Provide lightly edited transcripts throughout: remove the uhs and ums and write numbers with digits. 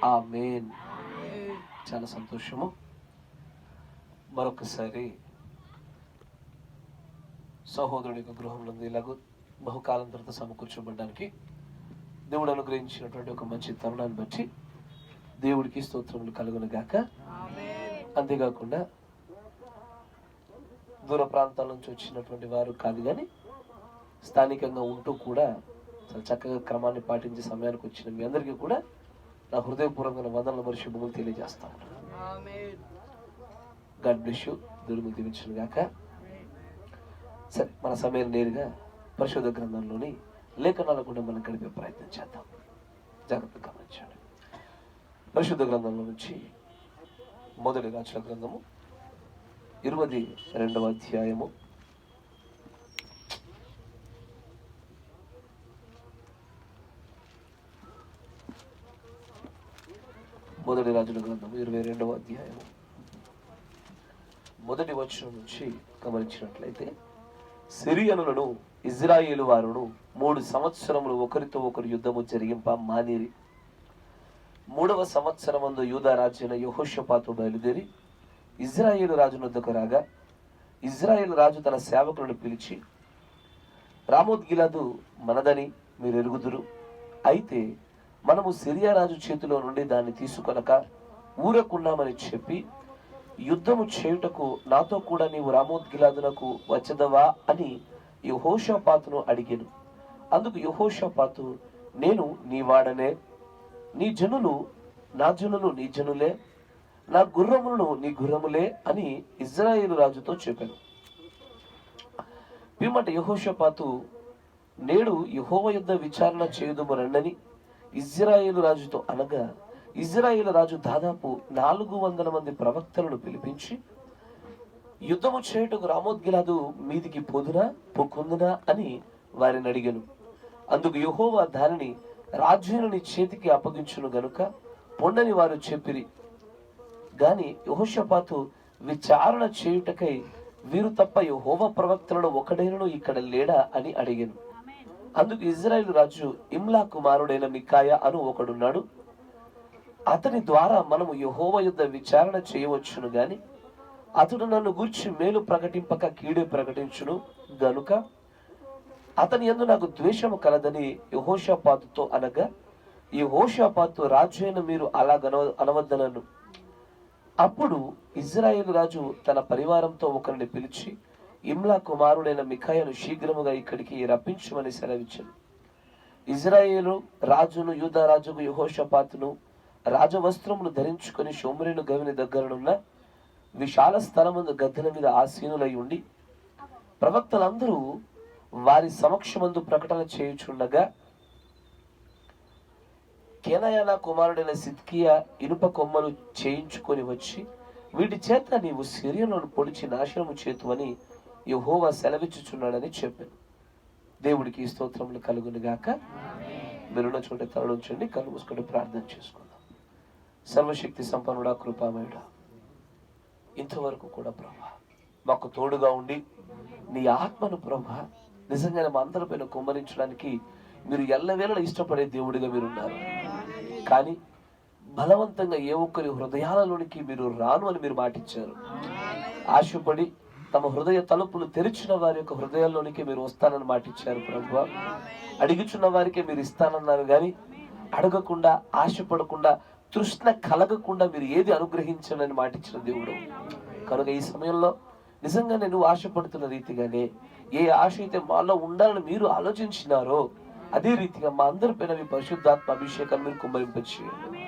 ఆమేన్. చాలా సంతోషము. మరొకసారి సహోదరుడి యొక్క గృహంలో ఇలాగూ బహుకాలం తర్వాత సమకూర్చబడడానికి దేవుడు అనుగ్రహించినటువంటి ఒక మంచి తరుణాన్ని బట్టి దేవుడికి స్తోత్రములు కలుగును గాక. అంతేకాకుండా దూర ప్రాంతాల నుంచి వచ్చినటువంటి వారు కాదు, కానీ స్థానికంగా ఉంటూ కూడా చాలా చక్కగా క్రమాన్ని పాటించే సమయానికి వచ్చిన మీ అందరికీ కూడా నా హృదయపూర్వకమైన వందనలు మరియు శుభములు తెలియజేస్తాను. God bless you. దేవుడు దీవించును గాక. సరే, మన సమయం నేరుగా పరిశుద్ధ గ్రంథంలోని లేఖనాల కూడా మనం గడిపే ప్రయత్నం చేద్దాం. జాగ్రత్తగా గమనించండి. పరిశుద్ధ గ్రంథంలో నుంచి మొదటి రాజుల గ్రంథము 22వ అధ్యాయము మొదటి రాజుల గ్రంథము 22వ అధ్యాయము మొదటి వచనం నుంచి గమనించినట్లయితే, సిరియనులను ఇజ్రాయేలు వారును 3 సంవత్సరములు ఒకరితో ఒకరు యుద్ధము జరిగింప మానేరి 3వ సంవత్సరమందు యూదా రాజైన యెహోషాపాతు బయలుదేరి ఇజ్రాయేలు రాజు వద్దకు రాగా, ఇజ్రాయేలు రాజు తన సేవకులను పిలిచి, రామోత్ గిలాదు మనదని మీరు ఎరుగుదురు. అయితే మనము సిరియా రాజు చేతిలో నుండి దాన్ని తీసుకొనక ఊరకున్నామని చెప్పి యుద్ధము చేయుటకు నాతో కూడా నీవు రామోత్ గిలాదునకు వచ్చదవా అని యెహోషాపాతును అడిగాను. అందుకు యెహోషాపాతు, నేను నీ వాడనే, నీ జనులు నా జనులు నీ జనులే, నా గుర్రములను నీ గుర్రములే అని ఇజ్రాయేలు రాజుతో చెప్పాను. పిమ్మట యెహోషాపాతు, నేడు యెహోవా యుద్ధ విచారణ చేయుదుము రండని ఇజ్రాయేలు రాజుతో అనగా, ఇజ్రాయేలు రాజు దాదాపు 400 మంది ప్రవక్తలను పిలిపించి, యుద్ధము చేయుటకు రామోత్ గిలాదు మీదికి పోదునా పోకుందునా అని వారిని అడిగాను. అందుకు యెహోవా దానిని రాజును నీ చేతికి అప్పగించును గనుక పొండని వారు చెప్పిరి. గాని యెహోషాపాతు, విచారణ చేయుటకై వీరు తప్ప యెహోవా ప్రవక్తలను ఒకడైనను ఇక్కడ లేడా అని అడిగాను. అందుకు ఇజ్రాయేలు రాజు, ఇమ్లా కుమారుడైన మికాయా అను ఒకడున్నాడు, అతని ద్వారా మనము యెహోవా యుద్ధ విచారణ చేయవచ్చును గాని అతడు నన్ను గూర్చి మేలు ప్రకటింపక కీడే ప్రకటించును గనుక అతని యందు నాకు ద్వేషము కలదని యెహోషాపాతుతో అనగా, యెహోషాపాతు, రాజు అయిన మీరు అలాగ అనవద్దనను. అప్పుడు ఇజ్రాయేలు రాజు తన పరివారంతో ఒకరిని పిలిచి, ఇమ్లా కుమారుడైన మికాయాను శీఘ్రముగా ఇక్కడికి రప్పించమని సెలవిచ్చాను. ఇజ్రాయేలు రాజును యూదా రాజుకు యెహోషాపాతును రాజవస్త్రములు ధరించుకొని షోమ్రేను గవిని దగ్గరనున్న విశాల స్థలమందు గద్దెల మీద ఆసీనులై ఉండి ప్రవక్తలందరూ వారి సమక్షమందు ప్రకటన చేయుచుండగా, కేనయానా కుమారుడైన సిద్కియా ఇనుప కొమ్మలు చేయించుకొని వచ్చి, వీటి చేత నీవు సిరియనులను పొడిచి నాశనము చేతువని యెహోవా సెలవిచ్చుచున్నాడని చెప్పాను. దేవుడికి స్తోత్రములు కలుగును గాక. మీరున్న చోట తరలించండి, కళ్ళు మూసుకొని ప్రార్థన చేసుకుందాం. సర్వశక్తి సంపన్నుడా, కృపామయుడా, ఇంతవరకు కూడా ప్రభా మాకు తోడుగా ఉండి నీ ఆత్మను ప్రభా నిజంగానే మా అందరిపైన కుమ్మరించడానికి మీరు ఎల్లవేళలా ఇష్టపడే దేవుడిగా మీరున్నారు. కానీ బలవంతంగా ఏ ఒక్కరి హృదయాలలోనికి మీరు రాను అని మీరు మాటిచ్చారు. ఆశపడి తమ హృదయ తలుపులు తెరిచిన వారి యొక్క హృదయాల్లోనికి మీరు వస్తానని మాటిచ్చారు ప్రభువా. అడుగుచున్న వారికే మీరు ఇస్తానన్నారు, కానీ అడగకుండా, ఆశపడకుండా, తృష్ణ కలగకుండా మీరు ఏది అనుగ్రహించనని మాటిచ్చిన దేవుడు. కనుక ఈ సమయంలో నిజంగానే నువ్వు ఆశపడుతున్న రీతిగానే ఏ ఆశ అయితే మాలో ఉండాలని మీరు ఆలోచించినారో అదే రీతిగా మా అందరిపైన మీ పరిశుద్ధాత్మ అభిషేకాన్ని మీరు కుమ్మరింపచేయండి.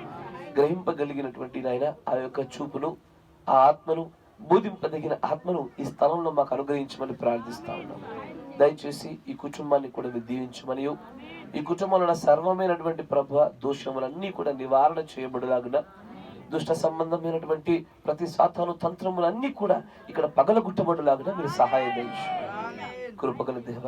గ్రహింపగలిగినటువంటి నాయన ఆ యొక్క చూపును, ఆ ఆత్మను, బోధింపదగిన ఆత్మను ఈ స్థలంలో మాకు అనుగ్రహించమని ప్రార్థిస్తా ఉన్నాం. దయచేసి ఈ కుటుంబాన్ని కూడా మీరు దీవించమని, ఈ కుటుంబంలో సర్వమైనటువంటి ప్రభు దోషములన్నీ కూడా నివారణ చేయబడలాగున, దుష్ట సంబంధమైనటువంటి ప్రతి సాతాను తంత్రములన్నీ కూడా ఇక్కడ పగలగొట్టబడలాగున మీరు సహాయం దయచేయండి. కృపగల దేవ,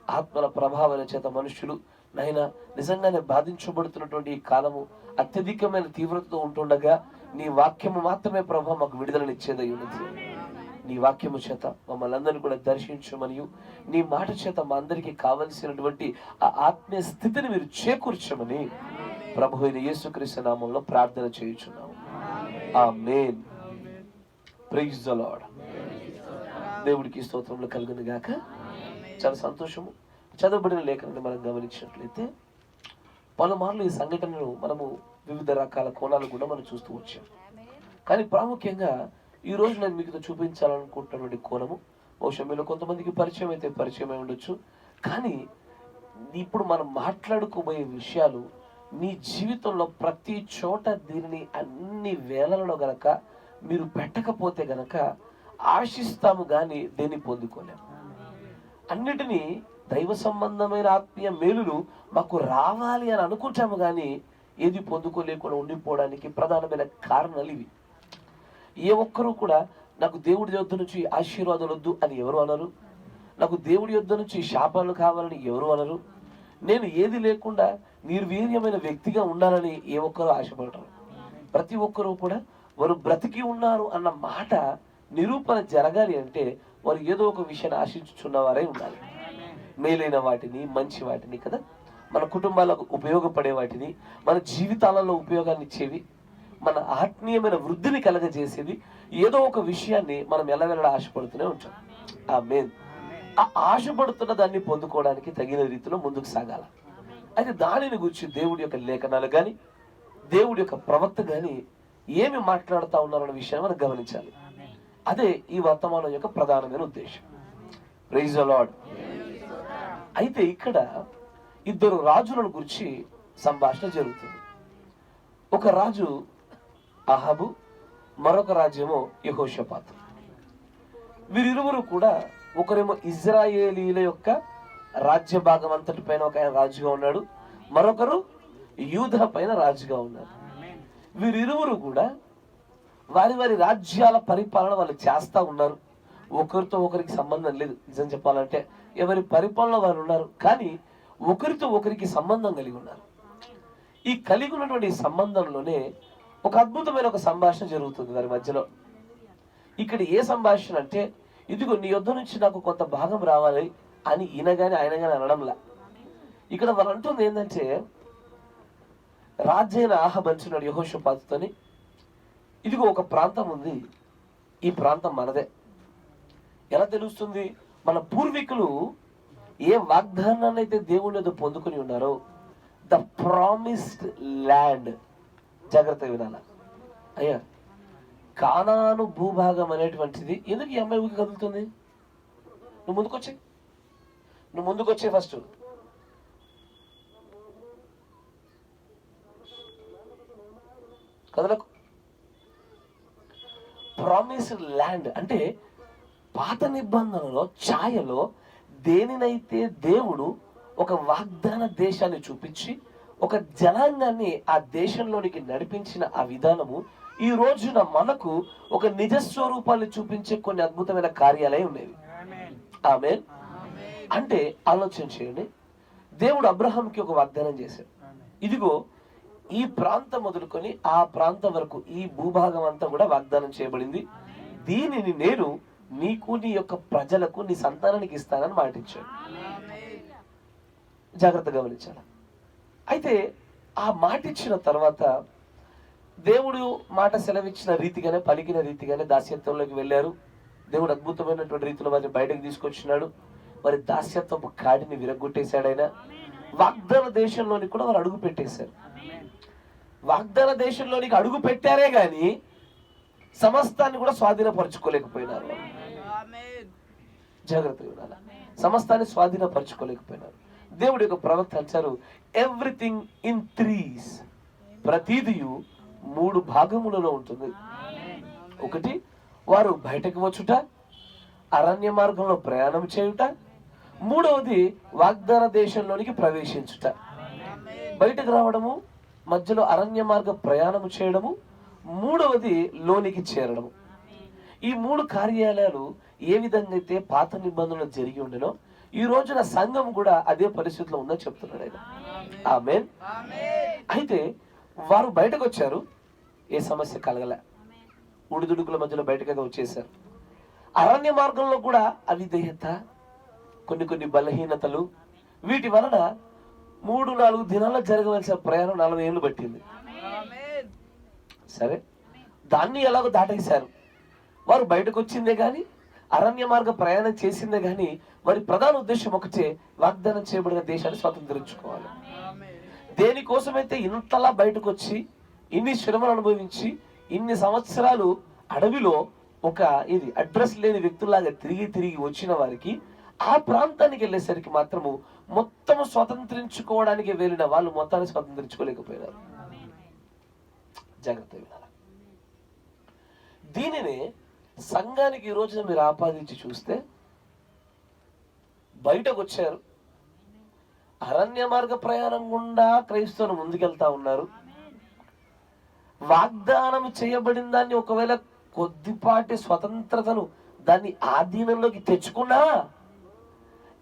ఆత్మల ప్రభావాల చేత మనుషులు నైనా నిజంగానే బాధించబడుతున్నటువంటి ఈ కాలము అత్యధికమైన తీవ్రతతో ఉంటుండగా నీ వాక్యము మాత్రమే ప్రభా మాకు విడుదలనిచ్చేదై ఉన్నది. నీ వాక్యము చేత మమ్మల్ని అందరినీ కూడా దర్శించమని, నీ మాట చేత మా అందరికీ కావలసినటువంటి ఆ ఆత్మీయ స్థితిని మీరు చేకూర్చమని ప్రభు అయిన యేసుక్రీస్తు నామంలో ప్రార్థన చేయుచున్నాము. ఆమేన్. Praise the Lord. దేవుడికి స్తోత్రములు కలుగును గాక. చాలా సంతోషము. చదవబడిన లేఖనాన్ని మనం గమనించినట్లయితే పలుమార్లు ఈ సంఘటనను మనము వివిధ రకాల కోణాలు కూడా మనం చూస్తూ వచ్చాం. కానీ ప్రాముఖ్యంగా ఈ రోజు నేను మీకు చూపించాలనుకుంటున్నటువంటి కోణము బహుశా మీలో కొంతమందికి పరిచయం అయితే పరిచయమై ఉండొచ్చు. కానీ ఇప్పుడు మనం మాట్లాడుకోబోయే విషయాలు మీ జీవితంలో ప్రతి చోట దీనిని అన్ని వేళలలో గనక మీరు పెట్టకపోతే గనక ఆశిస్తాము కానీ దేన్ని పొందుకోలేము. అన్నిటినీ దైవ సంబంధమైన ఆత్మీయ మేలులు మాకు రావాలి అని అనుకుంటాము కానీ ఏది పొందుకోలేకుండా ఉండిపోవడానికి ప్రధానమైన కారణాలు ఇవి. ఏ ఒక్కరూ కూడా నాకు దేవుడి యొద్ద నుంచి ఆశీర్వాదాలు వద్దు అని ఎవరు అనరు. నాకు దేవుడి యొద్ద నుంచి శాపాలు కావాలని ఎవరు అనరు. నేను ఏది లేకుండా నిర్వీర్యమైన వ్యక్తిగా ఉండాలని ఏ ఒక్కరూ ఆశపడరు. ప్రతి ఒక్కరూ కూడా వారు బ్రతికి ఉన్నారు అన్న మాట నిరూపణ జరగాలి అంటే వారు ఏదో ఒక విషయాన్ని ఆశించుచున్నవారై ఉండాలి. మేలైన వాటిని, మంచి వాటిని కదా, మన కుటుంబాలకు ఉపయోగపడే వాటిని, మన జీవితాలలో ఉపయోగాన్ని ఇచ్చేవి, మన ఆత్మీయమైన వృద్ధిని కలగజేసేది ఏదో ఒక విషయాన్ని మనం ఎల్లవెల్లడా ఆశపడుతూనే ఉంటాం. ఆమేన్. ఆ ఆశపడుతున్న దాన్ని పొందుకోవడానికి తగిన రీతిలో ముందుకు సాగాల. అయితే దానిని గురించి దేవుడి యొక్క లేఖనాలు కానీ దేవుడి యొక్క ప్రవక్త కానీ ఏమి మాట్లాడుతూ ఉన్నారన్న విషయాన్ని మనం గమనించాలి. అదే ఈ వర్తమానం యొక్క ప్రధానమైన ఉద్దేశం. Praise the Lord. అయితే ఇక్కడ ఇద్దరు రాజులను గురించి సంభాషణ జరుగుతుంది. ఒక రాజు అహాబు, మరొక రాజ్యమో యెహోషాపాతు. వీరిరువురు కూడా ఒకరేమో ఇజ్రాయేలీల యొక్క రాజ్య భాగం అంతటి పైన ఒక ఆయన రాజుగా ఉన్నాడు, మరొకరు యూదా పైన రాజుగా ఉన్నారు. వీరిరువురు కూడా వారి వారి రాజ్యాల పరిపాలన వాళ్ళు చేస్తా ఉన్నారు. ఒకరితో ఒకరికి సంబంధం లేదు. నిజం చెప్పాలంటే ఎవరి పరిపాలన వారు ఉన్నారు, కానీ ఒకరితో ఒకరికి సంబంధం కలిగి ఉన్నారు. ఈ కలిగి ఉన్నటువంటి సంబంధంలోనే ఒక అద్భుతమైన ఒక సంభాషణ జరుగుతుంది వారి మధ్యలో. ఇక్కడ ఏ సంభాషణ అంటే, ఇదిగో నీ యొద్ద నుంచి నాకు కొంత భాగం రావాలి అని ఈయన గాని ఆయన గాని అనడంలా. ఇక్కడ వాళ్ళు అంటుంది ఏంటంటే, రాజైన ఆహాబు అంటున్నాడు యెహోషాపాతుతోని, ఇదిగో ఒక ప్రాంతం ఉంది, ఈ ప్రాంతం మనదే. ఎలా తెలుస్తుంది? మన పూర్వీకులు ఏ వాగ్దానాన్ని అయితే దేవుని మీద పొందుకుని ఉన్నారో, ద ప్రామిస్డ్ ల్యాండ్, జాగ్రత్తగా వినాల అయ్యా, కానాను భూభాగం అనేటువంటిది. ఎందుకు ఈ అమ్మాయి ఊరికి కదులుతుంది? నువ్వు ముందుకొచ్చే ఫస్ట్. కదలకు. ప్రామిస్డ్ ల్యాండ్ అంటే పాత నిబంధనలో ఛాయలో దేనినైతే దేవుడు ఒక వాగ్దాన దేశాన్ని చూపించి ఒక జనాంగాన్ని ఆ దేశంలోనికి నడిపించిన ఆ విధానము ఈ రోజున మనకు ఒక నిజ స్వరూపాన్ని చూపించే కొన్ని అద్భుతమైన కార్యాలే ఉండేవి. ఆమేన్. అంటే ఆలోచన చేయండి, దేవుడు అబ్రహాంకి ఒక వాగ్దానం చేశాడు, ఇదిగో ఈ ప్రాంతం మొదలుకొని ఆ ప్రాంతం వరకు ఈ భూభాగం అంతా కూడా వాగ్దానం చేయబడింది, దీనిని నేను నీకు, నీ యొక్క ప్రజలకు, నీ సంతానానికి ఇస్తానని మాటించాడు. జాగ్రత్తగా గమనించాలి. అయితే ఆ మాట ఇచ్చిన తర్వాత దేవుడు మాట సెలవిచ్చిన రీతిగానే, పలికిన రీతిగానే దాస్యత్వంలోకి వెళ్ళారు. దేవుడు అద్భుతమైనటువంటి రీతిలో వారిని బయటకు తీసుకొచ్చినాడు. వారి దాస్యత్వపు కాడిని విరగొట్టేశాడు ఆయన. వాగ్దాన దేశంలోని కూడా వారు అడుగు పెట్టేశారు. వాగ్దాన దేశంలోనికి అడుగు పెట్టారే గాని సమస్తాన్ని కూడా స్వాధీనపరచుకోలేకపోయినారు. జాగ్రత్తగా ఉండాలి. సమస్తాన్ని స్వాధీనపరచుకోలేకపోయినారు. దేవుడి యొక్క ప్రవక్త అంటారు, ఎవ్రీథింగ్ ఇన్ త్రీస్, ప్రతిదియు 3 భాగములలో ఉంటుంది. ఒకటి, వారు బయటకు వచ్చుట, అరణ్య మార్గంలో ప్రయాణం చేయుట. మూడవది, వాగ్దాన దేశంలోనికి ప్రవేశించుట. బయటకు రావడము, మధ్యలో అరణ్య మార్గ ప్రయాణము చేయడము, మూడవది లోనికి చేరడము. ఈ 3 కార్యాలయాలు ఏ విధంగా అయితే పాత నిబంధనలు జరిగి ఉండేనో ఈ రోజున సంఘం కూడా అదే పరిస్థితిలో ఉందని చెప్తున్నాడు ఆయన. ఆమేన్. అయితే వారు బయటకు వచ్చారు, ఏ సమస్య కలగలే, ఉడిదుడుకుల మధ్యలో బయటకైతే వచ్చేసారు. అరణ్య మార్గంలో కూడా అవిధేయత, కొన్ని బలహీనతలు, వీటి వలన 3-4 దినాల్లో జరగవలసిన ప్రయాణం 40 ఏళ్ళు పట్టింది. సరే, దాన్ని ఎలాగో దాటేశారు. వారు బయటకు వచ్చిందే కానీ, అరణ్య మార్గ ప్రయాణం చేసిందే కానీ, వారి ప్రధాన ఉద్దేశం ఒకటే, వాగ్దానం చేయబడిన దేశాన్ని స్వతంత్రించుకోవాలి. దేనికోసమైతే ఇంతలా బయటకు వచ్చి ఇన్ని శ్రమలు అనుభవించి ఇన్ని సంవత్సరాలు అడవిలో ఒక ఇది అడ్రస్ లేని వ్యక్తుల్లాగా తిరిగి వచ్చిన వారికి ఆ ప్రాంతానికి వెళ్ళేసరికి మాత్రము మొత్తం స్వతంత్రించుకోవడానికి వెళ్ళిన వాళ్ళు మొత్తాన్ని స్వతంత్రించుకోలేకపోయినారు. జాగ్రత్త వినాలి. దీనిని సంఘానికి ఈ రోజున మీరు ఆపాదించి చూస్తే, బయటకు వచ్చారు, అరణ్య మార్గ ప్రయాణం గుండా క్రైస్తవులు ముందుకెళ్తా ఉన్నారు. వాగ్దానం చేయబడిన దాన్ని ఒకవేళ కొద్దిపాటి స్వతంత్రతను దాన్ని ఆధీనంలోకి తెచ్చుకున్నా,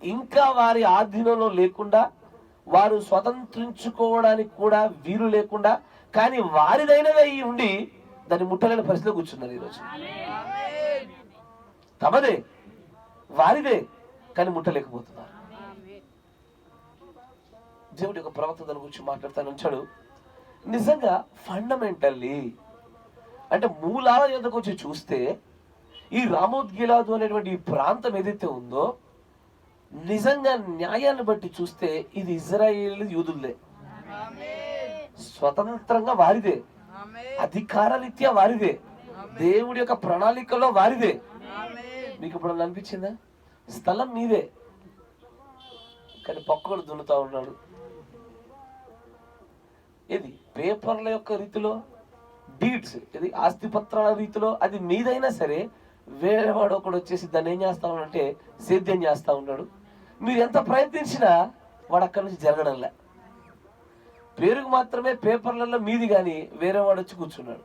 ఇంకా వారి ఆధీనంలో లేకుండా, వారు స్వతంత్రించుకోవడానికి కూడా వీలు లేకుండా, కానీ వారిదైనదే అయి ఉండి దాన్ని ముట్టలేని పరిస్థితిలో కూర్చున్నారు. ఈరోజు తమదే, వారిదే, కానీ ముట్టలేకపోతున్నారు. దేవుడి యొక్క ప్రవక్త దాని గురించి మాట్లాడుతాను ఉంచాడు. నిజంగా ఫండమెంటల్లీ అంటే మూలాల యొద్దకు వచ్చి చూస్తే, ఈ రామోత్ గిలాదు అనేటువంటి ఈ ప్రాంతం ఏదైతే ఉందో, నిజంగా న్యాయాన్ని బట్టి చూస్తే ఇది ఇజ్రాయేల్ యూదులే, స్వతంత్రంగా వారిదే, అధికార రీత్యా వారిదే, దేవుడి యొక్క ప్రణాళికలో వారిదే. మీకు ఇప్పుడు అనిపించిందా? స్థలం మీదే, కానీ పక్కడు దున్నుతా ఉన్నాడు. ఇది పేపర్ల యొక్క రీతిలో, డీడ్స్ ఇది ఆస్తి పత్రాల రీతిలో అది మీదైనా సరే, వేరేవాడు ఒకడు వచ్చేసి దాన్ని ఏం చేస్తా ఉన్నాడంటే సేద్యం చేస్తా ఉన్నాడు. మీరు ఎంత ప్రయత్నించినా వాడు అక్కడి నుంచి జరగడంలే. పేరుకు మాత్రమే పేపర్లలో మీది కానీ వేరే వాడు వచ్చి కూర్చున్నాడు.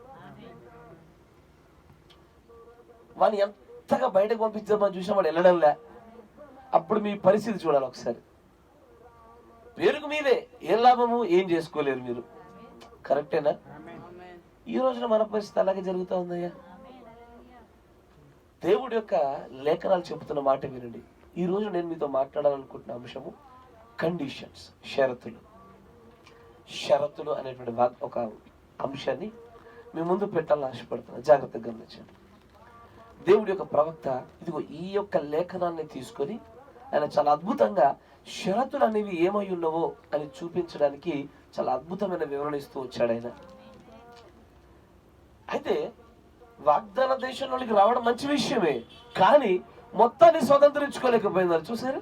వాడిని ఎంతగా బయటకు పంపించామని చూసినా వాడు వెళ్ళడంలే. అప్పుడు మీ పరిస్థితి చూడాలి ఒకసారి. పేరుకు మీదే, ఏం లాభము, ఏం చేసుకోలేరు మీరు. కరెక్టేనా? ఈ రోజున మన పరిస్థితి అలాగే జరుగుతూ ఉందయ్యా. దేవుడి యొక్క లేఖనాలు చెబుతున్న మాట వినండి. ఈ రోజు నేను మీతో మాట్లాడాలనుకుంటున్న అంశము కండిషన్స్, షరతులు అనేటువంటి ఒక అంశాన్ని మీ ముందు పెట్టాలని ఆశపడుతున్నాను. జాగ్రత్తగా గమనించండి. దేవుడి యొక్క ప్రవక్త ఇదిగో ఈ యొక్క లేఖనాన్ని తీసుకొని ఆయన చాలా అద్భుతంగా షరతులు అనేవి ఏమై ఉన్నవో అని చూపించడానికి చాలా అద్భుతమైన వివరణ ఇస్తూ వచ్చాడు ఆయన. అయితే వాగ్దాన దేశంలోకి రావడం మంచి విషయమే, కానీ మొత్తాన్ని స్వతంత్రించుకోలేకపోయినారు. చూసారు?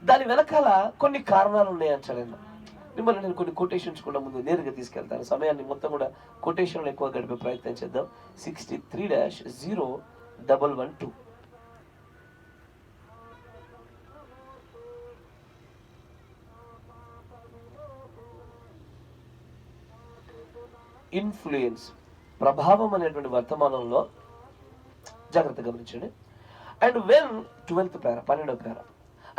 దాని వెనకాల కొన్ని కారణాలు ఉన్నాయి అంటాడు ఆయన. మిమ్మల్ని నేను కొన్ని కొటేషన్స్ కూడా ముందు నేరుగా తీసుకెళ్తాను. సమయాన్ని మొత్తం కూడా కొటేషన్లు ఎక్కువ గడిపే ప్రయత్నం చేద్దాం. 63-0112. ఇన్ఫ్లుయెన్స్, ప్రభావం అనేటువంటి వర్తమానంలో జాగ్రత్త గమనించండి. అండ్ వెన్ 12th పేరా 12వ పేరా,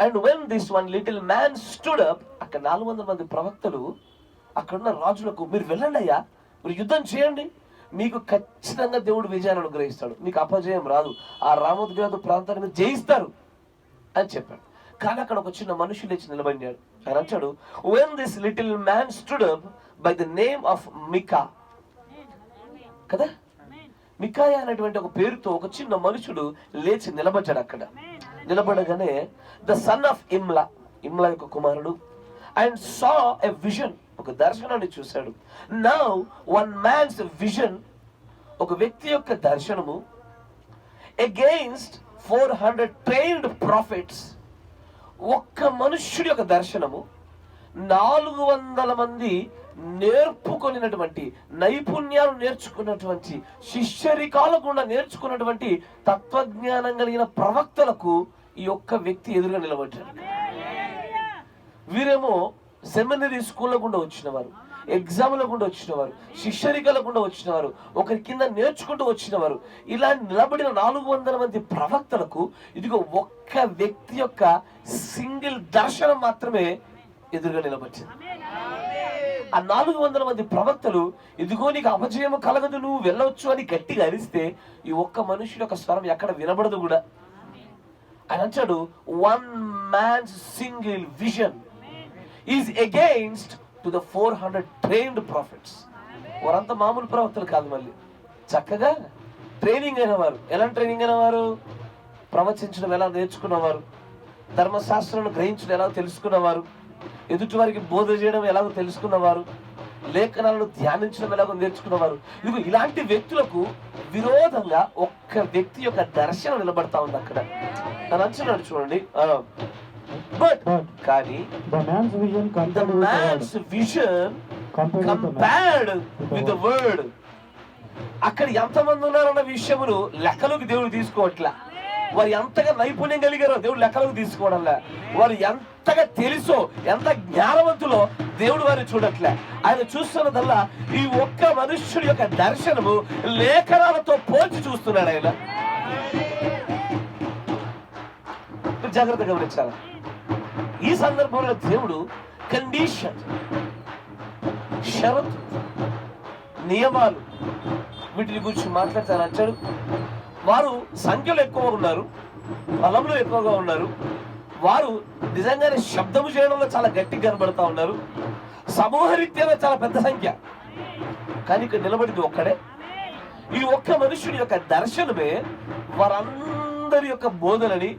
and when this one little man stood up, అక్కడ 400 మంది ప్రవక్తలు అక్కడున్న రాజులకు, మీరు వెళ్ళండి అయ్యా, మీరు యుద్ధం చేయండి, మీకు ఖచ్చితంగా దేవుడు విజయాన్ని అనుగ్రహిస్తాడు, మీకు అపజయం రాదు, ఆ రామోత్ గిలాదు ప్రాంతాన్ని మీరు జయిస్తారు అని చెప్పాడు. కానీ అక్కడ ఒక చిన్న మనుషులు లేచి నిలబడినాడు. ఆయన అంటాడు, when this little man stood up by the name of Micah. కదా, మికాయా అనేటువంటి ఒక పేరుతో ఒక చిన్న మనుషుడు లేచి నిలబడ్డాడు. అక్కడ నిలబడగానే ద సన్ ఆఫ్ ఇమ్లా యొక్క కుమారుడు, అండ్ సా ఎ విజన్, ఒక దర్శనాన్ని చూశాడు. నౌ వన్ మ్యాన్స్ విజన్, ఒక వ్యక్తి యొక్క దర్శనము, అగెయిన్స్ట్ 400 ట్రైన్డ్ ప్రాఫిట్స్, ఒక్క మనుష్యుడి యొక్క దర్శనము 400 మంది నేర్పుకొనినటువంటి, నైపుణ్యాలు నేర్చుకున్నటువంటి, శిష్యరికాల గుండా నేర్చుకున్నటువంటి తత్వజ్ఞానం కలిగిన ప్రవక్తలకు ఈ ఒక్క వ్యక్తి ఎదురుగా నిలబడ్డాడు. వీరేమో సెమినరీ స్కూల్లో గుండా వచ్చిన వారు, ఎగ్జామ్ల గుండా వచ్చిన వారు, శిష్యరికల గుండా వచ్చిన వారు, ఒకరి కింద నేర్చుకుంటూ వచ్చిన వారు. ఇలా నిలబడిన 400 మంది ప్రవక్తలకు ఇదిగో ఒక్క వ్యక్తి యొక్క సింగిల్ దర్శనం మాత్రమే ఎదురుగా నిలబడింది. ఆ 400 మంది ప్రవక్తలు, ఇదిగో నీకు అపజయము కలగదు, నువ్వు వెళ్ళవచ్చు అని గట్టిగా అరిస్తే ఈ ఒక్క మనుషుల యొక్క స్వరం ఎక్కడ వినబడదు కూడా. ఆయన అంటాడు, one man's single vision. Is against to the 400 trained prophets. వారంతా మామూలు ప్రవక్తలు కాదు, మళ్ళీ చక్కగా ట్రైనింగ్ అయిన వారు. ఎలాంటి ట్రైనింగ్ అయిన వారు? ప్రవచించడం ఎలా నేర్చుకున్నవారు, ధర్మశాస్త్రాలను గ్రహించడం ఎలా తెలుసుకున్నవారు, ఎదుటి వారికి బోధ చేయడం ఎలాగో తెలుసుకున్నవారు, లేఖనాలను ధ్యానించడం ఎలాగో నేర్చుకున్నవారు. ఇదిగో ఇలాంటి వ్యక్తులకు విరోధంగా ఒక్క వ్యక్తి యొక్క దర్శనం నిలబడతా ఉంది అక్కడ. నన్ను అంటున్నాడు చూడండి. బట్ కానీ the man's vision compared with the word. అక్కడ ఎంతమంది ఉన్నారన్న విషయమును లెక్కలోకి దేవుడు తీసుకోవట్లా. వారు ఎంతగా నైపుణ్యం కలిగారో దేవుడు లెక్కలోకి తీసుకోవడంలే. వారు ఎంతగా తెలుసో, ఎంత జ్ఞానవంతులో దేవుడు వారిని చూడట్లే. ఆయన చూస్తున్నదల్లా ఈ ఒక్క మనుష్యుడి యొక్క దర్శనము లేఖనాలతో పోల్చి చూస్తున్నాడు ఆయన. జాగ్రత్త గమనించాలి. ఈ సందర్భంలో దేవుడు కండిషన్, షరతు, నియమాలు వీటిని గురించి మాట్లాడతాను అంటాడు. వారు సంఖ్యలో ఎక్కువ ఉన్నారు, బలంలో ఎక్కువగా ఉన్నారు, వారు నిజంగానే శబ్దము చేయడంలో చాలా గట్టిగా కనబడతా ఉన్నారు, సమూహరీత్యాగా చాలా పెద్ద సంఖ్య. కానీ ఇక్కడ నిలబడింది ఒక్కడే. ఈ ఒక్క మనుషుడి యొక్క దర్శనమే వారందరి యొక్క బోధనని,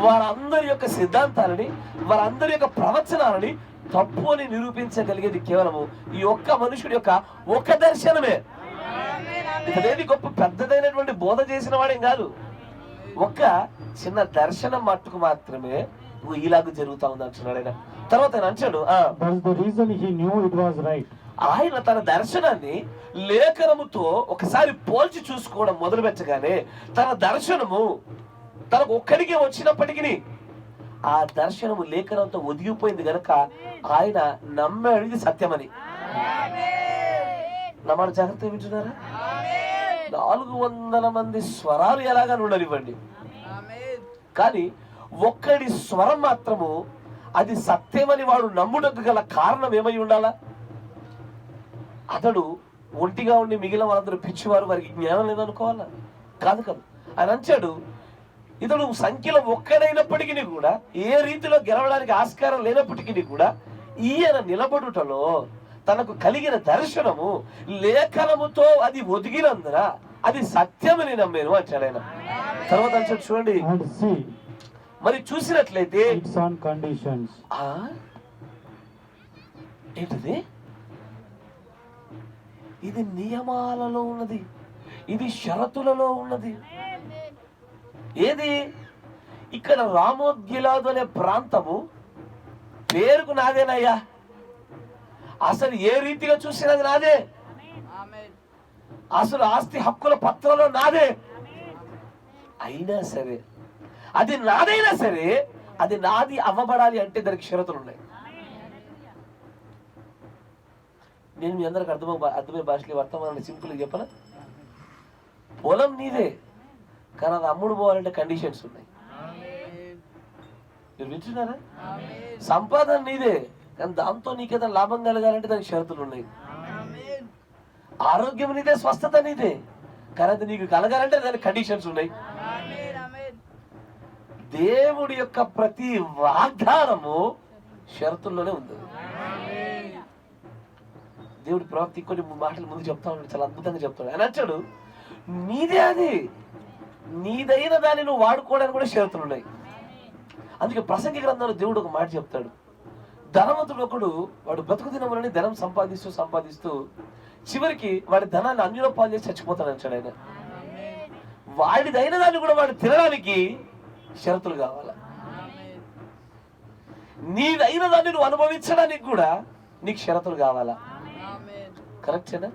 వారందరి యొక్క సిద్ధాంతాలని, వారందరి యొక్క ప్రవచనాలని తప్పు అని నిరూపించగలిగేది కేవలము ఈ ఒక్క మనుషుడి యొక్క ఒక దర్శనమే. ఇతనేది గొప్ప పెద్దదైనటువంటి బోధ చేసిన వాడేం కాదు. ఒక చిన్న దర్శనం మట్టుకు మాత్రమే ఇలాగ జరుగుతా ఉంది అంటున్నాడు ఆయన. తర్వాత ఆయన అంటాడు, ఆయన తన దర్శనాన్ని లేఖనముతో ఒకసారి పోల్చి చూసుకోవడం మొదలు పెట్టగానే తన దర్శనము తనకు ఒక్కడికే వచ్చినప్పటికీ ఆ దర్శనము లేఖనంతో ఒదిగిపోయింది గనక ఆయన నమ్మాడు ఇది సత్యమని. నమ్మాడు. జాగ్రత్త వింటున్నారా? 400 మంది స్వరాలు ఎలాగా ఉండనివ్వండి, కానీ ఒక్కడి స్వరం మాత్రము అది సత్యమని వాడు నమ్ముటకు గల కారణం ఏమై ఉండాలా? అతడు ఒంటిగా ఉండి మిగిలిన వాళ్ళందరూ పిచ్చివారు, వారికి జ్ఞానం లేదనుకోవాలా? కాదు కాదు. ఆయన అంచాడు, ఇతడు సంఖ్యలో ఒక్కడైనప్పటికీ కూడా, ఏ రీతిలో గెలవడానికి ఆస్కారం లేనప్పటికీ కూడా ఈయన నిలబడుటలో తనకు కలిగిన దర్శనము లేఖనముతో అది ఒదిగినందున అది సత్యమని నమ్మాను అంటాడు ఆయన. తర్వాత అంటాడు చూడండి, మరి చూసినట్లయితే ఏంటిది? ఇది నియమాలలో ఉన్నది, ఇది షరతులలో ఉన్నది. ఏది? ఇక్కడ రామోద్గిలాదు అనే ప్రాంతము పేరుకు నాదేనయ్యా, అసలు ఏ రీతిగా చూసినది నాదే, అసలు ఆస్తి హక్కుల పత్రంలో నాదే. అయినా సరే, అది నాదైనా సరే, అది నాది అవ్వబడాలి అంటే దానికి షరతులు ఉన్నాయి. నేను మీ అందరికి అర్థమయ్యే భాషలో వర్తమానాన్ని సింపుల్గా చెప్పనా? పొలం నీదే, కానీ అది అమ్ముడు పోవాలంటే కండిషన్స్ ఉన్నాయి. మీరు వింటున్నారా? సంపాదన నీదే, కానీ దాంతో నీకేదో లాభం కలగాలంటే దానికి షరతులు ఉన్నాయి. ఆరోగ్యం నీదే, స్వస్థత నీదే, కానీ అది నీకు కలగాలంటే దానికి కండిషన్స్ ఉన్నాయి. దేవుడి యొక్క ప్రతి వాగ్దానము షరతుల్లోనే ఉంది. దేవుడి ప్రవక్త కొన్ని మాటలు ముందు చెప్తా ఉన్నాడు, చాలా అద్భుతంగా చెప్తాడు. ఆయన అంటాడు, నీదే అది, నీదైన దాన్ని నువ్వు వాడుకోవడానికి కూడా షరతులు ఉన్నాయి. అందుకే ప్రసంగి గ్రంథంలో దేవుడు ఒక మాట చెప్తాడు, ధనవంతుడు ఒకడు వాడు బ్రతుకు దినములని ధనం సంపాదిస్తూ సంపాదిస్తూ చివరికి వాడి ధనాన్ని అన్యుల పాలు చేసి చచ్చిపోతాడు అంటాడు ఆయన. వాడిదైన దాన్ని కూడా వాడు తినడానికి షరతులు కావాలా? నీదైన దాన్ని నువ్వు అనుభవించడానికి కూడా నీకు షరతులు కావాలా? కరెక్టేనా?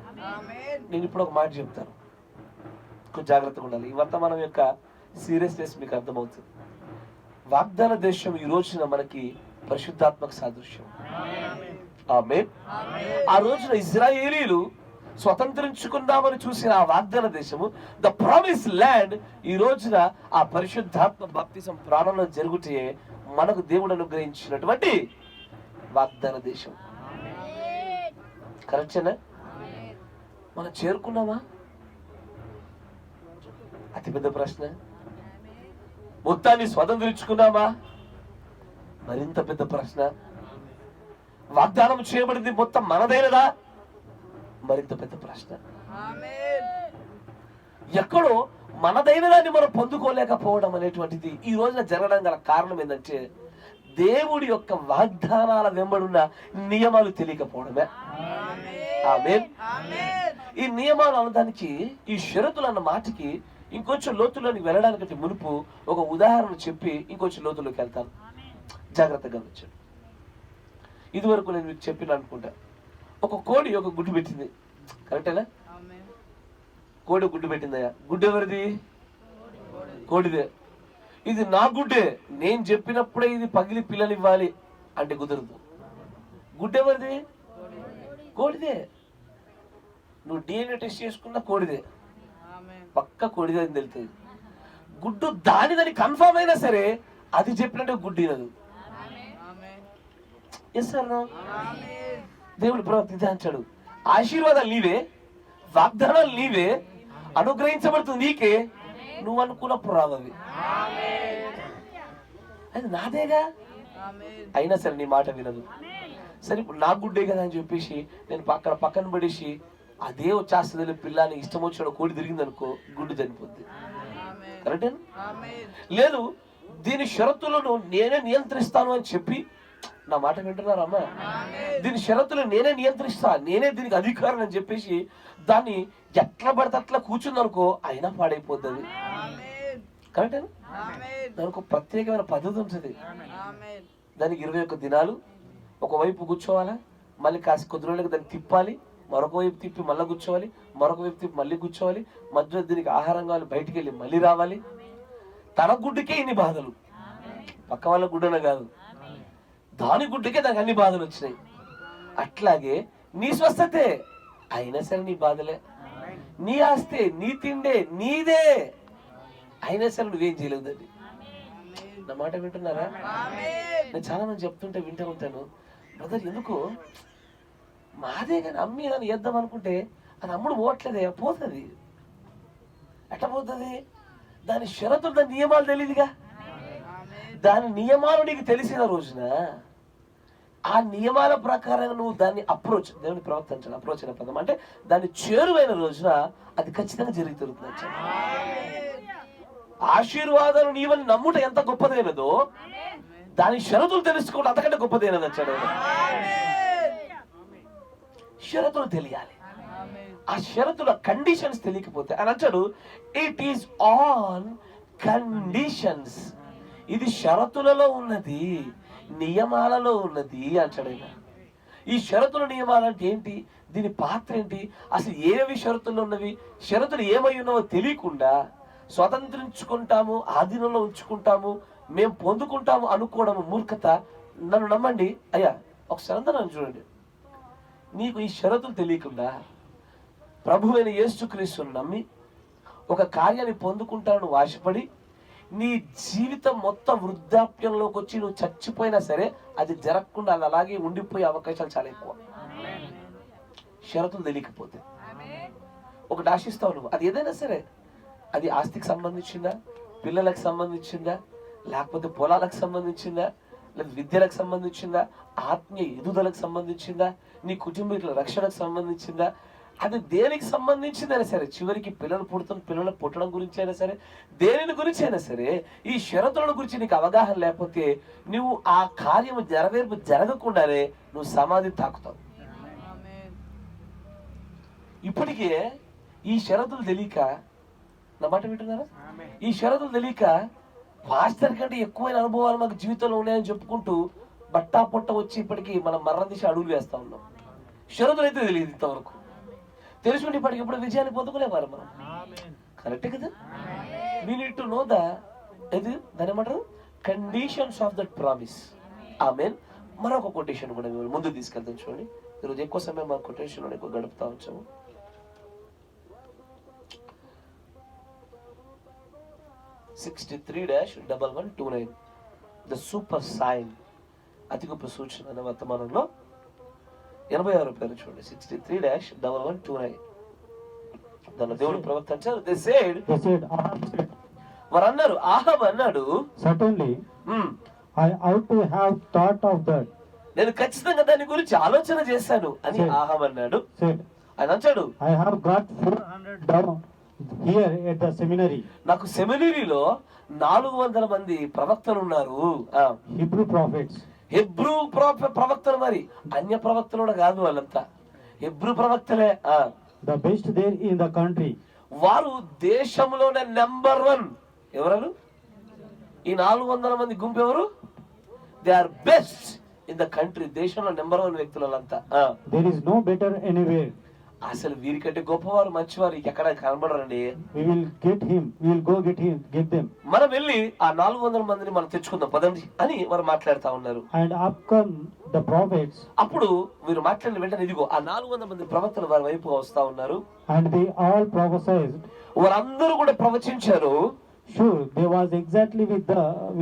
నేను ఇప్పుడు ఒక మాట చెప్తాను, కొంచెం జాగ్రత్తగా ఉండాలి. ఈ వర్తమానం యొక్క సీరియస్నెస్ మీకు అర్థమవుతుంది. వాగ్దాన దేశం ఈ రోజున మనకి పరిశుద్ధాత్మక సాదృశ్యం. ఆమేన్. ఆ రోజున ఇజ్రాయేలీలు స్వతంత్రించుకుందామని చూసిన ఆ వాగ్దాన దేశము, ద ప్రామిస్ ల్యాండ్, ఈ రోజున ఆ పరిశుద్ధాత్మ బాప్తిసం ప్రాణంలో జరుగుతే మనకు దేవుడు అనుగ్రహించినటువంటి వాగ్దాన దేశం. కరెక్టేనా? మనం చేరుకున్నామా? అతిపెద్ద ప్రశ్న. మొత్తాన్ని స్వతంత్రించుకున్నామా? మరింత పెద్ద ప్రశ్న. వాగ్దానం చేయబడింది మొత్తం మనదైనదా? మరింత పెద్ద ప్రశ్న. ఎక్కడో మనదైన దాన్ని మనం పొందుకోలేకపోవడం అనేటువంటిది ఈ రోజున జరగడం గల కారణం ఏంటంటే దేవుడి యొక్క వాగ్దానాల వెంబడున్న నియమాలు తెలియకపోవడమే. ఆమేన్. ఈ నియమాలు అన్నదానికి, ఈ షరతులు అన్న మాటకి ఇంకొంచెం లోతులోకి వెళ్ళడానికి మునుపు ఒక ఉదాహరణ చెప్పి ఇంకొంచెం లోతులోకి వెళ్తాను. జాగ్రత్తగా గమనించండి. ఇదివరకు నేను మీకు చెప్పిన అనుకుంటా, ఒక కోడి ఒక గుడ్డు పెట్టింది. కరెక్టేనా? కోడి గుడ్డు పెట్టిందయ్యా. గుడ్డు ఎవరిది? కోడిదే. ఇది నా గుడ్డే, నేను చెప్పినప్పుడే ఇది పగిలి పిల్లనివ్వాలి అంటే కుదరదు. గుడ్డు ఎవరిది? కోడిదే. నువ్వు DNA టెస్ట్ చేసుకున్న కోడిదే, పక్క కోడిదే అని తెలుస్తుంది. గుడ్డు దానిదని కన్ఫర్మ్ అయినా సరే అది చెప్పినట్టు గుడ్డు వినదు. Yes sir. దేవుడు ప్రవర్తించాడు. ఆశీర్వాదాలు నీవే, వాగ్దానాలు నీవే, అనుగ్రహించబడుతుంది నీకే. నువ్వు అనుకున్నప్పుడు రావవి, అది నాదేగా. అయినా సరే నీ మాట వినదు. సరే ఇప్పుడు నా గుడ్డే కదా అని చెప్పేసి నేను పక్కన పడేసి అదే వచ్చేస్తుంది పిల్లని ఇష్టం వచ్చిన కోడి తిరిగింది అనుకో, గుడ్డు చనిపోద్ది. కరెక్టేనా? లేదు, దీని షరతులను నేనే నియంత్రిస్తాను అని చెప్పి, నా మాట వింటున్నారమ్మా? దీని షరతులు నేనే నియంత్రిస్తా, నేనే దీనికి అధికారం అని చెప్పేసి దాన్ని ఎట్లా పడితే అట్లా కూర్చుందనుకో, అయినా పాడైపోతుంది. కరెక్టేనా? దానికి ప్రత్యేకమైన పద్ధతి ఉంటుంది. దానికి 21 దినాలు ఒకవైపు కూర్చోవాలా, మళ్ళీ కాసి కొద్ది రోజులకి దాన్ని తిప్పాలి, మరొక వైపు తిప్పి మళ్ళీ కూర్చోవాలి, మరొక వైపు తిప్పి మళ్ళీ కూర్చోవాలి, మధ్యలో దీనికి ఆహారం కావాలి, బయటికి వెళ్ళి మళ్ళీ రావాలి. తన గుడ్డుకే ఇన్ని బాధలు, పక్క వాళ్ళ గుడ్డన కాదు, దాని గుడ్డుకే దానికి అన్ని బాధలు వచ్చినాయి. అట్లాగే నీ స్వస్థతే అయినా సరే నీ బాధలే, నీ ఆస్తే, నీ తిండే నీదే, అయినా సరే నువ్వేం చేయలేదు. దాన్ని, నా మాట వింటున్నారా? నేను చాలా మంది చెప్తుంటే వింటూ ఉంటాను, బ్రదర్ ఎందుకు మాదే కానీ అమ్మి దాన్ని వేద్దాం అనుకుంటే అది అమ్ముడు పోవట్లేదే. పోతుంది. ఎట్లా పోతుంది? దాని షరతులు, దాని నియమాలు తెలియదుగా. దాని నియమాలు నీకు తెలిసిన రోజున ఆ నియమాల ప్రకారంగా నువ్వు దాన్ని దేవుని ప్రవర్తించాలి. అప్రోచ్ అయిన పదం అంటే దాన్ని చేరువైన రోజున అది ఖచ్చితంగా జరుగుతుంది. ఆశీర్వాదాలు నీవని నమ్ముట ఎంత గొప్పదైనదో దాని షరతులు తెలుసుకోవడం అంతకంటే గొప్పదైనది వచ్చాడు. షరతులు తెలియాలి. ఆ షరతుల కండిషన్స్ తెలియకపోతే అని అంటాడు, ఇట్ ఈస్ ఆన్ కండిషన్స్. ఇది షరతులలో ఉన్నది, నియమాలలో ఉన్నది అంటాడు ఆయన. ఈ షరతుల నియమాలు అంటే ఏంటి? దీని పాత్ర ఏంటి? అసలు ఏవి షరతులు ఉన్నవి, షరతులు ఏమై ఉన్నావో తెలియకుండా స్వతంత్రించుకుంటాము, ఆధీనంలో ఉంచుకుంటాము, మేము పొందుకుంటాము అనుకోవడం మూర్ఖత. నన్ను నమ్మండి అయ్యా, ఒకసారి నన్ను చూడండి. నీకు ఈ షరతులు తెలియకుండా ప్రభువైన యేసుక్రీస్తును నమ్మి ఒక కార్యాన్ని పొందుకుంటాను ఆశపడి నీ జీవితం మొత్తం వృద్ధాప్యంలోకి వచ్చి నువ్వు చచ్చిపోయినా సరే అది జరగకుండా అది అలాగే ఉండిపోయే అవకాశాలు చాలా ఎక్కువ. షరతులు తెలియకపోతే ఒకటి ఆశిస్తావు నువ్వు, అది ఏదైనా సరే, అది ఆస్తికి సంబంధించిందా, పిల్లలకు సంబంధించిందా, లేకపోతే పొలాలకు సంబంధించిందా, లేదా విద్యలకు సంబంధించిందా, ఆత్మీయ ఎదుగుదలకు సంబంధించిందా, నీ కుటుంబీకుల రక్షణకు సంబంధించిందా, అది దేనికి సంబంధించిందైనా సరే, చివరికి పిల్లలు పుట్టడం గురించి అయినా సరే, దేని గురించి అయినా సరే, ఈ షరతుల గురించి నీకు అవగాహన లేకపోతే నువ్వు ఆ కార్యము నెరవేర్పు జరగకుండానే నువ్వు సమాధి తాకుతావు. ఇప్పటికే ఈ షరతులు తెలియక, నా మాట వింటున్నారా? ఈ షరతులు తెలియక పాస్టర్ కంటే ఎక్కువైన అనుభవాలు మాకు జీవితంలో ఉన్నాయని చెప్పుకుంటూ బట్టా పొట్ట వచ్చి ఇప్పటికీ మనం మరణం దిశ అడుగులు వేస్తా ఉన్నాం. షరతులు అయితే తెలియదు. ఇంతవరకు తెలుసుకుంటే ఇప్పటికి ఎప్పుడు విజయాన్ని పొందుకునేవారు మనం. కరెక్టే కదా? వీ నీడ్ టు నో ఇది దాని ఏమంటారు, కండిషన్స్ ఆఫ్ దట్ ప్రామిస్. ఆమేన్. మరొక కొటేషన్ కూడా మేము ముందు తీసుకెళ్తాం. చూడండి, ఈరోజు ఎక్కువ సమయం మా కొటేషన్ ఎక్కువ గడుపుతా వచ్చాము. (63-1129) ద సూపర్ సైన్, అతి గొప్ప సూచన అనే వర్తమానంలో 86 పేరు చూడండి. 63-1129. దాని దేవుడు ప్రవర్తించారు. వారు అన్నారు, ఆహాబు అన్నాడు, certainly I ought to have thought of that. నేను ఖచ్చితంగా దాని గురించి ఆలోచన చేశాను అని ఆహాబ్ అన్నాడు. ఆయన అంటాడు, I have got 400 down here at the seminary. నాకు సెమినరీలో 400 మంది ప్రవక్తలు ఉన్నారు. Hebrew prophets. హెబ్రూ ప్రవక్తలు, మరి అన్య ప్రవక్తలు కూడా కాదు, వాళ్ళంతా Hebrew ప్రవక్తలే. The best there in the country. వారు దేశంలోనే నెంబర్ 1. ఎవరు ఈ 400 మంది గుంపు? ఎవరు? They are best in the country. దేశంలో నెంబర్ 1 వ్యక్తులు వాళ్ళంతా. There is no better anywhere. అసలు వీరికంటే గొప్పవారు, మంచివారు ఎక్కడ కనబడరండి. We will get him. We will go get them. మనం వెళ్ళి ఆ 400 మందిని మనం తెచ్చుకుందాం పదండి అని వారు మాట్లాడుతా ఉన్నారు. And up come the prophets. అప్పుడు వీరు మాట్లాడిన వెంటనే ఇదిగో ఆ 400 మంది ప్రవక్తలు వారి వైపు వస్తా ఉన్నారు. And they all prophesied. వారందరూ కూడా ప్రవచించారు. Sure, they was exactly with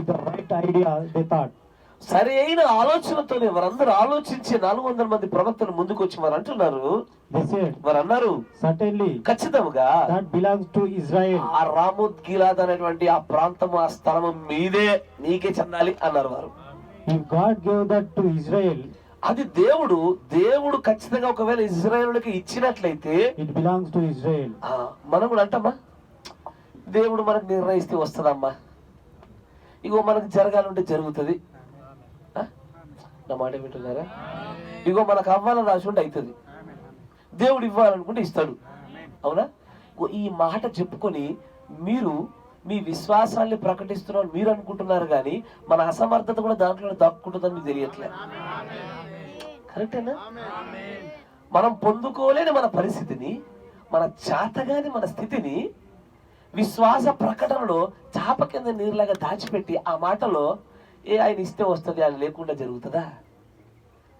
the right idea they thought. సరి అయిన ఆలోచనతోనే వారందరూ ఆలోచించి 400 మంది ప్రవక్తలు ముందుకు వచ్చి వారు అంటున్నారు, వారు అన్నారు, certainly ఖచ్చితంగా that belongs to Israel. ఆ రామోత్ గిలాద్ అనేటువంటి ఆ ప్రాంతము, ఆ స్థలము మీదే, నీకే చెందాలి అన్నారు వారు. If God gave that to Israel, అది దేవుడు ఖచ్చితంగా ఒకవేళ ఇజ్రాయేలుకి ఇచ్చినట్లయితే it belongs to Israel. మనం కూడా అంటామా, దేవుడు మనకు నిర్ణయిస్తే వస్తుందమ్మా, ఇగో మనకు జరగాలంటే జరుగుతుంది. నా మాట వింటున్నారా? ఇగో మనకు అవ్వాలని రాసి ఉంటే అవుతుంది, దేవుడు ఇవ్వాలనుకుంటే ఇస్తాడు. అవునా? ఈ మాట చెప్పుకొని మీరు మీ విశ్వాసాన్ని ప్రకటిస్తున్నారు మీరు అనుకుంటున్నారు, కానీ మన అసమర్థత కూడా దాంట్లో దక్కుంటుందని మీకు తెలియట్లేదు. కరెక్టేనా? మనం పొందుకోలేని మన పరిస్థితిని, మన చేతగాని మన స్థితిని విశ్వాస ప్రకటనలో చాప కింద నీరులాగా దాచిపెట్టి ఆ మాటలో ఆయన ఇస్తే వస్తుంది, ఆయన లేకుండా జరుగుతుందా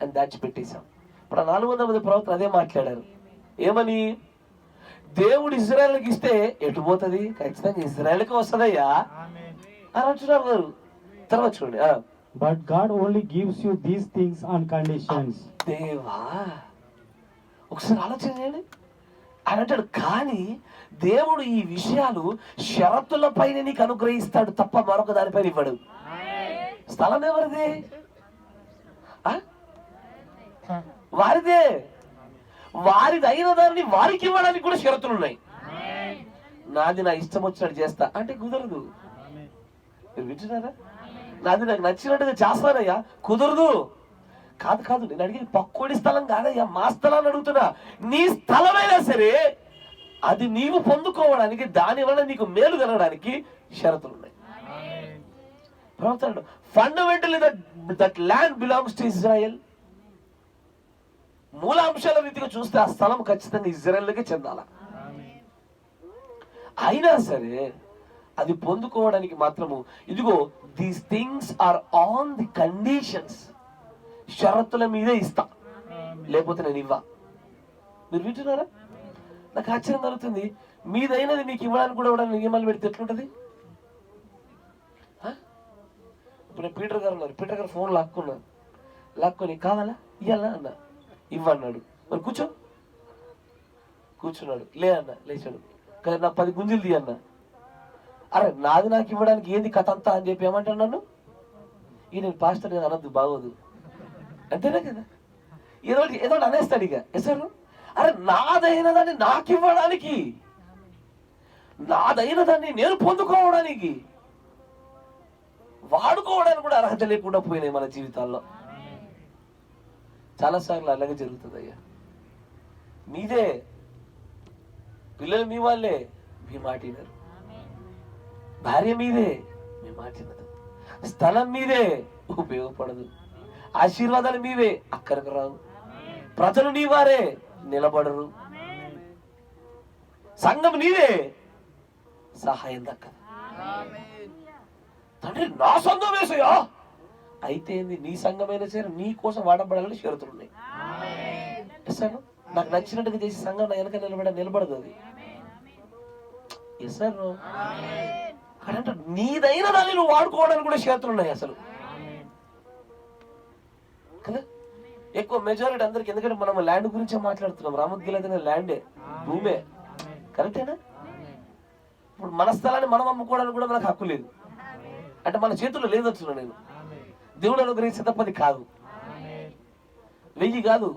అని దాచిపెట్టేశాం. ఇప్పుడు 400 మంది ప్రవక్తలు అదే మాట్లాడారు. ఏమని? దేవుడు ఇజ్రాయెల్కి ఇస్తే ఎటు పోతుంది? ఖచ్చితంగా ఇజ్రాయెల్కి వస్తుందయ్యా అని అంటున్నారు వారు. తర్వాత చూడండి, but God only gives you these things on conditions. దేవా, ఒకసారి ఆలోచన చేయండి. ఆయన అంటాడు, కానీ దేవుడు ఈ విషయాలు షరతుల పైన నీకు అనుగ్రహిస్తాడు తప్ప మరొక దానిపైన ఇవ్వడు. స్థలం ఎవరిది? వారిదే. వారిది అయిన దాన్ని వారికి ఇవ్వడానికి కూడా షరతులు ఉన్నాయి. నాది నా ఇష్టం వచ్చినట్టు చేస్తా అంటే కుదరదు. మీరు వింటున్నారా? నాది నాకు నచ్చినట్టుగా చేస్తానయ్యా, కుదరదు. కాదు, నేను అడిగేది పక్కోడి స్థలం కాదయ్యా, మా స్థలాన్ని అడుగుతున్నా. నీ స్థలమైనా సరే అది నీవు పొందుకోవడానికి, దాని వల్ల నీకు మేలు కలగడానికి షరతులు ఉన్నాయి. Fundamentally that land belongs to Israel. మూలాంశాల రీతిగా చూస్తే ఆ స్థలం ఖచ్చితంగా ఇజ్రాయెల్కే చెందాల. అయినా సరే అది పొందుకోవడానికి మాత్రము ఇదిగో these things are on the conditions. షరతుల మీదే ఇస్తా, లేకపోతే నేను ఇవ్వా. మీరు వింటున్నారా? నాకు ఆశ్చర్యం కలుగుతుంది. మీదైనది మీకు ఇవ్వడానికి కూడా నియమాలు పెడితే ఎట్లుంటది? ఇప్పుడు పీటర్ గారు ఉన్నారు, పీటర్ గారు ఫోన్ లాక్కొని కావాలా ఇవ్వాలా అన్న, ఇవ్వన్నాడు. మరి కూర్చున్నాడు. లే అన్న, లేచాడు. కానీ నాకు 10 గుంజులు తీయన్న. అరే నాది నాకు ఇవ్వడానికి ఏంది కథ అంతా అని చెప్పి ఏమంటాను నన్ను? నేను పాస్టర్ నేను అనద్దు, బాగోదు అంతేనా కదా? ఏదో అనేస్తాడు ఇక. ఎసరు అరే నాదైన దాన్ని నాకు ఇవ్వడానికి, నాదైన దాన్ని నేను పొందుకోవడానికి, వాడుకోవడానికి కూడా అర్హత లేకుండా పోయినాయి మన జీవితాల్లో. చాలాసార్లు అలాగే జరుగుతుంది అయ్యా. మీదే, పిల్లలు మీ వాళ్ళే, మీ మాట వినరు. భార్య మీదే, మీ మాట వినదు. స్థలం మీదే, ఉపయోగపడదు. ఆశీర్వాదాలు మీవే, అక్కడికి రావు. ప్రజలు నీ వారే, నిలబడరు. సంఘం నీదే, సహాయం దక్కదు. తండ్రి నా సంఘం వేసయా అయితే నీ సంఘమైనా సరే నీ కోసం వాడబడాలని షరతులు ఉన్నాయి. ఎస్సాను నాకు నచ్చినట్టుగా చేసి సంఘం నా వెనక నిలబడదు అది. ఎస్సాను అక్కడ నీదైన దాన్ని నువ్వు వాడుకోవడానికి కూడా షరతులు ఉన్నాయి అసలు కదా. ఎక్కువ మెజారిటీ అందరికి, ఎందుకంటే మనం ల్యాండ్ గురించే మాట్లాడుతున్నాం. రామోత్ గిలాద్ ల్యాండే, భూమే. కరెక్టేనా? ఇప్పుడు మన స్థలాన్ని మనం అమ్ముకోవడానికి కూడా మనకు హక్కు లేదు. అంటే మన చేతుల్లో లేదొచ్చున్నా నేను, దేవుడు అనుగ్రహించే తప్పది కాదు. 1000 కాదు,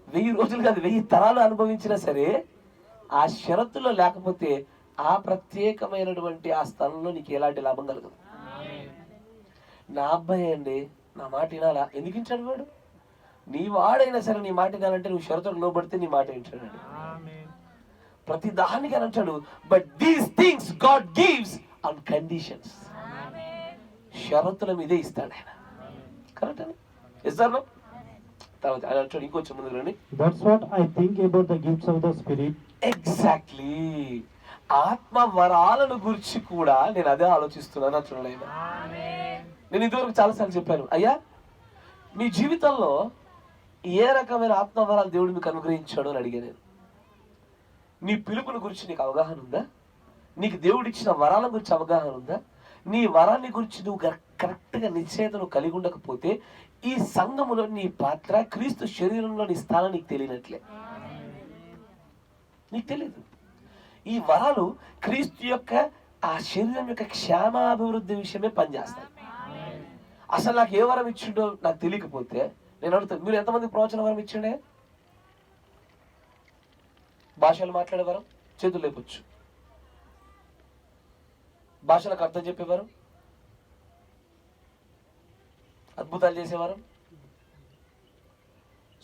1000 రోజులు కాదు, 1000 తరాలు అనుభవించినా సరే ఆ షరతులో లేకపోతే ఆ ప్రత్యేకమైనటువంటి ఆ స్థలంలో నీకు ఎలాంటి లాభం కలగదు. నా అబ్బాయి అండి, నా మాట వినాలా? ఎందుకు వింటాడు వాడు? నీ వాడైనా సరే నీ మాట వినాలంటే నువ్వు షరతులకు లోబడితే నీ మాట వింటాడు. ప్రతి దానికి అని అంటాడు, but these things God gives on conditions. షరతుల మీదే ఇస్తాడు ఆయన. కరెక్ట్ అని ఇస్తారు. తర్వాత ఆయన అంటాడు ఇంకొంచెం ముందులోని, That's what I think about the gifts of the Spirit. Exactly ఆత్మ వరాలను గురించి కూడా నేను అదే ఆలోచిస్తున్నాను అంటున్నాడు ఆయన. నేను ఇదివరకు చాలాసార్లు చెప్పాను, అయ్యా మీ జీవితంలో ఏ రకమైన ఆత్మ వరాలు దేవుడు మీకు అనుగ్రహించాడు అని అడిగా నేను. నీ పిలుపుల గురించి నీకు అవగాహన ఉందా? నీకు దేవుడు ఇచ్చిన వరాల గురించి అవగాహన ఉందా? నీ వరాన్ని గురించి నువ్వు కరెక్ట్గా నిశ్చయతను కలిగి ఉండకపోతే ఈ సంఘములో నీ పాత్ర, క్రీస్తు శరీరంలో నీ స్థానం నీకు తెలియనట్లే. నీకు తెలియదు. ఈ వరాలు క్రీస్తు యొక్క ఆ శరీరం యొక్క క్షేమాభివృద్ధి విషయమే పనిచేస్తాయి. అసలు నాకు ఏ వరం ఇచ్చిండో నాకు తెలియకపోతే నేను అడుగుతాను, మీరు ఎంతమంది ప్రవచన వరం ఇచ్చిండే? భాషలు మాట్లాడే వరం చేతులు లేపొచ్చు. భాషలకు అర్థం చెప్పేవారు, అద్భుతాలు చేసేవారు,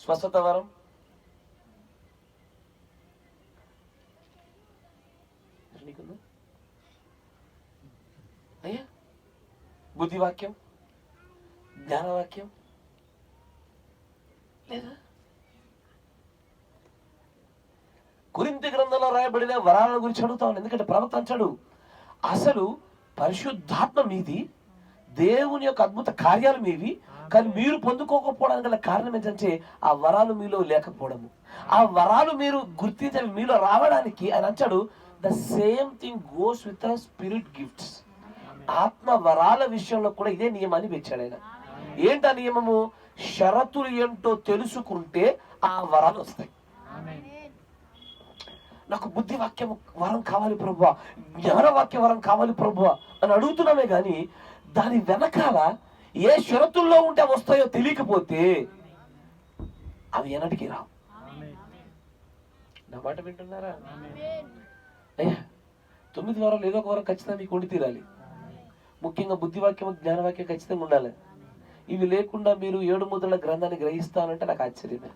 స్వస్థత వరం, అయ్యా బుద్ధివాక్యం, జ్ఞానవాక్యం లేదా? కొరింథీ గ్రంథంలో రాయబడిన వరాల గురించి అడుగుతాను. ఎందుకంటే ప్రవక్త అంటాడు, అసలు పరిశుద్ధాత్మ మీది, దేవుని యొక్క అద్భుత కార్యాలు మీవి, కానీ మీరు పొందుకోకపోవడానికి గల కారణం ఏంటంటే ఆ వరాలు మీలో లేకపోవడము. ఆ వరాలు మీరు గుర్తించవి మీలో రావడానికి ఆయన అంటాడు, the same thing goes with the spirit gifts. ఆత్మ వరాల విషయంలో కూడా ఇదే నియమాన్ని పెంచాడు ఆయన. ఏంటి ఆ నియమము? షరతులు ఏంటో తెలుసుకుంటే ఆ వరాలు వస్తాయి. నాకు బుద్ధి వాక్యం వరం కావాలి ప్రభువా, జ్ఞానవాక్య వరం కావాలి ప్రభువా అని అడుగుతున్నామే కానీ దాని వెనకాల ఏ షరతుల్లో ఉంటే వస్తాయో తెలియకపోతే అవి ఎన్నటికీ రావు. నా మాట వింటున్నారా? అయ్యా 9 వారాలు ఏదో ఒక వరం ఖచ్చితంగా మీకు ఉండి తీరాలి. ముఖ్యంగా బుద్ధివాక్యం, జ్ఞానవాక్యం ఖచ్చితంగా ఉండాలి. ఇవి లేకుండా మీరు 7 ముద్రల గ్రంథాన్ని గ్రహిస్తానంటే నాకు ఆశ్చర్యమే.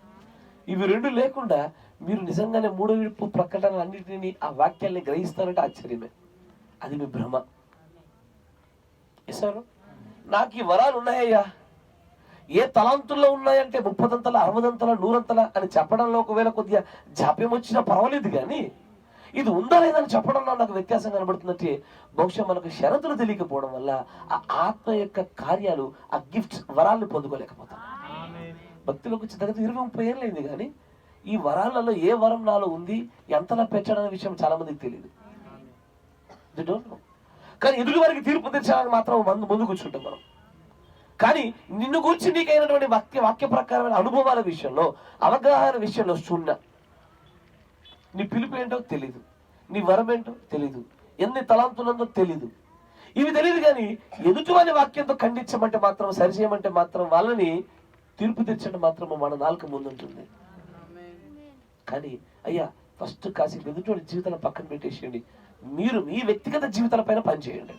ఇవి 2 లేకుండా మీరు నిజంగానే 3వ విప్పు ప్రకటన అన్నింటినీ ఆ వాక్యాన్ని గ్రహిస్తానంటే ఆశ్చర్యమే. అది మీ భ్రమ. సార్ నాకు ఈ వరాలు ఉన్నాయ్యా, ఏ తలాంతుల్లో ఉన్నాయంటే 30 అంతల 60 అంతల 100 అంతల అని చెప్పడంలో ఒకవేళ కొద్దిగా జాప్యం వచ్చినా పర్వాలేదు, కానీ ఇది ఉందా లేదని చెప్పడంలో నాకు వ్యత్యాసం కనబడుతున్నట్టే. బహుశా మనకు షరతులు తెలియకపోవడం వల్ల ఆ ఆత్మ యొక్క కార్యాలు, ఆ గిఫ్ట్స్, వరాలను పొందుకోలేకపోతాం. భక్తులకు వచ్చి దగ్గర 20-30 ఏళ్ళు అయింది, కానీ ఈ వరాలలో ఏ వరం నాలో ఉంది, ఎంతలా పెట్టాడనే విషయం చాలా మందికి తెలియదు. కానీ ఎదుటి వారికి తీర్పు తెచ్చాలని మాత్రం ముందు కూర్చుంటాం మనం. కానీ నిన్ను గురించి నీకైనటువంటి వాక్య ప్రకారమైన అనుభవాల విషయంలో, అవగాహన విషయంలో శూన్య. నీ పిలుపు ఏంటో తెలీదు, నీ వరం ఏంటో తెలీదు, ఎన్ని తలాంతులందో తెలీదు. ఇవి తెలియదు, కానీ ఎదుటివాని వాక్యంతో ఖండించమంటే మాత్రం, సరిచేయమంటే మాత్రం, వాళ్ళని తీర్పు తెచ్చండి మాత్రం మన నాలుక ముందుంటుంది. కానీ అయ్యా ఫస్ట్ కాసేపు ఎదుటి జీవితాల పక్కన పెట్టేసేయండి. మీరు మీ వ్యక్తిగత జీవితాల పైన పనిచేయండి.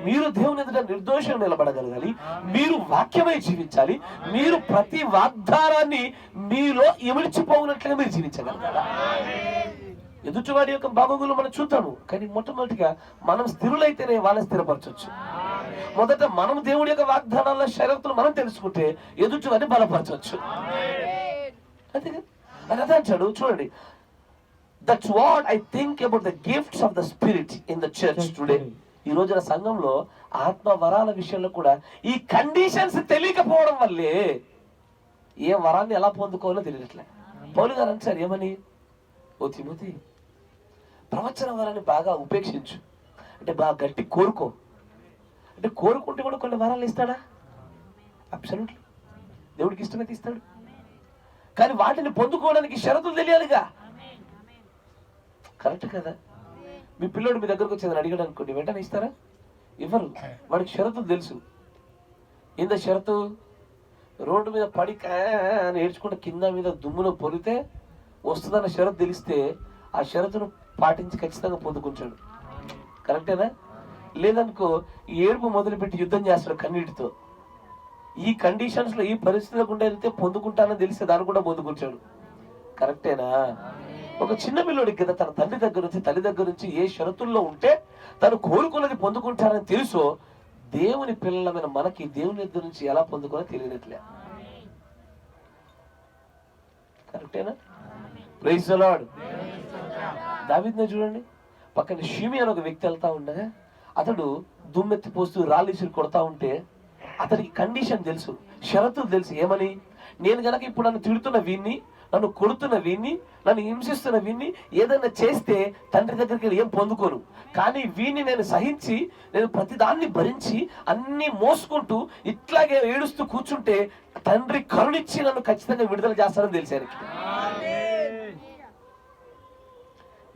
మీరు దేవుని ఎదుట నిర్దోషంగా నిలబడగలగాలి. మీరు వాక్యమై జీవించాలి. మీరు ప్రతి వాగ్దానాన్ని మీలో ఇమిడ్చిపోవునట్లుగా మీరు జీవించగలగాలి. ఎదుటివాడి యొక్క బాగోగులు మనం చూద్దాము, కానీ మొట్టమొదటిగా మనం స్థిరులైతేనే వాళ్ళని స్థిరపరచవచ్చు. మొదట మనం దేవుడి యొక్క వాగ్దానాల షరతులు మనం తెలుసుకుంటే ఎదుటివాడిని బలపరచవచ్చు. అంతేగా అని అదే అంటాడు. చూడండి, that's what I think about the gifts of the spirit in the church today. ఈ రోజున సంఘంలో ఆత్మ వరాల విషయంలో కూడా ఈ కండిషన్స్ తెలియకపోవడం వల్లే ఏ వరాన్ని ఎలా పొందుకోవాలో తెలియట్లే. పౌలు గారు అంటారు ఏమని, ఓ తిమోతి ప్రవచన వరాన్ని బాగా ఉపేక్షించు, అంటే బాగా గట్టి కోరుకో. అంటే కోరుకుంటే కూడా కొన్ని వరాలు ఇస్తాడా? అబ్సల్యూట్లీ దేవుడికి ఇష్టమైతే ఇస్తాడు, కానీ వాటిని పొందుకోవడానికి షరతులు తెలియాలిగా. కరెక్ట్ కదా? మీ పిల్లోడు మీ దగ్గరకు వచ్చేదని అడిగాడు అనుకోండి, వెంటనే ఇస్తారా? ఇవ్వరు. వాడికి షరతులు తెలుసు. ఏందో షరతు? రోడ్డు మీద పడి అని ఏడ్చుకుంటే కింద మీద దుమ్ములో పొరితే వస్తుందన్న షరతు తెలిస్తే ఆ షరతును పాటించి ఖచ్చితంగా పొందుకుంటాడు. కరెక్టేనా? లేదనుకో ఏడుపు మొదలుపెట్టి యుద్ధం చేస్తాడు కన్నీటితో. ఈ కండిషన్స్ లో ఈ పరిస్థితుల్లో గుండా వెళ్తే పొందుకుంటానని తెలిస్తే దాన్ని కూడా పొందుకుంటాడు. కరెక్టేనా? ఒక చిన్న పిల్లోడికి కదా తన తండ్రి దగ్గర నుంచి తల్లి దగ్గర నుంచి ఏ షరతుల్లో ఉంటే తను కోరుకున్నది పొందుకుంటానని తెలుసో, దేవుని పిల్లలమైన మనకి దేవుని దగ్గర నుంచి ఎలా పొందుకోనో తెలియనట్లే. కరెక్టేనా? Praise the Lord. దావీదుని చూడండి, పక్కన షిమి అని ఒక వ్యక్తి వెళ్తా ఉండగా అతడు దుమ్మెత్తి పోస్తూ రాళ్ళీసులు కొడతా ఉంటే అతనికి కండిషన్ తెలుసు, షరతులు తెలుసు. ఏమని? నేను గనక ఇప్పుడు నన్ను తిడుతున్న వీన్ని, నన్ను కొడుతున్న వీన్ని, నన్ను హింసిస్తున్న వీన్ని ఏదైనా చేస్తే తండ్రి దగ్గరికి వెళ్ళి ఏం పొందుకోను. కానీ వీన్ని నేను సహించి, నేను ప్రతిదాన్ని భరించి అన్ని మోసుకుంటూ ఇట్లాగే ఏడుస్తూ కూర్చుంటే తండ్రి కరుణిచ్చి నన్ను ఖచ్చితంగా విడుదల చేస్తానని తెలిసారు.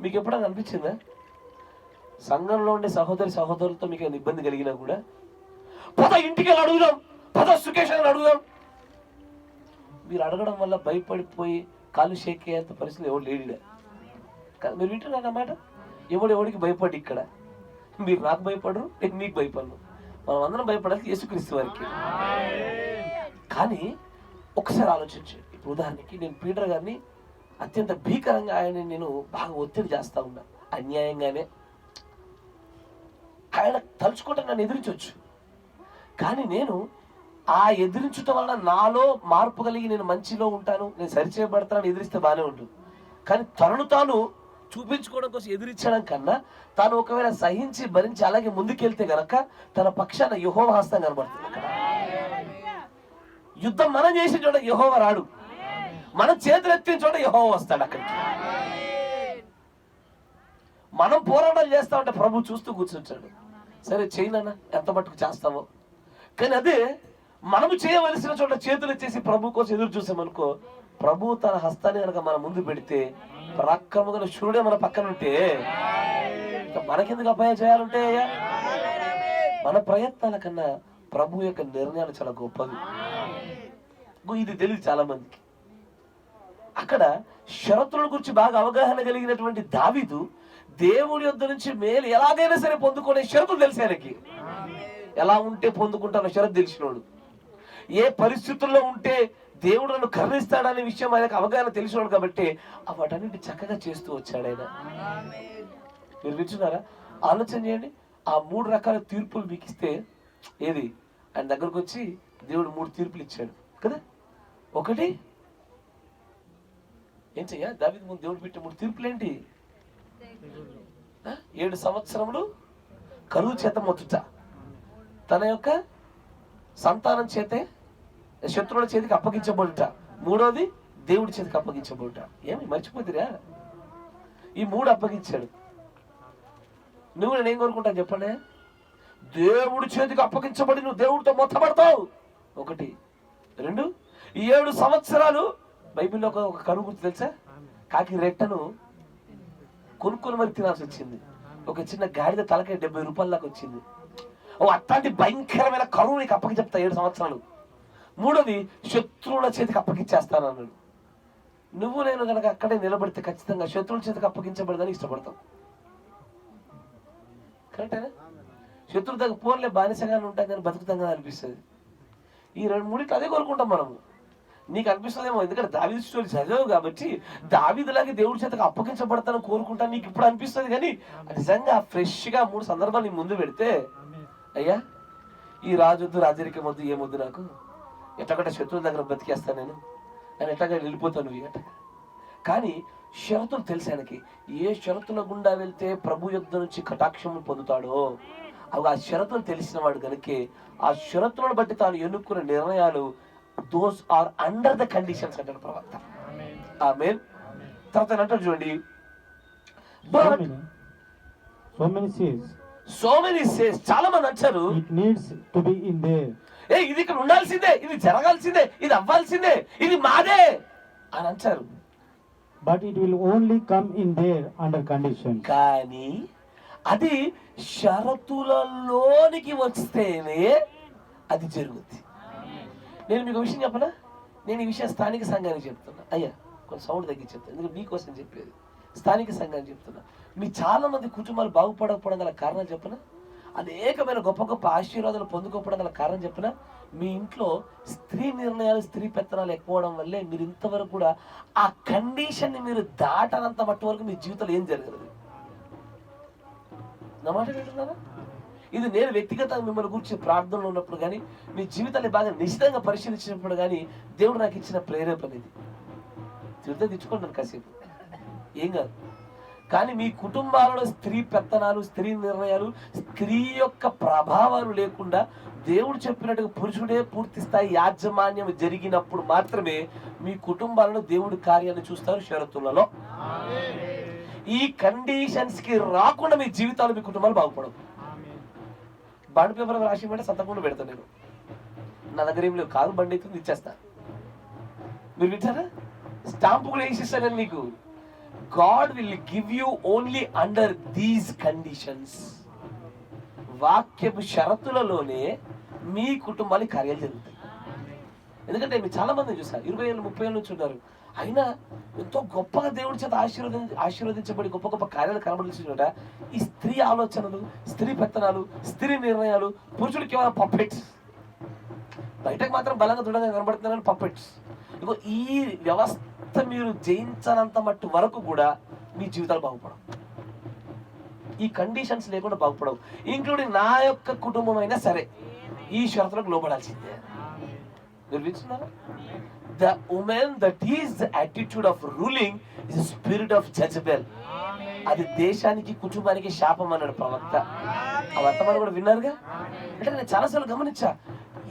మీకు ఎప్పుడైనా అనిపించిందా? సంఘంలో ఉండే సహోదరి సహోదరులతో మీకు ఏమైనా ఇబ్బంది కలిగినా కూడా పద ఇంటికి వెళ్ళి అడుగుదాం, పద సుకేషన్ అడుగుదాం. మీరు అడగడం వల్ల భయపడిపోయి కాలు షేక్ అయ్యేంత పరిస్థితి ఎవరు లేడు. మీరు వింటున్నారు అన్నమాట. ఎవడికి భయపడి ఇక్కడ మీరు నాకు భయపడరు, నేను మీకు భయపడను. మనం అందరం భయపడాలి యేసుక్రీస్తు వారికి. కానీ ఒకసారి ఆలోచించండి. ఇప్పుడు ఉదాహరణకి నేను పీటర్ గారిని అత్యంత భీకరంగా ఆయన నేను బాగా ఒత్తిడి చేస్తా ఉన్నా, అన్యాయంగానే. ఆయన తలుచుకుంటే నన్ను ఎదిరించవచ్చు. కానీ నేను ఆ ఎదిరించటం వలన నాలో మార్పు కలిగి నేను మంచిలో ఉంటాను, నేను సరిచేయబడతానని ఎదిరిస్తే బాగానే ఉంటుంది. కానీ తనను తాను చూపించుకోవడం కోసం ఎదిరించడం కన్నా తాను ఒకవేళ సహించి భరించి అలాగే ముందుకెళ్తే గనక తన పక్షాన యెహోవా హస్తం కనబడుతుంది. అక్కడ యుద్ధం మనం చేసిన చోట యెహోవా రాడు, మనం చేతులు ఎత్తిన చోట యెహోవా వస్తాడు అక్కడికి. మనం పోరాటాలు చేస్తా ఉంటే ప్రభు చూస్తూ కూర్చుంటాడు. సరే చేయనన్నా, ఎంత మట్టుకు చేస్తావో. కానీ అదే మనము చేయవలసిన చోట చేతులు ఎత్తేసి ప్రభు కోసం ఎదురు చూసామనుకో, ప్రభు తన హస్తాన్ని కనుక మన ముందు పెడితే పరాక్రమగల శూరుడే మన పక్కన ఉంటే మనకెందుకు అపాయం చేయాలంటే మన ప్రయత్నాల కన్నా ప్రభు యొక్క నిర్ణయాలు చాలా గొప్పవి. ఇది తెలియదు చాలా మందికి. అక్కడ షరతుల గురించి బాగా అవగాహన కలిగినటువంటి దావీదు దేవుడి యొద్ద నుంచి మేలు ఎలాగైనా సరే పొందుకునే షరతులు తెలిసి ఆయనకి. ఎలా ఉంటే పొందుకుంటానో షరతు తెలిసినోడు, ఏ పరిస్థితుల్లో ఉంటే దేవుడు నన్ను కరుణిస్తాడనే విషయం ఆయనకు అవగాహన తెలిసినోడు కాబట్టి వాటన్నిటి చక్కగా చేస్తూ వచ్చాడు ఆయన. మీరు వింటున్నారా? ఆలోచన చేయండి. ఆ 3 రకాల తీర్పులు మీకు ఇస్తే ఏది ఆయన దగ్గరకు వచ్చి దేవుడు 3 తీర్పులు ఇచ్చాడు కదా. ఒకటి ఏం చెయ్య దావీదు ముందు దేవుడు పెట్టే 3 తీర్పులు ఏంటి? 7 సంవత్సరములు కరువు చేత మొత్తుట, తన యొక్క సంతానం చేతే శత్రువుల చేతికి అప్పగించబడుట, 3వది దేవుడి చేతికి అప్పగించబడుట. ఏమి మర్చిపోతురా? ఈ 3 అప్పగించాడు. నువ్వు నేనేం కోరుకుంటాను చెప్పండి? దేవుడి చేతికి అప్పగించబడి నువ్వు దేవుడితో మొత్తపడతావు. 1, 2 ఈ 7 సంవత్సరాలు బైబిల్లో ఒక కరువు గుర్తు తెలుసా? కాకి రెట్టను కొనుక్కొని మరి తినాల్సి వచ్చింది. ఒక చిన్న గాడిద తలకాయ 70 రూపాయల దాకా వచ్చింది. అట్లాంటి భయంకరమైన కరువు నీకు అప్పగించెప్తా 7 సంవత్సరాలు. 3వది శత్రువుల చేతికి అప్పగించేస్తాను అన్నాడు. నువ్వు నేను కనుక అక్కడే నిలబడితే ఖచ్చితంగా శత్రువుల చేతికి అప్పగించబడదని ఇష్టపడతాం. కరెక్టేనా? శత్రువు దగ్గర పోన్లే బానిసగానే ఉంటాం కానీ బతుకుతాం కదా అనిపిస్తుంది. ఈ 2-3 అదే కోరుకుంటాం మనము. నీకు అనిపిస్తుందేమో, ఎందుకంటే దావీదు స్టోరీ చదివావు కాబట్టి దావీదులాగే దేవుడి చేతకు అప్పగించబడతానని కోరుకుంటాను నీకు ఇప్పుడు అనిపిస్తుంది. కానీ నిజంగా ఫ్రెష్గా 3 సందర్భాలు నీ ముందు పెడితే, అయ్యా ఈ రాజొద్దు రాజరికం వద్దు ఏమొద్దు, నాకు ఎట్టగట్ట శత్రువుల దగ్గర బతికేస్తాను, నేను ఎట్టగా వెళ్ళిపోతాను ఎట్ట. కానీ షరతులు తెలుసు ఆయనకి. ఏ షరతుల గుండా వెళ్తే ప్రభు యుద్ధ నుంచి కటాక్షము పొందుతాడో అవి ఆ షరతులు తెలిసిన వాడు కనుకే ఆ షరతులను బట్టి తాను ఎన్నుకున్న నిర్ణయాలు those are under the conditions అంటాడు ప్రవక్త. ఆమేన్. తర్వాత అంటాడు చూడండి, సో మెనీ సేస్ చాలా మంది అంటారు it needs to be in there. ఇది ఇక్కడ ఉండాల్సిందే, ఇది జరగాల్సిందే, ఇది అవ్వాల్సిందే, ఇది మాదే అని అంటారు. But it will only come in there under conditions. కానీ అది షరతులలోనికి వస్తేనే అది జరుగుద్ది. నేను మీకు విషయం చెప్పనా, నేను ఈ విషయం స్థానిక సంఘానికి చెప్తున్నా. అయ్యా కొంచెం సౌండ్ తగ్గించి చెప్తాను, ఎందుకంటే మీకోసం చెప్పేది. స్థానిక సంఘానికి చెప్తున్నా. మీ చాలా మంది కుటుంబాలు బాగుపడకపోవడం గల కారణాలు చెప్పనా, అనేకమైన గొప్ప గొప్ప ఆశీర్వాదాలు పొందుకోవడం గల కారణం చెప్పనా, మీ ఇంట్లో స్త్రీ నిర్ణయాలు, స్త్రీ పెత్తనాలు ఎక్కువడం వల్లే మీరు ఇంతవరకు కూడా ఆ కండిషన్ని మీరు దాటనంత మట్టి వరకు మీ జీవితంలో ఏం జరగదు. నా మాట వింటున్నారా? ఇది నేను వ్యక్తిగతంగా మిమ్మల్ని గురించి ప్రార్థనలో ఉన్నప్పుడు కానీ, మీ జీవితాన్ని బాగా నిశ్చితంగా పరిశీలించినప్పుడు కానీ దేవుడు నాకు ఇచ్చిన ప్రేరేపణ ఇది. తిరిగితే తెచ్చుకుంటాను కాసేపు, ఏం కాదు. కానీ మీ కుటుంబాలలో స్త్రీ పెత్తనాలు, స్త్రీ నిర్ణయాలు, స్త్రీ యొక్క ప్రభావాలు లేకుండా దేవుడు చెప్పినట్టుగా పురుషుడే పూర్తి స్థాయి యాజమాన్యం జరిగినప్పుడు మాత్రమే మీ కుటుంబాలను దేవుడి కార్యాన్ని చూస్తారు షరతులలో. ఈ కండిషన్స్ కి రాకుండా మీ జీవితాలు, మీ కుటుంబాలు బాగుపడవు. బాండ్ పేపర్ రాసి ఇవ్వండి, సంతకుండా పెడతాను నేను. నా దగ్గర ఏం లేవు, కారు బండి అవుతుంది, ఇచ్చేస్తా. మీరు వింటారా? స్టాంపు కూడా వేసిస్తాను నేను మీకు. God will give you only under these conditions. వాక్యపు షరతులలోనే మీ కుటుంబాలు కార్యాలు జరుగుతాయి. ఎందుకంటే మీరు చాలా మంది చూస్తారు, 20 ఏళ్ళు 30 ఏళ్ళ నుంచి ఉన్నారు, అయినా ఎంతో గొప్పగా దేవుడి చేత ఆశీర్వదించబడి గొప్ప గొప్ప కార్యాలు కనబడుతున్నట ఈ స్త్రీ ఆలోచనలు, స్త్రీ పెత్తనాలు, స్త్రీ నిర్ణయాలు. పురుషుడికి ఏమైనా పప్పెట్స్, బయటకు మాత్రం బలంగా దృఢంగా కనబడుతున్నారని పప్పెట్స్. ఇగో ఈ వ్యవస్థ మీరు జయించనంత మట్టు వరకు కూడా మీ జీవితాలు బాగుపడవు. ఈ కండిషన్స్ లేకుండా బాగుపడవు. ఇంక్లూడింగ్ నా యొక్క కుటుంబం అయినా సరే ఈ షరతులకు లోపడాల్సిందే. నిర్మిస్తున్నారా? The woman that is the attitude of ruling is a spirit of Jezebel. అది దేశానికి, కుటుంబానికి శాపం అన్నాడు ప్రవక్త. ఆ వర్తమానం కూడా విన్నారుగా. అంటే నేను చాలాసార్లు గమనించా,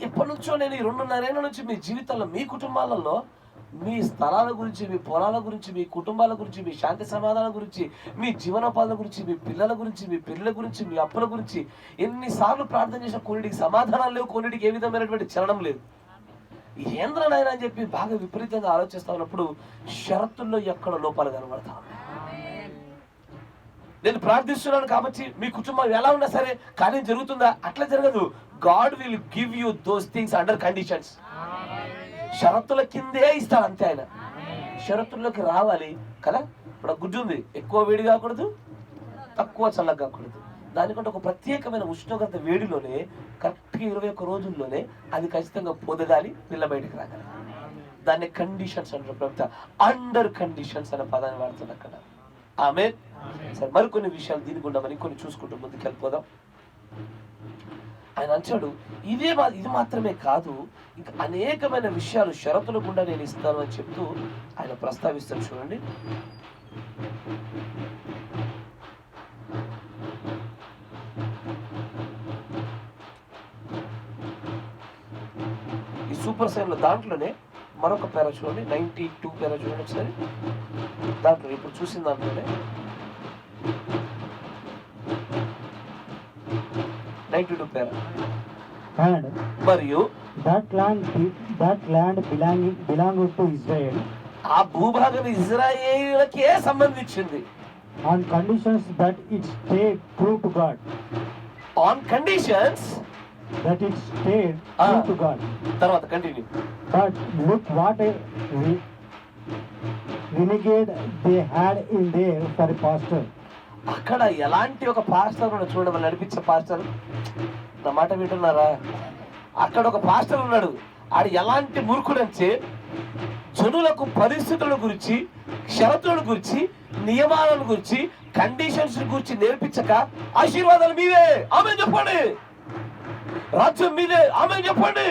ఎప్పటి నుంచో నేను ఈ 2.5 ఏళ్ల నుంచి మీ జీవితాల్లో, మీ కుటుంబాలలో మీ స్థలాల గురించి, మీ పొలాల గురించి, మీ కుటుంబాల గురించి, మీ శాంతి సమాధానం గురించి, మీ జీవనోపాధుల గురించి, మీ పిల్లల గురించి, మీ పెళ్ళిళ్ళ గురించి, మీ అప్పుల గురించి ఎన్నిసార్లు ప్రార్థన చేసిన కొన్నిటికి సమాధానాలు లేవు, కొన్నిటికి ఏ విధమైనటువంటి చలనం లేదు. ఏంద్రనైనా అని చెప్పి బాగా విపరీతంగా ఆలోచిస్తా ఉన్నప్పుడు షరతుల్లో ఎక్కడ లోపాలు కనబడతా ఉన్నాయి. నేను ప్రార్థిస్తున్నాను కాబట్టి మీ కుటుంబం ఎలా ఉన్నా సరే కార్యం జరుగుతుందా? అట్లా జరగదు. God will give you those things under conditions. షరతుల కిందే ఇస్తాడు అంతే ఆయన. షరతుల్లోకి రావాలి కదా. ఇప్పుడు గుడ్డు ఉంది, ఎక్కువ వేడి కాకూడదు, తక్కువ చల్లగా కాకూడదు. దానికంటే ఒక ప్రత్యేకమైన ఉష్ణోగ్రత వేడిలోనే కరెక్ట్గా 21 రోజుల్లోనే అది ఖచ్చితంగా పొదగాలి, పిల్ల బయటకు రాగాలి. దాన్ని కండిషన్స్ అంటారు ప్రభుత్వ. అండర్ కండిషన్స్ అనే పదాన్ని వాడుతుంది అక్కడ. ఆమేన్. సరే, మరికొన్ని విషయాలు దీని గుండా మరి కొన్ని చూసుకుంటూ ముందుకు వెళ్ళిపోదాం. ఆయన అంటాడు, ఇది మాత్రమే కాదు, ఇంకా అనేకమైన విషయాలు షరతుల గుండా నేను ఇస్తాను అని చెప్తూ ఆయన ప్రస్తావిస్తాడు. చూడండి, ఈ సూపర్ సైన్లో దాంట్లోనే మరొక పేర చూడండి, 92 పేర చూడండి ఒకసారి. దాంట్లో ఇప్పుడు చూసిన దాంట్లోనే 92 పేర. మరియు that land belonged to Israel. ఆ భూభాగం ఇజ్రాయేలుకే సంబంధించింది. On conditions that it stayed true to God. On conditions that it stayed true to God. తర్వాత continue. But look what a renegade they had in there for a pastor. అక్కడ ఎలాంటి ఒక pastor ఉన్నాడు చూడండి, వాళ్ళు నడిపించే పాస్టర్. నా మాట వింటున్నారా? అక్కడ ఒక పాస్టర్ ఉన్నాడు, ఆడు ఎలాంటి మూర్ఖుడు అంటే జనులకు పరిస్థితుల గురించి, షరతుల గురించి, నియమాలను గురించి, కండిషన్స్ గురించి నేర్పించక ఆశీర్వాదాలు మీదే ఆమేన్ చెప్పండి, రాజ్యం మీదే ఆమేన్ చెప్పండి,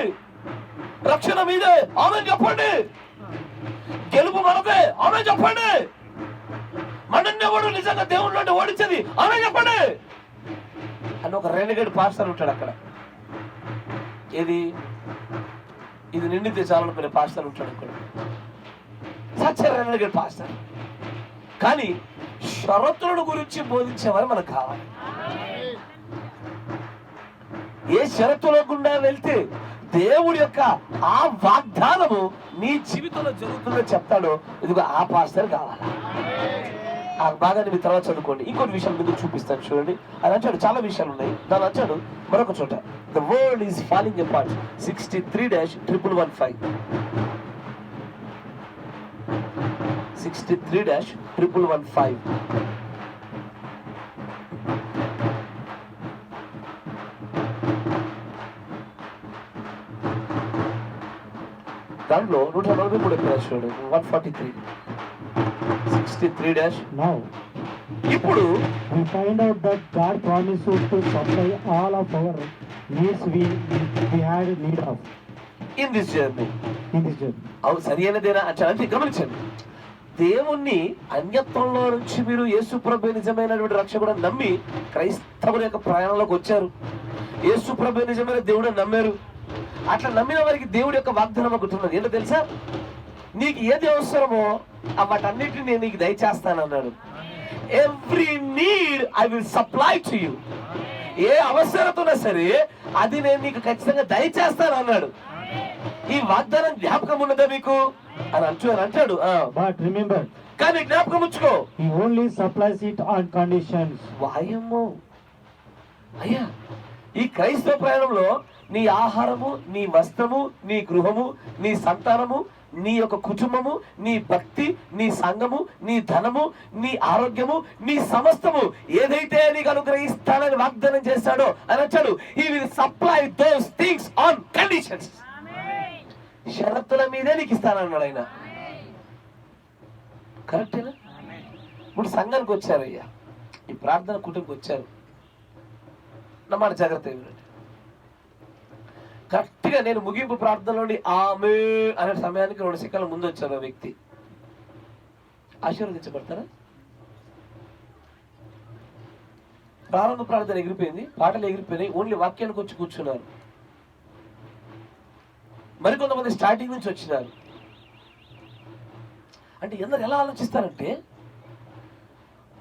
రక్షణ మీదే ఆమేన్ చెప్పండి, గెలుపు మనదే ఆమేన్ చెప్పండి, మనన్నెవడు నిజంగా దేవుళ్ళ నుండి ఓడించేది ఆమేన్ చెప్పండి అని ఒక రెనగేడ్ పాస్టర్ ఉంటాడు అక్కడ. ఇది నిండితే చాలనుకునే పాస్టర్ ఉంటాడు అక్కడ, సచ్ రెనగేడ్ పాస్టర్. కానీ షరతులను గురించి బోధించేవారు మనకు కావాలి. ఏ షరతుల గుండా వెళ్తే దేవుడి యొక్క ఆ వాగ్దానము నీ జీవితంలో జరుగుతుందో చెప్తాడో, ఇదిగో ఆ పాస్టర్ కావాలా. ఆ భాగాన్ని మీ తర్వాత చదువుకోండి. ఇంకొన్ని విషయాలు మీకు చూపిస్తాను చూడండి. అది అంటాడు, చాలా విషయాలు ఉన్నాయి. దాని అంటాడు మరొక చోట, the world is falling apart 63-1115 63-1115. దాంట్లో 143 చూడండి, 143 63 Now, ఇప్పుడు we find out that God promises to supply all of our needs we had need of in this journey. in this journey. అవును, సరి అయినదేనా అంటే గమనించండి, దేవుణ్ణి అన్యత్వంలో నుంచి మీరు యేసుప్రభు నిజమైనటువంటి రక్షకుడు నమ్మి క్రైస్తవుల యొక్క ప్రయాణంలోకి వచ్చారు. యేసుప్రభు నిజమైన దేవుడు నమ్మారు. అట్లా నమ్మిన వారికి దేవుడి యొక్క వాగ్దానం ఒకటి ఉన్నది. ఏంటో తెలుసా? నీకు ఏది అవసరమో వాటన్నిటిని నేను నీకు దయచేస్తాను అన్నాడు. Every need I will supply to you. ఏ అవసరత ఉన్నా సరే అది నేను నీకు ఖచ్చితంగా దయచేస్తాను అన్నాడు. ఈ వాగ్దానం జ్ఞాపకం ఉన్నదా మీకు అని అంటాడు. But remember, కానీ జ్ఞాపకం ఉంచుకో, He only supplies it on conditions. వాయమ్మో అయ్యా, ఈ క్రైస్తవ ప్రయాణంలో నీ ఆహారము, నీ వస్త్రము, నీ గృహము, నీ సంతానము, నీ యొక్క కుటుంబము, నీ భక్తి, నీ సంఘము, నీ ధనము, నీ ఆరోగ్యము, నీ సమస్తము ఏదైతే నీకు అనుగ్రహిస్తానని వాగ్దానం చేశాడో అని అంటాడు, he will supply those things on conditions. షరతుల మీదే నీకు ఇస్తానన్నాడు ఆయన. కరెక్టేనా? ఇప్పుడు సంఘానికి వచ్చారు అయ్యా, ఈ ప్రార్థన కుటుంబకి వచ్చారు, నా మాట జాగ్రత్త వినండి. కరెక్ట్గా నేను ముగింపు ప్రార్థనలోని ఆమె అనే సమయానికి 2 సెకన్ల ముందు వచ్చారు ఆ వ్యక్తి. ఆశీర్వదించబడతారా? ప్రారంభ ప్రార్థన ఎగిరిపోయింది, పాటలు ఎగిరిపోయినాయి, ఓన్లీ వాక్యానికి వచ్చి కూర్చున్నారు. మరికొంతమంది స్టార్టింగ్ నుంచి వచ్చినారు. అంటే ఎందరు ఎలా ఆలోచిస్తారంటే,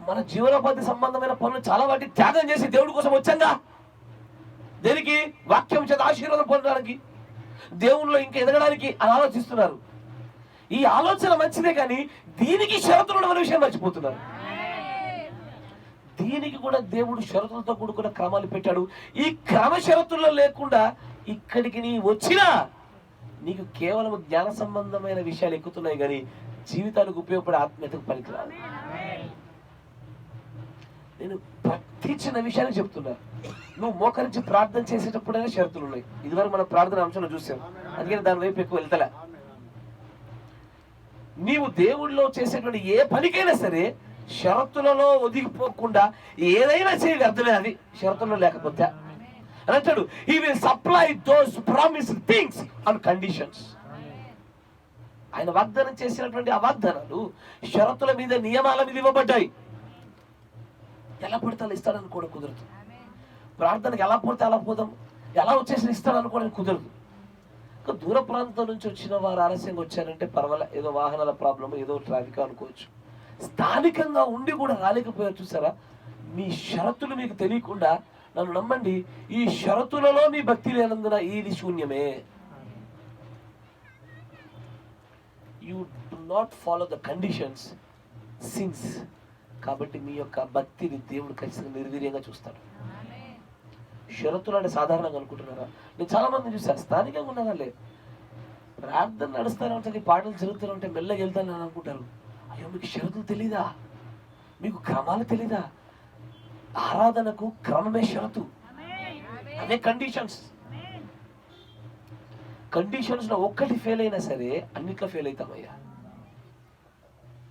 మన జీవనోపాధి సంబంధమైన పనులు చాలా వాటిని త్యాగం చేసి దేవుడి కోసం వచ్చాంగా. దేనికి? వాక్యం చేత ఆశీర్వాదం పొందడానికి, దేవుణ్ణిలో ఇంకా ఎదగడానికి అని ఆలోచిస్తున్నారు. ఈ ఆలోచన మంచిదే, కానీ దీనికి షరతులు ఉన్న విషయం మర్చిపోతున్నారు. దీనికి కూడా దేవుడు షరతులతో కూడుకున్న క్రమాలు పెట్టాడు. ఈ క్రమ షరతుల్లో లేకుండా ఇక్కడికి నీ వచ్చినా నీకు కేవలం జ్ఞాన సంబంధమైన విషయాలు ఎక్కుతున్నాయి, కానీ జీవితానికి ఉపయోగపడే ఆత్మీయతకు పనికిరాదు. నేను ప్రతి చిన్న విషయాన్ని చెప్తున్నా. నువ్వు మోకరించి ప్రార్థన చేసేటప్పుడైనా షరతులు ఉన్నాయి. ఇదివరకు మనం ప్రార్థన అంశంలో చూసాం, అందుకని దాని వైపు ఎక్కువ వెళ్తలే. నీవు దేవుడిలో చేసేటువంటి ఏ పనికైనా సరే షరతులలో ఒదిగిపోకుండా ఏదైనా చేయగా అర్థమే. అది షరతుల్లో లేకపోతే అని అంటాడు, he will supply those promised things on conditions. ఆయన వాగ్దానం చేసినటువంటి ఆ వాగ్దానాలు షరతుల మీద, నియమాల మీద ఇవ్వబడ్డాయి. ఎలా పడితే అలా ఇస్తాడని కూడా కుదరదు. ప్రార్థనకి ఎలా పడితే అలా పోదాం, ఎలా వచ్చేసి ఇస్తాడనుకోవడానికి కుదరదు. ఇంకా దూర ప్రాంతం నుంచి వచ్చిన వారు ఆలస్యంగా వచ్చారంటే పర్వాలే, ఏదో వాహనాల ప్రాబ్లం, ఏదో ట్రాఫిక్ అనుకోవచ్చు. స్థానికంగా ఉండి కూడా రాలేకపోయారు. చూసారా? మీ షరతులు మీకు తెలియకుండా, నన్ను నమ్మండి, ఈ షరతులలో మీ భక్తి లేనందున ఇది శూన్యమే. You do not follow the conditions since. కాబట్టి మీ యొక్క భక్తిని దేవుడు ఖచ్చితంగా నిర్వీర్యంగా చూస్తాడు. షరతులు అంటే సాధారణంగా అనుకుంటున్నారా? నేను చాలా మంది చూసాను, స్థానికంగా ఉన్న వాళ్ళే ప్రార్థన నడుస్తూనే ఉంటుంది, పాటలు జరుగుతూనే ఉంటాయి, మెల్లగా వెళ్తాను అని అనుకుంటారు. అయ్యో, మీకు షరతులు తెలీదా? మీకు క్రమాలు తెలీదా? ఆరాధనకు క్రమమే షరతు, అదే కండిషన్స్. కండిషన్స్ లో ఒక్కటి ఫెయిల్ అయినా సరే అన్నిట్లో ఫెయిల్ అవుతామయ్యా.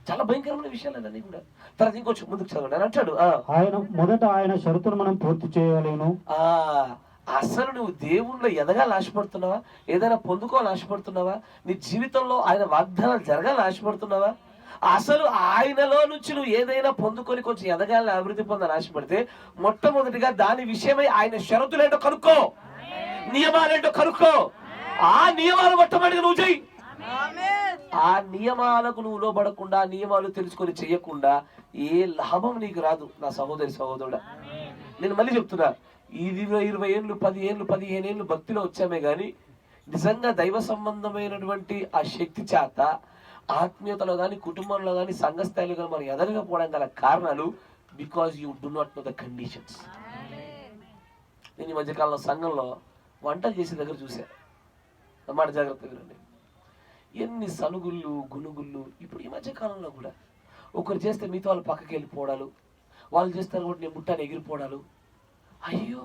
చాలా భయంకరమైన విషయాలు అన్నీ కూడా. తర్వాత ఇంకొంచెం ముందుకు చదవండి అని అంటాడు. ఆయన షరతును మనం పూర్తి చేయలేను. అసలు నువ్వు దేవుణ్ణిలో ఎదగాలని ఆశపడుతున్నావా? ఏదైనా పొందుకోవాలని ఆశపడుతున్నావా? నీ జీవితంలో ఆయన వాగ్దానాలు జరగాలని ఆశపడుతున్నావా? అసలు ఆయనలో నుంచి నువ్వు ఏదైనా పొందుకొని కొంచెం ఎదగాలని, అభివృద్ధి పొందాలని ఆశపడితే మొట్టమొదటిగా దాని విషయమై ఆయన షరతులేంటో కనుక్కో, నియమాలేంటో కనుక్కో. ఆ నియమాలు మొట్టమొదటిగా నువ్వు చెయ్యి. ఆ నియమాలకు నువ్వు లోబడకుండా, నియమాలు తెలుసుకొని చెయ్యకుండా ఏ లాభం నీకు రాదు నా సహోదరి సహోదరుడా. నేను మళ్ళీ చెప్తున్నా, 20 ఏళ్ళు 10 ఏళ్ళు 15 ఏళ్ళు భక్తిలో వచ్చామే గాని నిజంగా దైవ సంబంధమైనటువంటి ఆ శక్తి చేత ఆత్మీయతలో కానీ కుటుంబంలో కానీ సంఘ స్థాయిలో కానీ మనం ఎదగకపోవడం గల కారణాలు because you do not know the conditions. నేను ఈ మధ్యకాలంలో సంఘంలో వంటలు చేసే దగ్గర చూశాను. అన్నమాట, జాగ్రత్తగా వినండి. ఎన్ని సనుగుళ్ళు గునుగుళ్ళు. ఇప్పుడు ఈ మధ్యకాలంలో కూడా ఒకరు చేస్తే మిగతా వాళ్ళు పక్కకి వెళ్ళిపోవడాలు, వాళ్ళు చేస్తారు కూడా నేను ముట్టాన్ని ఎగిరిపోవడాలు. అయ్యో,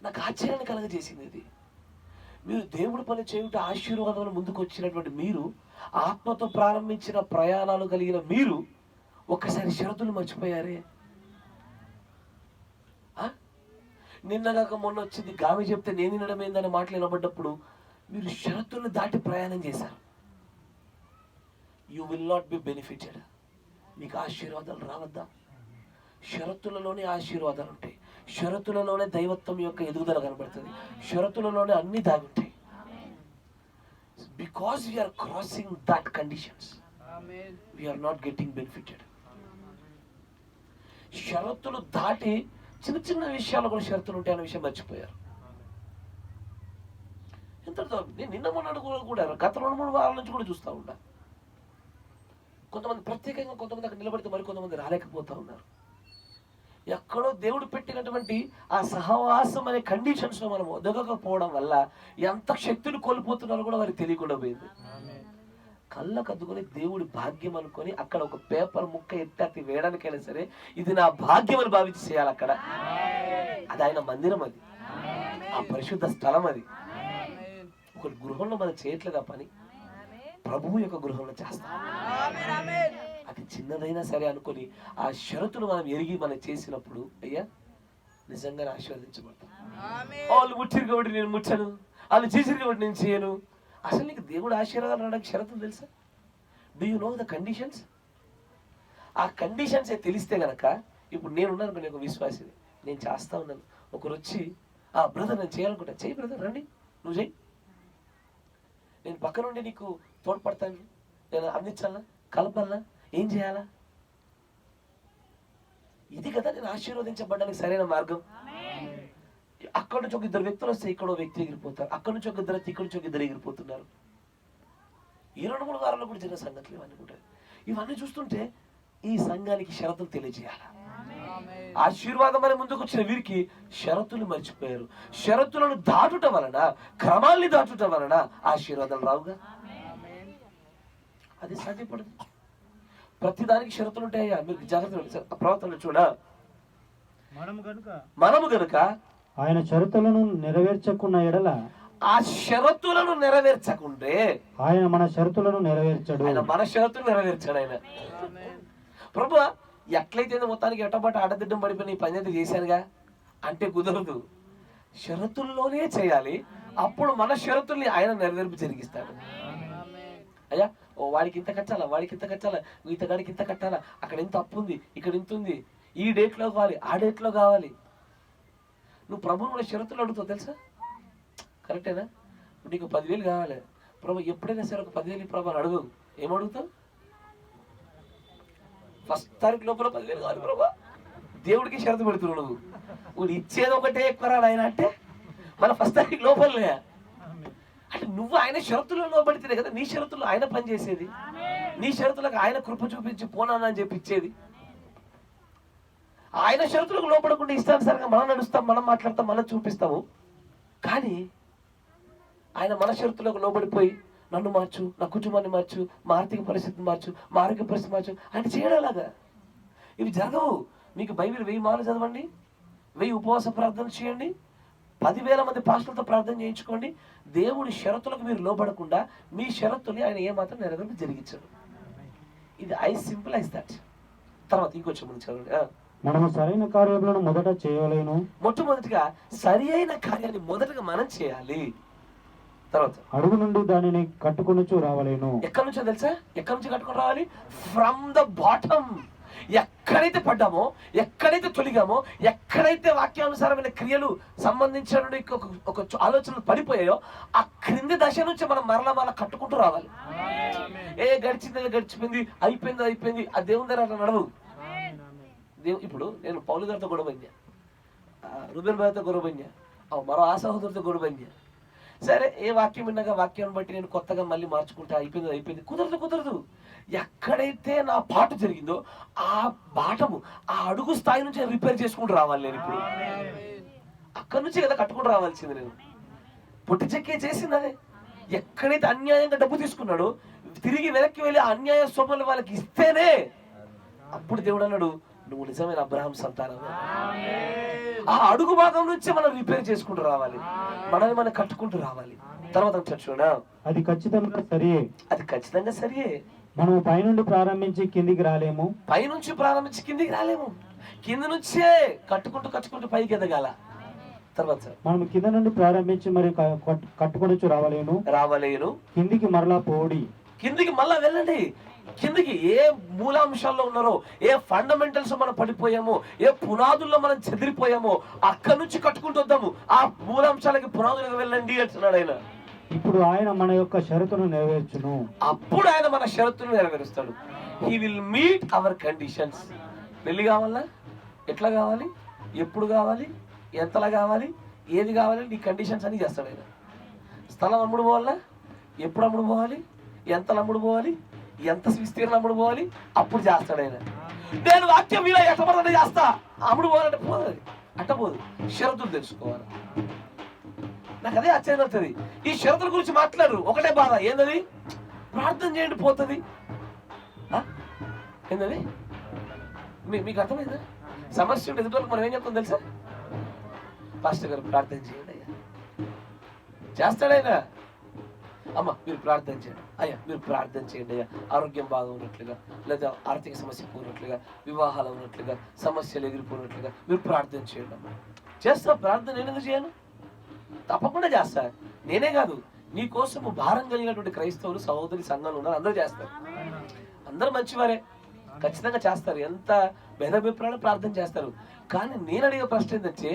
నాకు ఆశ్చర్యాన్ని కలగజేసింది ఇది. మీరు దేవుడి పని చేయుట ఆశీర్వాదంలో ముందుకు వచ్చినటువంటి మీరు, ఆత్మతో ప్రారంభించిన ప్రయాణాలు కలిగిన మీరు ఒక్కసారి షరతులు మర్చిపోయారే. నిన్నగాక మొన్న వచ్చింది గామి చెప్తే నేను వినడం ఏందని మాటలు వినబడ్డప్పుడు మీరు షరతులను దాటి ప్రయాణం చేశారు. You will not be benefited. మీకు ఆశీర్వాదాలు రావద్దా? షరతులలోనే ఆశీర్వాదాలు ఉంటాయి. షరతులలోనే దైవత్వం యొక్క ఎదుగుదల కనబడుతుంది. షరతులలోనే అన్ని దాగుంటాయి. Because we're crossing that conditions, we're not getting benefited. షరతులు దాటి చిన్న చిన్న విషయాలు కూడా షరతులు ఉంటాయన్న విషయం మర్చిపోయారు. ఎంతటితో నేను నిన్న మొన్నటి కూడా గత 2-3 వారాల నుంచి కూడా చూస్తూ ఉంటా. కొంతమంది ప్రత్యేకంగా కొంతమంది అక్కడ నిలబడితే మరి కొంతమంది రాలేకపోతా ఉన్నారు. ఎక్కడో దేవుడు పెట్టినటువంటి ఆ సహవాసం అనే కండిషన్స్ లో మనం ఒదగకపోవడం వల్ల ఎంత శక్తిని కోల్పోతున్నారో కూడా వారికి తెలియకుండా పోయింది. కళ్ళకు అద్దుకొని దేవుడి భాగ్యం అనుకొని అక్కడ ఒక పేపర్ ముక్క ఎత్తి వేయడానికైనా సరే ఇది నా భాగ్యం అని భావించి చేయాలి. అక్కడ అది ఆయన మందిరం, అది ఆ పరిశుద్ధ స్థలం. అది ఒక గృహంలో మనం చేయట్లేదు ఆ పని, ప్రభువు యొక్క గృహంలో చేస్తాం. అది చిన్నదైనా సరే అనుకొని ఆ షరతులు మనం ఎరిగి మనం చేసినప్పుడు అయ్యా నిజంగానే ఆశీర్వదించబడతాం. వాళ్ళు ముట్టిరు కాబట్టి నేను ముట్టను, వాళ్ళు చేసిరు కాబట్టి నేను చేయను. అసలు నీకు దేవుడు ఆశీర్వాదాలు రావడానికి షరతులు తెలుసా? Do you know the conditions? ఆ కండిషన్స్ తెలిస్తే గనక ఇప్పుడు నేనున్నాను, నేను ఒక విశ్వాసిని, నేను చేస్తా ఉన్నాను. ఒకరు వచ్చి బ్రదర్ నేను చేయాలనుకుంటా, చెయ్యి బ్రదర్, రండి నువ్వు చెయ్యి, నేను పక్క నుండి నీకు తోడ్పడతాను, నేను అందించాలా, కలపాలా, ఏం చేయాలా? ఇది కదా నేను ఆశీర్వదించబడడానికి సరైన మార్గం. అక్కడ నుంచి ఒక 2 వ్యక్తులు వస్తే ఇక్కడ వ్యక్తి ఎగిరిపోతారు, అక్కడ నుంచి ఒక 2 వస్తే ఇక్కడ నుంచి ఒక 2 ఎగిరిపోతున్నారు. ఈ 2-3 వారాల్లో కూడా జరిగిన సంగతులు ఇవన్నీ కూడా. ఇవన్నీ చూస్తుంటే ఈ సంఘానికి షరతులు తెలియజేయాలి. ఆశీర్వాదం అని ముందుకు వచ్చిన వీరికి షరతులు మర్చిపోయారు. షరతులను దాటుట వలన, క్రమాల్ని దాటుట వలన ఆశీర్వాదాలు రావుగా. అది సాధ్యపడదు. ప్రతిదానికి షరతులు ఉంటాయా? మీరు జాగ్రత్త ప్రవర్తన చూడ. మనము గనుక ఆయన షరతులను నెరవేర్చకున్న ఎడల, ఆ షరతులను నెరవేర్చకుంటే ఆయన మన షరతులను నెరవేర్చడు. ఆయన మన షరతులు నెరవేర్చాడు. ఆయన ప్రభువా ఎట్లయితే మొత్తానికి ఎట్టబట్ట ఆడదిడ్డం పడిపోయి పని అయితే చేశానుగా అంటే కుదరదు. షరతుల్లోనే చేయాలి. అప్పుడు మన షరతుల్ని ఆయన నెరవేర్పు జరిగిస్తాడు. అయ్యా వాడికి ఇంత కట్టాలా, వాడికి ఇంత కట్టాలా, ఇతగాడికి ఇంత కట్టాలా, అక్కడ ఎంత అప్పు ఉంది, ఇక్కడ ఇంత ఉంది, ఈ డేట్లో కావాలి, ఆ డేట్లో కావాలి. నువ్వు ప్రభువుని కూడా షరతులు అడుగుతావు తెలుసా? కరెక్టేనా? నీకు 10,000 కావాలి ప్రభు, ఎప్పుడైనా సరే ఒక 10,000 ప్రభు అని అడుగు. ఏమడుగుతావు? ఫస్ట్ తారీఖు లోపల 10,000 కావాలి ప్రభు. దేవుడికి షరతు పెడుతున్నావు నువ్వు. నువ్వు ఇచ్చేది ఒకటే ఎక్కువ రాడు ఆయన అంటే, మన ఫస్ట్ తారీఖు లోపలనే అంటే నువ్వు ఆయన షరతుల్లో లోబడితేనే కదా నీ షరతుల్లో ఆయన పనిచేసేది. నీ షరతులకు ఆయన కృప చూపించి పోనానని చెప్పి ఇచ్చేది. ఆయన షరతులకు లోపడకుండా ఇష్టానుసారంగా మనం నడుస్తాం, మనం మాట్లాడతాం, మనం చూపిస్తాము. కానీ ఆయన మన షరతులకు లోబడిపోయి నన్ను మార్చు, నా కుటుంబాన్ని మార్చు, మా ఆర్థిక పరిస్థితిని మార్చు, మా ఆరోగ్య పరిస్థితి మార్చు ఆయన చేయడాలాగా ఇవి జరగవు. మీకు బైబిల్ 1000 మార్లు చదవండి, 1000 ఉపవాస ప్రార్థన చేయండి, 10,000 మంది పాస్టర్లతో ప్రార్థన చేయించుకోండి. దేవుడి షరతులకు మీరు లోబడకుండా మీ షరతుల్ని ఆయన ఏమాత్రం నెరవేర్పు జరిగించాడు. ఇది సింపుల్ ఐస్ దట్. తర్వాత ఇంకొంచెం ముందు చదవండి. మనము సరైన కార్యములను మొదట చేయలేను. మొట్టమొదటిగా సరి అయిన కార్యాన్ని మొదటగా మనం చేయాలి. తర్వాత అడుగు నుండి దానిని కట్టుకొనుచు రావలేను. ఎక్కడి నుంచో తెలుసా? ఎక్కడి నుంచి కట్టుకొని రావాలి? From the bottom. ఎక్కడైతే పడ్డామో, ఎక్కడైతే తొలిగామో, ఎక్కడైతే వాక్యానుసారమైన క్రియలు సంబంధించిన ఒక ఆలోచనలు పడిపోయాయో ఆ క్రింది దశ నుంచి మనం మరలా కట్టుకుంటూ రావాలి. గడిచింది గడిచిపోయింది, అయిపోయింది ఆ దేవుని దగ్గర అట్లా నడవు. ఇప్పుడు నేను పౌలు గారితో గొడవ పడినా, రుబెన్ భాయ్తో గొడవ పడినా, మరో ఆ సహోదరుతో గొడవ పడినా. సరే ఏ వాక్యం విన్నాగా వాక్యాన్ని బట్టి నేను కొత్తగా మళ్ళీ మార్చుకుంటా, అయిపోయింది. కుదరదు. ఎక్కడైతే నా పాటు జరిగిందో ఆ బాటము, ఆ అడుగు స్థాయి నుంచి రిపేర్ చేసుకుంటూ రావాలి నేను. ఇప్పుడు అక్కడి నుంచి కదా కట్టుకుంటూ రావాల్సింది నేను. పొట్టి చెక్కే చేసింది అదే. ఎక్కడైతే అన్యాయంగా డబ్బు తీసుకున్నాడో తిరిగి వెనక్కి వెళ్ళి అన్యాయ సొమ్ములు వాళ్ళకి ఇస్తేనే అప్పుడు దేవుడు అన్నాడు, నువ్వు నిజమైన అబ్రహాం సంతానం. ఆ అడుగు భాగం నుంచి మనం రిపేర్ చేసుకుంటూ రావాలి, మనల్ని మనం కట్టుకుంటూ రావాలి. తర్వాత చూడా, అది ఖచ్చితంగా సరియే. మనం పైనుండి ప్రారంభించి కిందికి రాలేము, కింద నుంచే కట్టుకుంటూ పైకి ఎదగాల. తర్వాత మనం కింద నుండి ప్రారంభించి మరి కట్టుకొనొచ్చు రావలేను, కిందికి మరలా పోడి, కిందికి మళ్ళా వెళ్ళండి. కిందికి ఏ మూలాంశాల్లో ఉన్నారో, ఏ ఫండమెంటల్స్ మనం పడిపోయామో, ఏ పునాదుల్లో మనం చెదిరిపోయామో అక్కడి నుంచి కట్టుకుంటూ వద్దాము. ఆ మూలాంశాలకి పునాదులకు వెళ్ళండి అంటున్నాడు ఆయన. ఇప్పుడు ఆయన మన యొక్క షరతును నెరవేర్చును. అప్పుడు ఆయన మన షరతును నెరవేరుస్తాడు. He will meet our conditions. పెళ్లి కావాలా, ఎట్లా కావాలి, ఎప్పుడు కావాలి, ఎంతలా కావాలి, ఏది కావాలి, నీ కండిషన్స్ అని చేస్తాడు ఆయన. స్థలం అమ్ముడు పోవాలా, ఎప్పుడు అమ్ముడు పోవాలి, ఎంతలు అమ్ముడు పోవాలి, ఎంత విస్తీర్ణం అమ్ముడు పోవాలి, అప్పుడు చేస్తాడు ఆయన. నేను వాక్యం మీద ఎట్టబడతా చేస్తా, అమ్ముడు పోవాలంటే పోదు, అట్టపోదు. షరతులు తెలుసుకోవాలి. నాకు అదే ఆశ్చర్యం అవుతుంది. ఈ షరతుల గురించి మాట్లాడరు, ఒకటే బాధ ఏంటది, ప్రార్థన చేయండి పోతుంది. ఏంటది మీకు అర్థమైందా? సమస్య ఉంటే ఎదుటి మనం ఏం చెప్తాం తెలుసా? పాస్టర్ గారు ప్రార్థన చేయండి అయ్యా, చేస్తాడైనా. అమ్మ మీరు ప్రార్థన చేయండి, అయ్యా మీరు ప్రార్థన చేయండి అయ్యా, ఆరోగ్యం బాగా ఉన్నట్లుగా, లేదా ఆర్థిక సమస్య పోయినట్లుగా, వివాహాలు ఉన్నట్లుగా, సమస్యలు ఎగిరిపోయినట్లుగా మీరు ప్రార్థన చేయండి. అమ్మ చేస్తా ప్రార్థన, నేను ఎందుకు చేయను? తప్పకుండా చేస్తా. నేనే కాదు, నీ కోసము భారం కలిగినటువంటి క్రైస్తవులు సహోదరి సంఘాలు ఉన్నారు, అందరూ చేస్తారు. అందరూ మంచివారే, ఖచ్చితంగా చేస్తారు. ఎంత భేదాభిప్రాయాలు ప్రార్థన చేస్తారు. కానీ నేను అడిగే ప్రశ్న ఏంటంటే,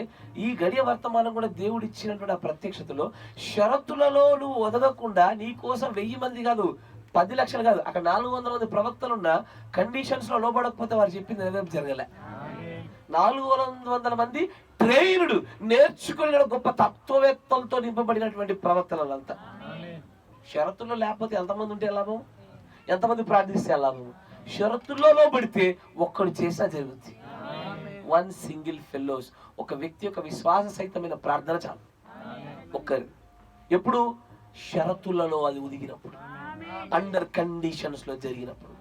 ఈ గడియ వర్తమానం కూడా దేవుడు ఇచ్చినటువంటి ఆ ప్రత్యక్షతలో షరతులలో నువ్వు వదలకుండా నీ కోసం 1000 మంది కాదు, 10 లక్షలు కాదు, అక్కడ 400 మంది ప్రవక్తలున్న కండిషన్స్ లో లోబడకపోతే వారు చెప్పింది ఏదైనా జరగలే. 400 మంది ట్రైన్డ్, నేర్చుకునే గొప్ప తత్వవేత్తలతో నింపబడినటువంటి ప్రవక్తలంతా. షరతుల్లో లేకపోతే ఎంతమంది ఉంటే లాభం, ఎంతమంది ప్రార్థిస్తే లాభం? షరతుల్లో లోబడితే ఒక్కడు చేసినా జరుగుతుంది. 1 సింగిల్ ఫెలోస్, ఒక వ్యక్తి యొక్క విశ్వాస సహితమైన ప్రార్థన చాలు. ఒక్కరు. ఎప్పుడు? షరతులలో అది ఉదిగినప్పుడు, అండర్ కండిషన్స్ లో జరిగినప్పుడు.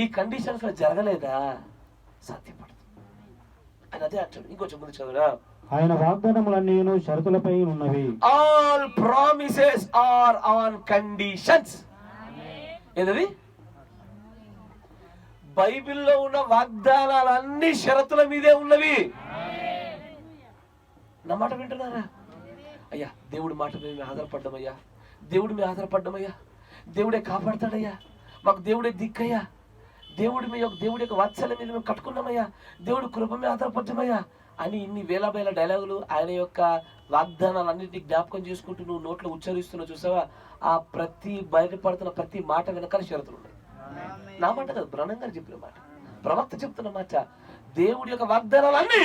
ఈ కండిషన్స్ లో జరగలేదా సాధ్యపడదు అని అదే అంటాడు. ఇంకొంచెం ముందు చదువురా. ఆయన వాగ్దానములన్నీ షరతులపై ఉన్నవి. All promises are on conditions. ఏంటది? బైబిల్లో ఉన్న వాగ్దానాలన్నీ షరతుల మీదే ఉన్నవి. నా మాట వింటున్నారా? అయ్యా దేవుడి మాట మీద మేము ఆధారపడ్డామయ్యా, దేవుడి మీద ఆధారపడ్డామయ్యా, దేవుడే కాపాడతాడయ్యా, మాకు దేవుడే దిక్కయ్యా, దేవుడి యొక్క వాత్సల్యం మీద మేము కట్టుకున్నామయ్యా, దేవుడి కృప మీద ఆధారపడ్డామయ్యా అని ఇన్ని వేల డైలాగులు, ఆయన యొక్క వాగ్దానాలన్నింటినీ జ్ఞాపకం చేసుకుంటూ నువ్వు నోట్లో ఉచ్చరిస్తున్నావు చూసావా? ఆ ప్రతి బయటపడుతున్న ప్రతి మాట వెనకాల షరతులు ఉన్నాయి. నా మాట కాదు, బ్రహ్మం గారు చెప్పిన మాట, ప్రవక్త చెప్తున్న మాట. దేవుడి యొక్క వాగ్దానాలన్నీ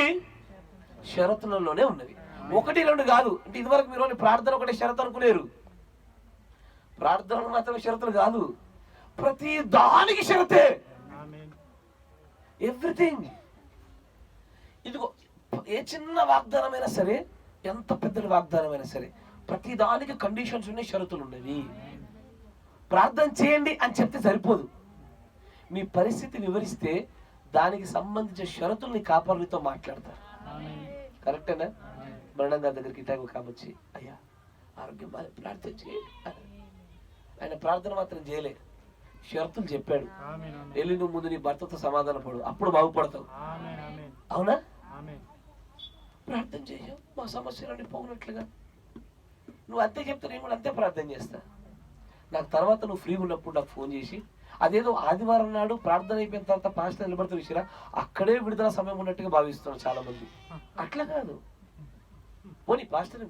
షరతులలోనే ఉన్నవి. 1, 2 కాదు. అంటే ఇదివరకు మీరు ప్రార్థన ఒకటే షరతు అనుకునేరు. ప్రార్థనలు మాత్రమే షరతులు కాదు, ప్రతి దానికి షరతే. ఎవ్రీథింగ్. ఇదిగో ఏ చిన్న వాగ్దానమైనా సరే, ఎంత పెద్ద వాగ్దానమైనా సరే, ప్రతి దానికి కండిషన్స్ ఉన్నాయి, షరతులు ఉన్నవి. ప్రార్థన చేయండి అని చెప్తే సరిపోదు. మీ పరిస్థితి వివరిస్తే దానికి సంబంధించిన షరతుల్ని కాపాడులతో మాట్లాడతారు. కరెక్టేనా? మరణం గారి దగ్గరికి ఇటాగో కామొచ్చి, అయ్యా ఆరోగ్యం బాగా ప్రార్థన చేయండి. ఆయన ప్రార్థన మాత్రం చేయలే, షరతులు చెప్పాడు. వెళ్ళి నువ్వు ముందు నీ భర్తతో సమాధాన పడు, అప్పుడు బాగుపడతావు. అవునా? ప్రార్థన చేసావు, మా సమస్యలన్నీ పోగినట్లుగా. నువ్వు అంతే చెప్తే నేను కూడా అంతే ప్రార్థన చేస్తా. నాకు తర్వాత నువ్వు ఫ్రీ ఉన్నప్పుడు నాకు ఫోన్ చేసి, అదేదో ఆదివారం నాడు ప్రార్థన అయిపోయిన తర్వాత పాస్టర్ నిలబడుతున్న విషయం అక్కడే విడుదల సమయం ఉన్నట్టుగా భావిస్తున్నారు చాలా మంది. అట్లా కాదు. పోనీ పాస్టర్ని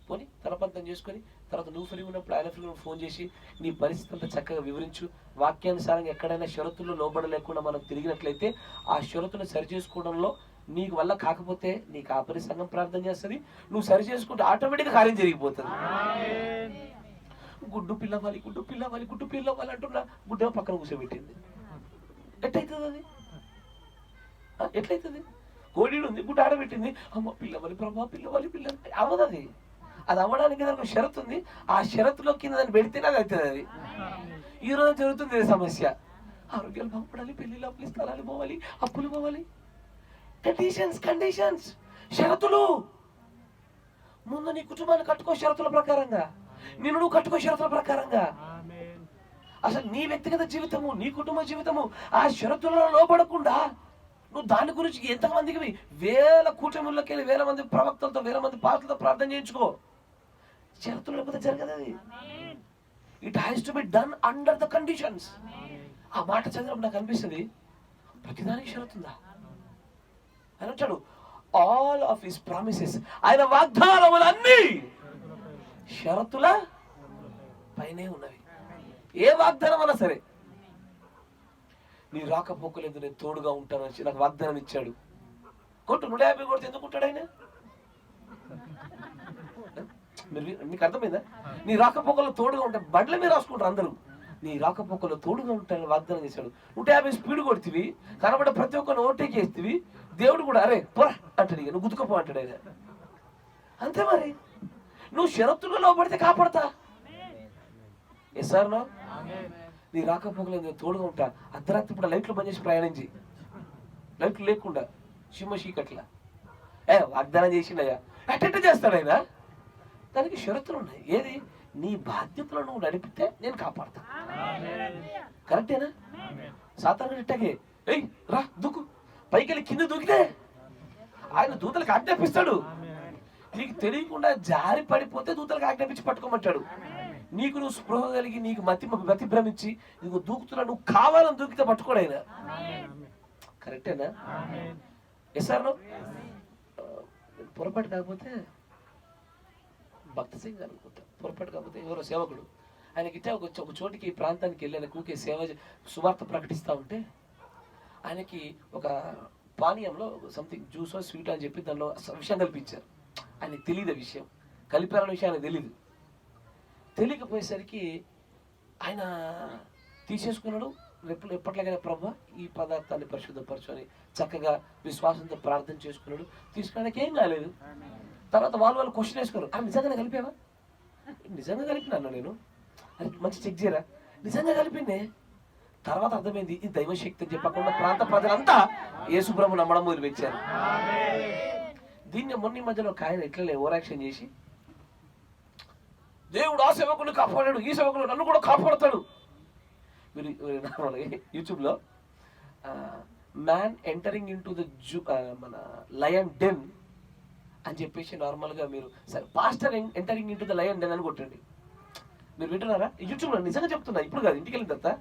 పోనీ తలపంతం చేసుకొని తర్వాత నువ్వు ఫ్రీ ఉన్నప్పుడు ఆయన ఫ్రీ ఫోన్ చేసి నీ పరిస్థితి అంతా చక్కగా వివరించు. వాక్యానుసారంగా ఎక్కడైనా షరతుల్లో లోబడలేకుండా మనం తిరిగినట్లయితే ఆ షరతులు సరి చేసుకోవడంలో నీకు వల్ల కాకపోతే నీ కాపరి సంఘం ప్రార్థన చేస్తుంది, నువ్వు సరి చేసుకుంటే ఆటోమేటిక్గా కార్యం జరిగిపోతుంది. గుడ్డు పిల్లవాలి గుడ్డు పిల్లవాలి గుడ్డు పిల్లవాలి అంటున్నా, గుడ్డేమో పక్కన కూర్చోబెట్టింది. ఎట్లయితుంది అది? ఎట్లయితుంది? కోడీడు ఉంది, గుడ్డ ఆడబెట్టింది, అమ్మ పిల్లవాలి ప్రభా పిల్లవాలి పిల్లవాలి అవ్వదు. అది అవ్వడానికి దానికి షరతు ఉంది. ఆ షరతులో కింద దాన్ని పెడితేనే అది అవుతుంది. అది ఈరోజు జరుగుతుంది సమస్య. ఆరోగ్యాలు బాగుపడాలి, పెళ్లిళ్ళు అప్పులు స్థలాలు పోవాలి, అప్పులు పోవాలి. కండిషన్స్ షరతులు. ముందు నీ కుటుంబాన్ని కట్టుకో షరతుల ప్రకారంగా, నిన్ను నువ్వు కట్టుకో షరతుల ప్రకారంగా. అసలు నీ వ్యక్తిగత జీవితము, నీ కుటుంబ జీవితము ఆ షరతులలో లోపడకుండా నువ్వు దాని గురించి ఎంతమందికి వేల కూటముల్లోకి వెళ్ళి వేల మంది ప్రవక్తలతో వేల మంది పాటలతో ప్రార్థన చేయించుకో. షరతులు లేకపోతే జరగదు అది. It has to be done under the conditions. ఆ మాట చదివినప్పుడు నాకు అనిపిస్తుంది, ప్రతిదానికి షరతుందా? అని అంటాడు, ఆల్ ఆఫ్ హిస్ ప్రామిసెస్, ఆయన వాగ్దానములన్నీ షరతుల పైనే ఉన్నవి. ఏ వాగ్దానం అన్నా సరే, నీ రాకపోకలేదు నేను తోడుగా ఉంటానని నాకు వాగ్దానం ఇచ్చాడు. కొట్టు 150 కొడితే ఎందుకు ఉంటాడు ఆయన? మీకు అర్థమైందా? నీ రాకపోకల్లో తోడుగా ఉంటాను. బండ్ల మీద రాసుకుంటారు అందరూ, నీ రాకపోకల్లో తోడుగా ఉంటానని వాగ్దానం చేశాడు. 150 స్పీడ్ కొడుతుంది, కనబడ ప్రతి ఒక్కరిని ఓవర్టేక్ చేస్తుంది. దేవుడు కూడా అరే పోరా అంటాడు, ఇక నువ్వు గుద్దుకపో అంటాడు ఆయన. అంతే మరి. నువ్వు షరతులలో పడితే కాపాడతా. Yes sir no? నీ రాకపోకలు నేను తోడుగా ఉంటా. అర్ధరాత్రి ఇప్పుడు లైట్లు బంద్ చేసి ప్రయాణించి, లైట్లు లేకుండా సింహ చీకట్ల వాగ్దానం చేసిండయ్యా. అటెంట్ చేస్తాడు ఆయన. దానికి షరతులు ఉన్నాయి. ఏది? నీ బాధ్యతలు నువ్వు నడిపితే నేను కాపాడతా. కరెక్టేనా? సాతానుడు ఇట్టగే ఏయ్ రా దూకు, పైకి వెళ్ళి కింద దూకితే ఆయన దూతలకు ఆజ్ఞాపిస్తాడు. నీకు తెలియకుండా జారి పడిపోతే దూతలకు ఆజ్ఞాపించి పట్టుకోమంటాడు. నీకు నువ్వు స్పృహ కలిగి నీకు మతి భ్రమించి నీకు దూకుతున్నా, నువ్వు కావాలని దూకితే పట్టుకోడు ఆయన. కరెక్టేనా? Yes sir? పొరపాటు కాకపోతే భక్త సింగ్ అనుకుంటా, పొరపాటు కాకపోతే ఎవరో సేవకుడు ఆయనకి ఒక చోటికి ప్రాంతానికి వెళ్ళి ఆయన కూకే సేవ సువార్త ప్రకటిస్తూ ఉంటే ఆయనకి ఒక పానీయంలో సంథింగ్ జ్యూసో స్వీట్ అని చెప్పి దానిలో విషయం కల్పించారు. ఆయనకి తెలియదు ఆ విషయం, కలిపారన్న విషయం ఆయనకు తెలీదు. తెలియకపోయేసరికి ఆయన తీసేసుకున్నాడు. ఎప్పట్లాగైనా ప్రభు ఈ పదార్థాన్ని పరిశుద్ధపరచు అని చక్కగా విశ్వాసంతో ప్రార్థన చేసుకున్నాడు. తీసుకున్నానికి ఏం కాలేదు. తర్వాత వాళ్ళు క్వశ్చన్ వేసుకున్నారు, నిజంగానే కలిపావా? నిజంగా కలిపినాను నేను, అది మంచి చెక్ చేయరా? నిజంగా కలిపిందే. తర్వాత అర్థమైంది ఇది దైవశక్తి అని చెప్పకుండా ప్రాంత ప్రజలంతా యేసుప్రభు నమ్మడం మొదలుపెట్టారు. దీన్ని మొన్న మధ్యలో ఒక ఆయన ఎట్లలే ఓవరాక్షన్ చేసి, దేవుడు ఆ సేవకుని కాపాడాడు, ఈ సేవకుడు నన్ను కూడా కాపాడుతాడు. మీరు యూట్యూబ్లో man entering in to the మన లయన్ డెన్ అని చెప్పేసి నార్మల్గా మీరు సరే pastor entering in to the lion den అని కొట్టండి. మీరు వింటున్నారా? యూట్యూబ్లో నిజంగా చెప్తున్నా, ఇప్పుడు కాదు, ఇంటికి వెళ్ళిన తర్వాత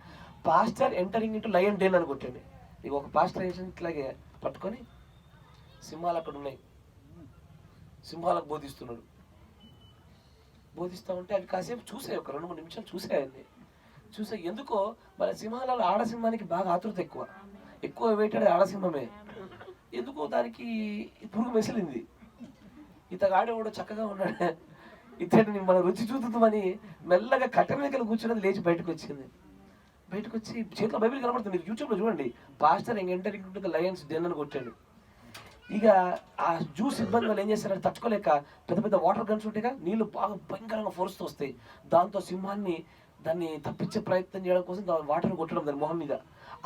pastor entering in to lion den అని కొట్టండి. నీకు ఒక పాస్టర్ ఇట్లాగే పట్టుకొని సింహాలు అక్కడ ఉన్నాయి, సింహాలకు బోధిస్తున్నాడు. బోధిస్తూ ఉంటే అవి కాసేపు చూసాయి, ఒక 2-3 నిమిషాలు చూసాయండి. చూసా ఎందుకో మన సింహాలలో ఆడసింహానికి బాగా ఆతృత ఎక్కువ వేటాడే ఆడసింహమే. ఎందుకో దానికి పురుగు మెసిలింది. ఇతగాడే కూడా చక్కగా ఉన్నాడు, ఇతడిని మన రుచి చూద్దామని మెల్లగా కట్టె మీద కూర్చున్నది లేచి బయటకు వచ్చింది. బయటకు వచ్చి చేతిలో బైబిల్ కనబడుతుంది. మీరు యూట్యూబ్లో చూడండి, pastor entering to the lion's den అని కొట్టాడు. ఇక ఆ జ్యూస్ ఇబ్బంది వాళ్ళు ఏం చేస్తారంటే తట్టుకోలేక పెద్ద పెద్ద వాటర్ గన్స్ ఉంటాయిగా, నీళ్లు బాగా భయంకరంగా ఫోర్స్తో వస్తాయి. దాంతో సింహాన్ని దాన్ని తప్పించే ప్రయత్నం చేయడం కోసం వాటర్ కొట్టడం దాని మొహం మీద.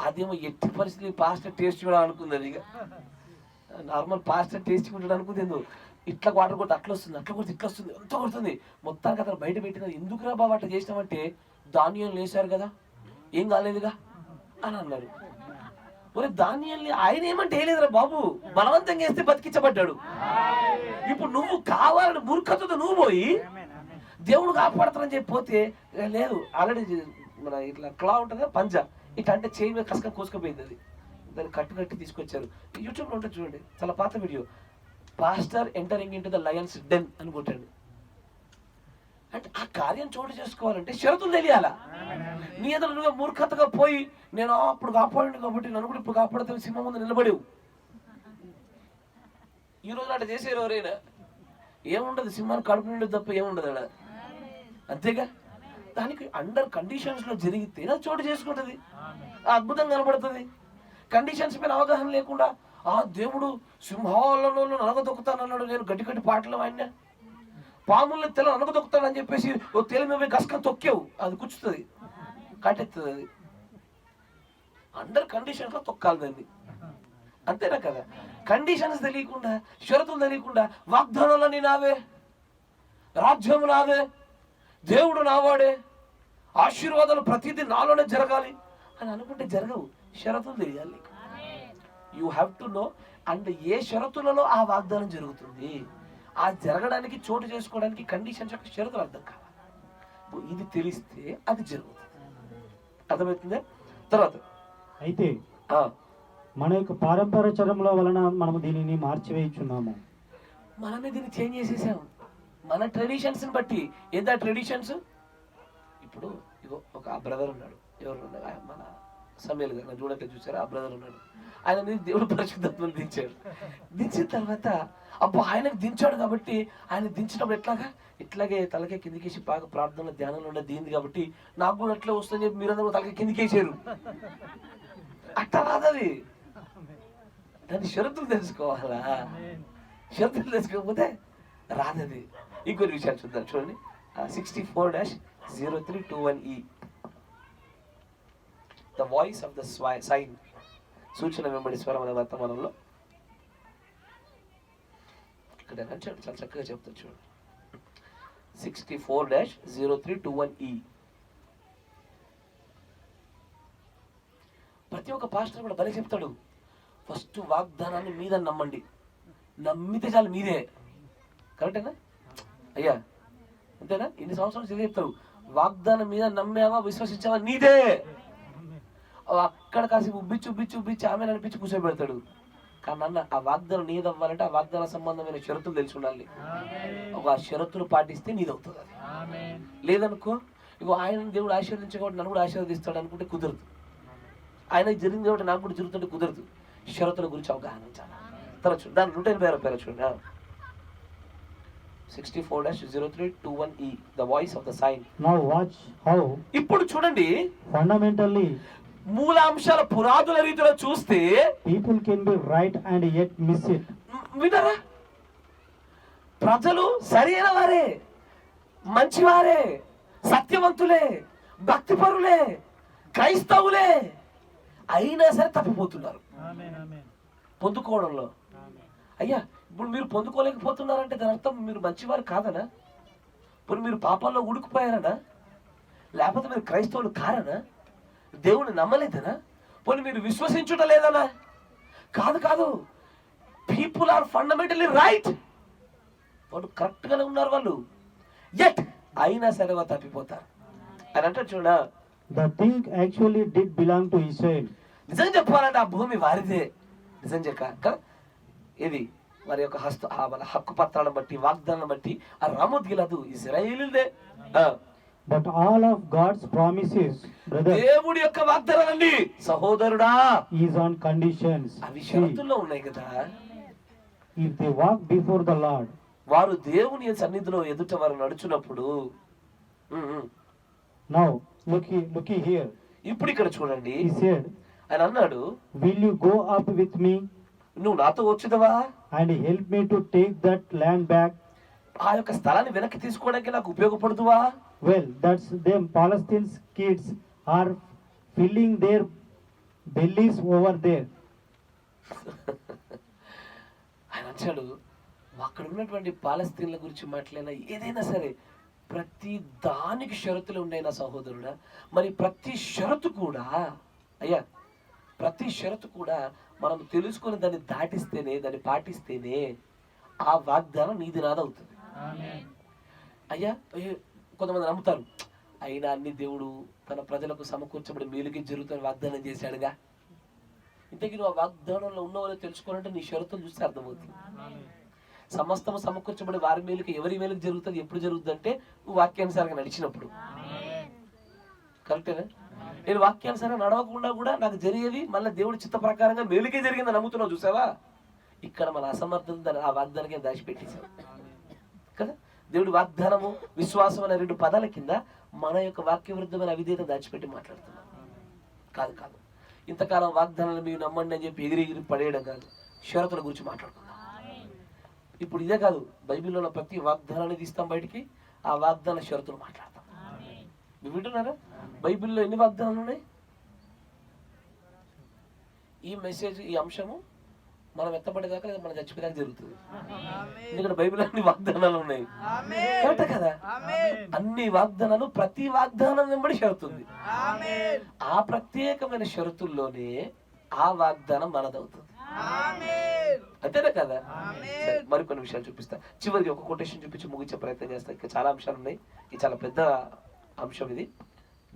అదేమో ఎట్టి పరిస్థితి పాస్టర్ టేస్ట్ చూడాలి అనుకుంది. అది ఇక నార్మల్ పాస్టర్ టేస్ట్ చూడడం అనుకుంది. ఇట్లా వాటర్ కొట్టి అట్లా వస్తుంది, అట్లా కొట్టి ఇట్లా వస్తుంది, అంతా కొడుతుంది. మొత్తానికి అతను బయట పెట్టినది. ఎందుకురా బాబు అట్లా చేసినామంటే ధాన్యం లేసారు కదా, ఏం కాలేదుగా అని అన్నారు. ఒరే ధాన్యాన్ని ఆయన ఏమంటే వేయలేదురా బాబు, బలవంతంగా వేస్తే బతికించబడ్డాడు. ఇప్పుడు నువ్వు కావాలని మూర్ఖతతో నువ్వు పోయి దేవుడు కాపాడతానని చెప్పి పోతే లేదు, ఆల్రెడీ మన ఇట్లా క్లా ఉంటుంది కదా పంజా, ఇట్లా అంటే చేయి మీద కసక కోసుకుపోయింది. అది దాన్ని కట్టి తీసుకొచ్చారు. యూట్యూబ్లో ఉంటుంది చూడండి, చాలా పాత video. Pastor entering in to the lion's den అని కొట్టాడు. అంటే ఆ కార్యం చోటు చేసుకోవాలంటే షరతులు తెలియాలా. నీ ఎదురు నువ్వు మూర్ఖతగా పోయి నేను అప్పుడు కాపాడండి కాబట్టి నన్ను కూడా ఇప్పుడు కాపాడుతావు సింహం ముందు నిలబడేవు. ఈ రోజు అట్లా చేసేరు ఎవరైనా ఏముండదు, సింహాన్ని కడుపు నిండు తప్ప ఏముండదు అక్కడ, అంతేగా. దానికి అండర్ కండిషన్స్ లో జరిగితే అది చోటు చేసుకుంటది, ఆ అద్భుతం కనబడుతుంది. కండిషన్స్ మీద అవగాహన లేకుండా ఆ దేవుడు సింహాలలో నలగదొక్కుతానన్నాడు, నేను గట్టి గట్టి పాటలు ఆయన పాముల్ని తెల్ల నలగదొక్కుతానని చెప్పేసి ఓ తేలి మీద గసకం తొక్కావు, అది కూర్చుతుంది, కట్టెత్తుంది. అది అండర్ కండిషన్స్ లో తొక్కాలి దాన్ని, అంతేనా కదా. కండిషన్స్ తెలియకుండా, షరతులు తెలియకుండా వాగ్దానాలన్నీ నావే, రాజ్యం నాదే, దేవుడు నావాడే, ఆశీర్వాదాలు ప్రతిదీ నాలోనే జరగాలి అని అనుకుంటే జరగవు. షరతులు తెలియాలి నీకు. You have to know. And ఏ షరతులలో ఆ వాగ్దానం జరుగుతుంది, ఆ జరగడానికి చోటు చేసుకోవడానికి కండిషన్స్ యొక్క షరతులు అర్థం కావాలి. ఇది తెలిస్తే అది జరుగుతుంది, అర్థమవుతుంది. తర్వాత అయితే మన యొక్క పారంపర్యచరంలో వలన మనము దీనిని మార్చివేయుచున్నాము. మనమే దీన్ని చేంజ్ చేసేసాము మన ట్రెడిషన్స్ బట్టి. ఏందా ట్రెడిషన్స్? ఇప్పుడు ఇగో ఒక బ్రదర్ ఉన్నాడు, ఎవరు ఉన్నారు, మన సమయాలు గారు చూడట్లేదు, చూసారా? ఆ బ్రదర్ ఉన్నాడు, ఆయన మీద దేవుడు పరిశుద్ధాత్మను దించాడు. దించిన తర్వాత అబ్బో ఆయనకు దించాడు కాబట్టి ఆయన దించినప్పుడు ఇట్లాగే తలకే కిందికేసి బాగా ప్రార్థనలో ధ్యానంలో ఉండే దీంది కాబట్టి నాకు కూడా అట్లా వస్తుందని చెప్పి మీరందరూ తలకే కిందికేసారు. అట్లా రాదది, దాని షరతులు తెలుసుకోవాలా. షరతులు తెలుసుకోకపోతే రాదది. ఇంకొన్ని విషయాలు చూద్దాం, చూడండి. 64-0321E, the voice of the sign, సూచన వెంబడి స్వరం అనే వర్తమానంలో ఇక్కడ చూడండి, చాలా చక్కగా చెప్తాను చూడండి. 64-0321E. ప్రతి ఒక్క పాస్టర్ కూడా భలే చెప్తాడు, ఫస్ట్ వాగ్దానాన్ని మీద నమ్మండి, నమ్మితే చాలు మీదే. కరెక్టేనా అయ్యా? అంతేనా? ఇన్ని సంవత్సరాలు చదివి చెప్తారు, వాగ్దానం మీద నమ్మావా, విశ్వసించావా, నీదే. అక్కడ కాసేపు ఉబ్బిచ్చి ఆమె అనిపించి కూర్చోబెడతాడు. కానీ అన్న, ఆ వాగ్దానం నీదవ్వాలంటే ఆ వాగ్దాన సంబంధమైన షరతులు తెలిసి ఉండాలి. ఒక షరతులు పాటిస్తే నీదవుతుంది. అది లేదనుకో, ఇగో ఆయన దేవుడు ఆశీర్వదించకపోతే నన్ను కూడా ఆశీర్వదిస్తాడు అనుకుంటే కుదరదు. ఆయన జరిగింది కాబట్టి నాకు కూడా జరుగుతుంటే కుదరదు. షరతుల గురించి అవగాహన ఉంచాలి. తర్వాత దాని 186 చూడండి. 64-0321E, the voice of the sign. Now watch how ఇప్పుడు చూడండి, fundamentally మూలాంశాల పురాదుల రీతిలో చూస్తే people can be right and yet miss it. వినరా? ప్రజలు సరైన వారే, మంచివారే, సత్యవంతులే, భక్తిపరులే, క్రైస్తవులే, అయినా సరే తప్పిపోతున్నారు పొందుకోవడంలో. అయ్యా, ఇప్పుడు మీరు పొందుకోలేకపోతున్నారంటే దాని అర్థం మీరు మంచివారు కాదనా? ఇప్పుడు మీరు పాపాల్లో ఉడికిపోయారనా? లేకపోతే మీరు క్రైస్తవులు కారనా? దేవుని నమ్మలేదనా? పోనీ మీరు విశ్వసించుట లేదనా? కాదు. పీపుల్ ఆర్ ఫండమెంటలీ రైట్, వాళ్ళు కరెక్ట్ గానే ఉన్నారు వాళ్ళు, యట్ అయినా సరే వాళ్ళు తప్పిపోతారు అని అంటారు. చూడ, the thing actually did belong to Israel. నిజం చెప్పాలంటే ఆ భూమి వారిదే. నిజం చెప్ప ఇది వారి యొక్క వాళ్ళ హక్కు పత్రాలను బట్టి, వాగ్దానాలను బట్టి ఆ రామోత్ గిలాదు ఇశ్రాయేలుదే. But all of God's promises, brother, దేవుడి యొక్క వాగ్దానాలన్నీ సహోదరుడా is on conditions. అవి షరతుల్లో ఉన్నాయి కదా. If they walk before the Lord, వారు దేవుని సన్నిధిలో ఎదుట వారు నడుచున్నప్పుడు. now look here. ఇప్పుడు ఇక్కడ చూడండి, he said, ఆయన అన్నాడు, will you go up with me నువ్వు నాతో వచ్చుదవా and help me to take that land back? ఆ యొక్క స్థలాన్ని వెనక్కి తీసుకోవడానికి నాకు ఉపయోగపడుదువా? Well, that's them. Palestine's kids are filling their bellies over there. ఆయన వచ్చాడు, అక్కడ ఉన్నటువంటి పాలస్తీన్ల గురించి మాట్లాడినా ఏదైనా సరే ప్రతి దానికి షరతులు ఉన్నాయి నా సహోదరుడా. మరి ప్రతి షరతు కూడా అయ్యా, ప్రతి షరతు కూడా మనం తెలుసుకొని దాన్ని దాటిస్తేనే, దాన్ని పాటిస్తేనే ఆ వాగ్దానం నీది నాదవుతుంది. అయ్యా, కొంతమంది నమ్ముతారు, అయినా అన్ని దేవుడు తన ప్రజలకు సమకూర్చబడి మేలుకి జరుగుతున్న వాగ్దానం చేశాడుగా. ఇంతకీ నువ్వు ఆ వాగ్దానంలో ఉన్నవాళ్ళు తెలుసుకోవాలంటే నీ షరతులు చూస్తే అర్థమవుతుంది. సమస్తము సమకూర్చబడి వారి మేలుకి, ఎవరి మేలుకి జరుగుతుంది, ఎప్పుడు జరుగుతుంది అంటే నువ్వు వాక్యానుసారంగా నడిచినప్పుడు. కరెక్టేనా? నేను వాక్యానుసారంగా నడవకుండా కూడా నాకు జరిగేది మళ్ళీ దేవుడి చిత్త ప్రకారంగా మేలుకే జరిగిందని నమ్ముతున్నావు, చూసావా? ఇక్కడ మన అసమర్థత ఆ వాగ్దానానికి దాచిపెట్టేశాం కదా. దేవుడి వాగ్దానము విశ్వాసం అనే 2 పదాల కింద మన యొక్క వాక్య విరుద్ధమైన అవిధేయత దాచిపెట్టి మాట్లాడుతున్నాం. కాదు కాదు, ఇంతకాలం వాగ్దానాలు మీరు నమ్మండి అని చెప్పి ఎగిరి పడేయడం కాదు, షరతుల గురించి మాట్లాడుకుందాం. ఇప్పుడు ఇదే కాదు, బైబిల్లో ఉన్న ప్రతి వాగ్దానాన్ని తీస్తాం బయటికి, ఆ వాగ్దాన షరతులు మాట్లాడతాం. మీరు వింటున్నారా? బైబిల్లో ఎన్ని వాగ్దానాలు ఉన్నాయి? ఈ మెసేజ్, ఈ అంశము మనం ఎత్తపడేదాకా లేదా మనం చచ్చిపోయేదాకా జరుగుతుంది. ఎందుకంటే బైబిల్ అన్ని వాగ్దానాలు ఉన్నాయి, కరెక్ట్ కదా? అన్ని వాగ్దానాలు, ప్రతి వాగ్దానం వెంబడి షరతుంది. ఆ ప్రత్యేకమైన షరతుల్లోనే ఆ వాగ్దానం మనదవుతుంది. అంతేనా కదా? మరికొన్ని విషయాలు చూపిస్తా. చివరికి ఒక కొటేషన్ చూపించి ముగించే ప్రయత్నం చేస్తా. ఇంకా చాలా అంశాలు ఉన్నాయి, ఇది చాలా పెద్ద అంశం. ఇది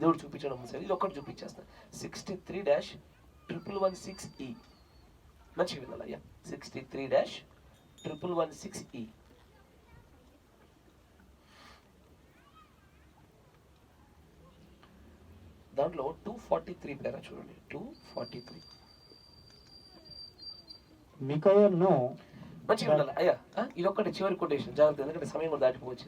దేవుడు చూపించడం సరే, ఇది ఒక్కటి చూపించేస్తా. 63-1116E. మంచిగా వినాలయ్యా. 63-1116E. దాంట్లో 243 పేరా చూడండి. 243 Micaiah know మంచిగా ఉండాలి అయ్యా. ఇది ఒక్కటి చివరి కొటేషన్, జాగ్రత్త, ఎందుకంటే సమయం కూడా దాటిపోవచ్చు.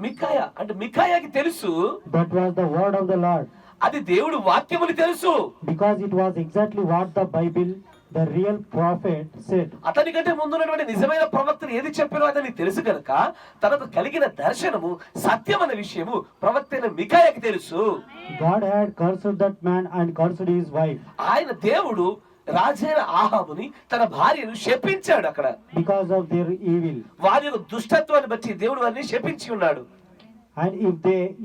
మికాయా అంటే మికాయాకి తెలుసు that was the word of the Lord, అది దేవుడు వాక్యమని తెలుసు, because it was exactly what the Bible, the real prophet said. అతనికంటే ముందున్నటువంటి నిజమైన ప్రవక్తలు ఏది చెప్పారో అతనికి తెలుసు కనుక తనకు కలిగిన దర్శనము సత్యం అనే విషయము ప్రవక్త అయిన మికాయాకి తెలుసు. God had cursed that man and cursed his wife ఆయన దేవుడు రాజైన ఆహాబుని తన భార్యను శపించాడు అక్కడ, because of their evil. వారి యొక్క దుష్టత్వాన్ని బట్టి దేవుడు వారిని శపించి ఉన్నాడు. And if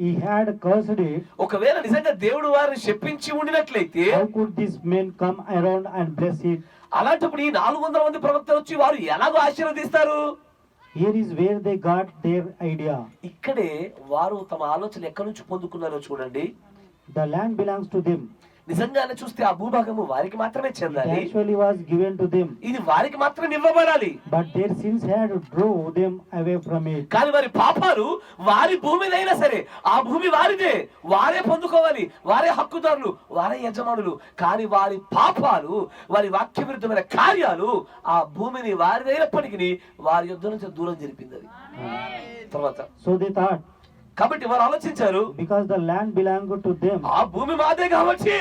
he had cursed it, ఒకవేళ నిజంగా దేవుడు వారిని శపించి ఉండినట్లయితే how could these men come around and bless it? అలాంటప్పుడు ఈ 400 మంది ప్రవక్తలు వచ్చి వారు ఎలాగో ఆశీర్వదిస్తారు? Here is where they got their idea. ఇక్కడే వారు తమ ఆలోచన ఎక్కడి నుంచి పొందుకున్నారో చూడండి. The land belongs to them. నిజంగానే చూస్తే ఆ భూభాగము వారికి మాత్రమే It చెందాలి, actually was given to them, ఇది వారికి మాత్రమే ఇవ్వబడాలి. but their sins had drove them away from it. కానీ వారి పాపాలు వారి భూమిదైనా సరే ఆ భూమి వారిదే, వారే పొందుకోవాలి, వారే హక్కుదారులు, వారే యజమానులు. కానీ వారి పాపాలు, వారి వాక్య విరుద్ధమైన కార్యాలు ఆ భూమిని వారిదైనప్పటికీ వారి యుద్ధ నుంచి దూరం జరిపింది అది. తర్వాత So they thought, కాబట్టి వారు ఆలోచించారు, because the land belonged to them, ఆ భూమి మాదే కాబట్టి,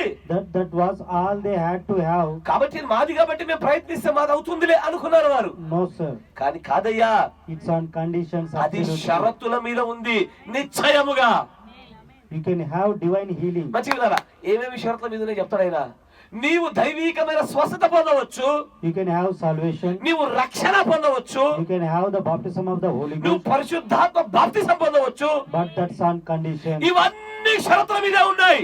that was all they had to have. కాబట్టి ఇది మాది కాబట్టి మేము ప్రయత్నిస్తే మాది అవుతుందిలే అనుకున్నారు వారు. No sir, కానీ కాదయ్యా, it's on conditions. అది Absolutely. షరతుల మీద ఉంది. నిశ్చయముగా You can have divine healing. మంచిగా ఏమేమి షరతుల మీద చెప్తాడు ఆయన. నీవు దైవీకమైన స్వస్థత పొందవచ్చు, You can have salvation. నీవు రక్షణ పొందవచ్చు, You can have the baptism of the Holy నువ్వు Ghost, పరిశుద్ధాత్మ బాప్తిసం పొందవచ్చు. but that's on condition ఇవన్నీ షరతుల మీద ఉన్నాయి.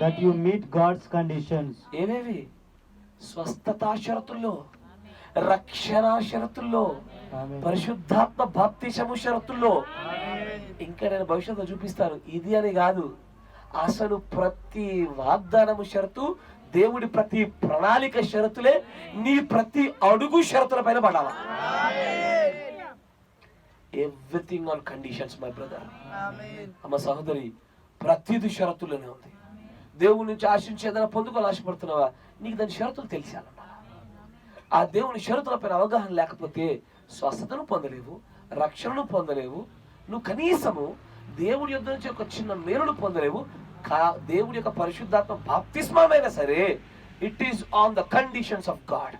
that you meet God's conditions. ఏవేవి? స్వస్థత షరతుల్లో, రక్షణ షరతుల్లో, Amen. పరిశుద్ధాత్మ బాప్తిసము షరతుల్లో. ఇంకా నేను భవిష్యత్తులో చూపిస్తాను. ఇది అని కాదు, అసలు ప్రతి వాగ్దానము షరతు, దేవుడి ప్రతి ప్రణాళిక షరతులే నీ ప్రతి అడుగు షరతుల పైన పడాలా. Everything on conditions my brother. అమ్మ సహోదరి, ప్రతిది షరతుల్లోనే ఉంది. దేవుడి నుంచి ఆశించి ఏదైనా పొందుకోవాలి ఆశపడుతున్నావా, నీకు దాని షరతులు తెలిసాలన్నా. ఆ దేవుని షరతుల పైన అవగాహన లేకపోతే స్వస్థతను పొందలేవు, రక్షణను పొందలేవు, నువ్వు కనీసము దేవుడి యొద్ద నుంచి ఒక చిన్న మేలును పొందలేవు. దేవుడి యొక్క పరిశుద్ధాత్మ బాప్తిస్మమైనా సరే it is on the conditions of God.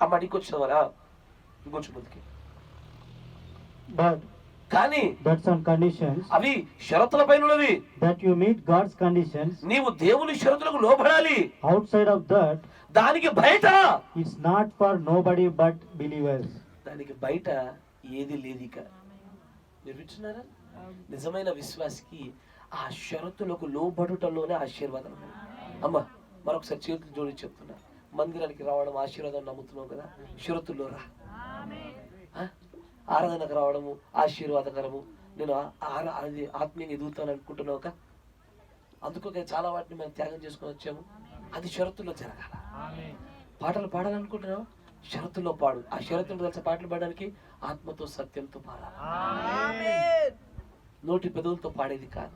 అమ్మ నీకొచ్చినవరా ఇంకొంచెం ముందుకి. But కానీ that's on conditions అవి షరతుల పైన ఉన్నవి. that you meet God's conditions. నీవు దేవుని షరతులకు లోబడాలి. Outside of that, దానికి బయట, it's not for nobody but believers. దానికి బయట ఏది లేదు. ఇక మీరు వింటున్నారా? నిజమైన విశ్వాసికి ఆ షరతులకు లోబడుటలోనే ఆశీర్వాదం. అమ్మ మరొకసారి చేతులు జోడి చెప్తున్నా, మందిరానికి రావడం ఆశీర్వాదం నమ్ముతున్నావు కదా, షరతుల్లో రా. ఆరాధనకు రావడము ఆశీర్వాదకరము, నేను అది ఆత్మీయంగా ఎదుగుతాను అనుకుంటున్నావు కదా, అందుకో చాలా వాటిని మనం త్యాగం చేసుకొని వచ్చాము. అది షరతుల్లో జరగాల. పాటలు పాడాలనుకుంటున్నావు, షరతుల్లో పాడు. ఆ షరతులు కలిసి పాటలు పాడడానికి ఆత్మతో సత్యంతో పాడాలి. నోటి పెదవులతో పాడేది కాదు.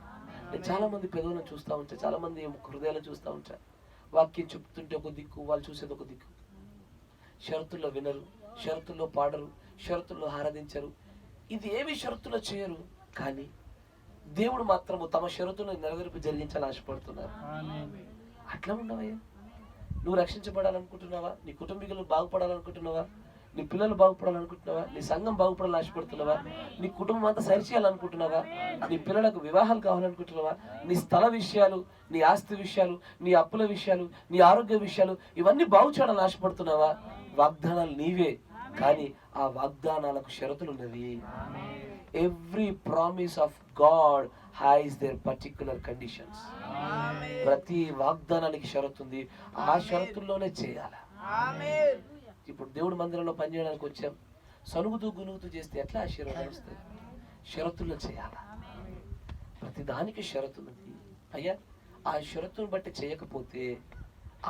నేను చాలా మంది పెదవులను చూస్తూ ఉంటా, చాలా మంది హృదయాలను చూస్తూ ఉంటా. వాక్యం చెప్తుంటే ఒక దిక్కు, వాళ్ళు చూసేది ఒక దిక్కు. షరతుల్లో వినరు, షరతుల్లో పాడరు, షరతుల్లో ఆరాధించరు. ఇది ఏమి షరతుల్లో చేయరు, కానీ దేవుడు మాత్రము తమ షరతులను నెరవేర్పు జరిగించాలని ఆశపడుతున్నారు. అట్లా ఉండవయ్యా. నువ్వు రక్షించబడాలనుకుంటున్నావా? నీ కుటుంబీకులు బాగుపడాలనుకుంటున్నావా? నీ పిల్లలు బాగుపడాలనుకుంటున్నావా? నీ సంఘం బాగుపడాలని ఆశపడుతున్నావా? నీ కుటుంబం అంతా సరిచేయాలనుకుంటున్నావా? నీ పిల్లలకు వివాహాలు కావాలనుకుంటున్నావా? నీ స్థల విషయాలు, నీ ఆస్తి విషయాలు, నీ అప్పుల విషయాలు, నీ ఆరోగ్య విషయాలు, ఇవన్నీ బాగు చేయాలని ఆశపడుతున్నావా? వాగ్దానాలు నీవే, కానీ ఆ వాగ్దానాలకు షరతులు ఉన్నవి. Every promise of God has their particular conditions. ప్రతి వాగ్దానానికి షరతు ఉంది, ఆ షరతుల్లోనే చేయాలి. ఇప్పుడు దేవుడు మందిరంలో పనిచేయడానికి వచ్చాం, సనుగుతూ గునుగుతూ చేస్తే ఎట్లా ఆశీర్వాదం వస్తాయి? షరతుల్లో చేయాలా. ప్రతి దానికి షరతు ఉంది అయ్యా. ఆ షరతును బట్టి చేయకపోతే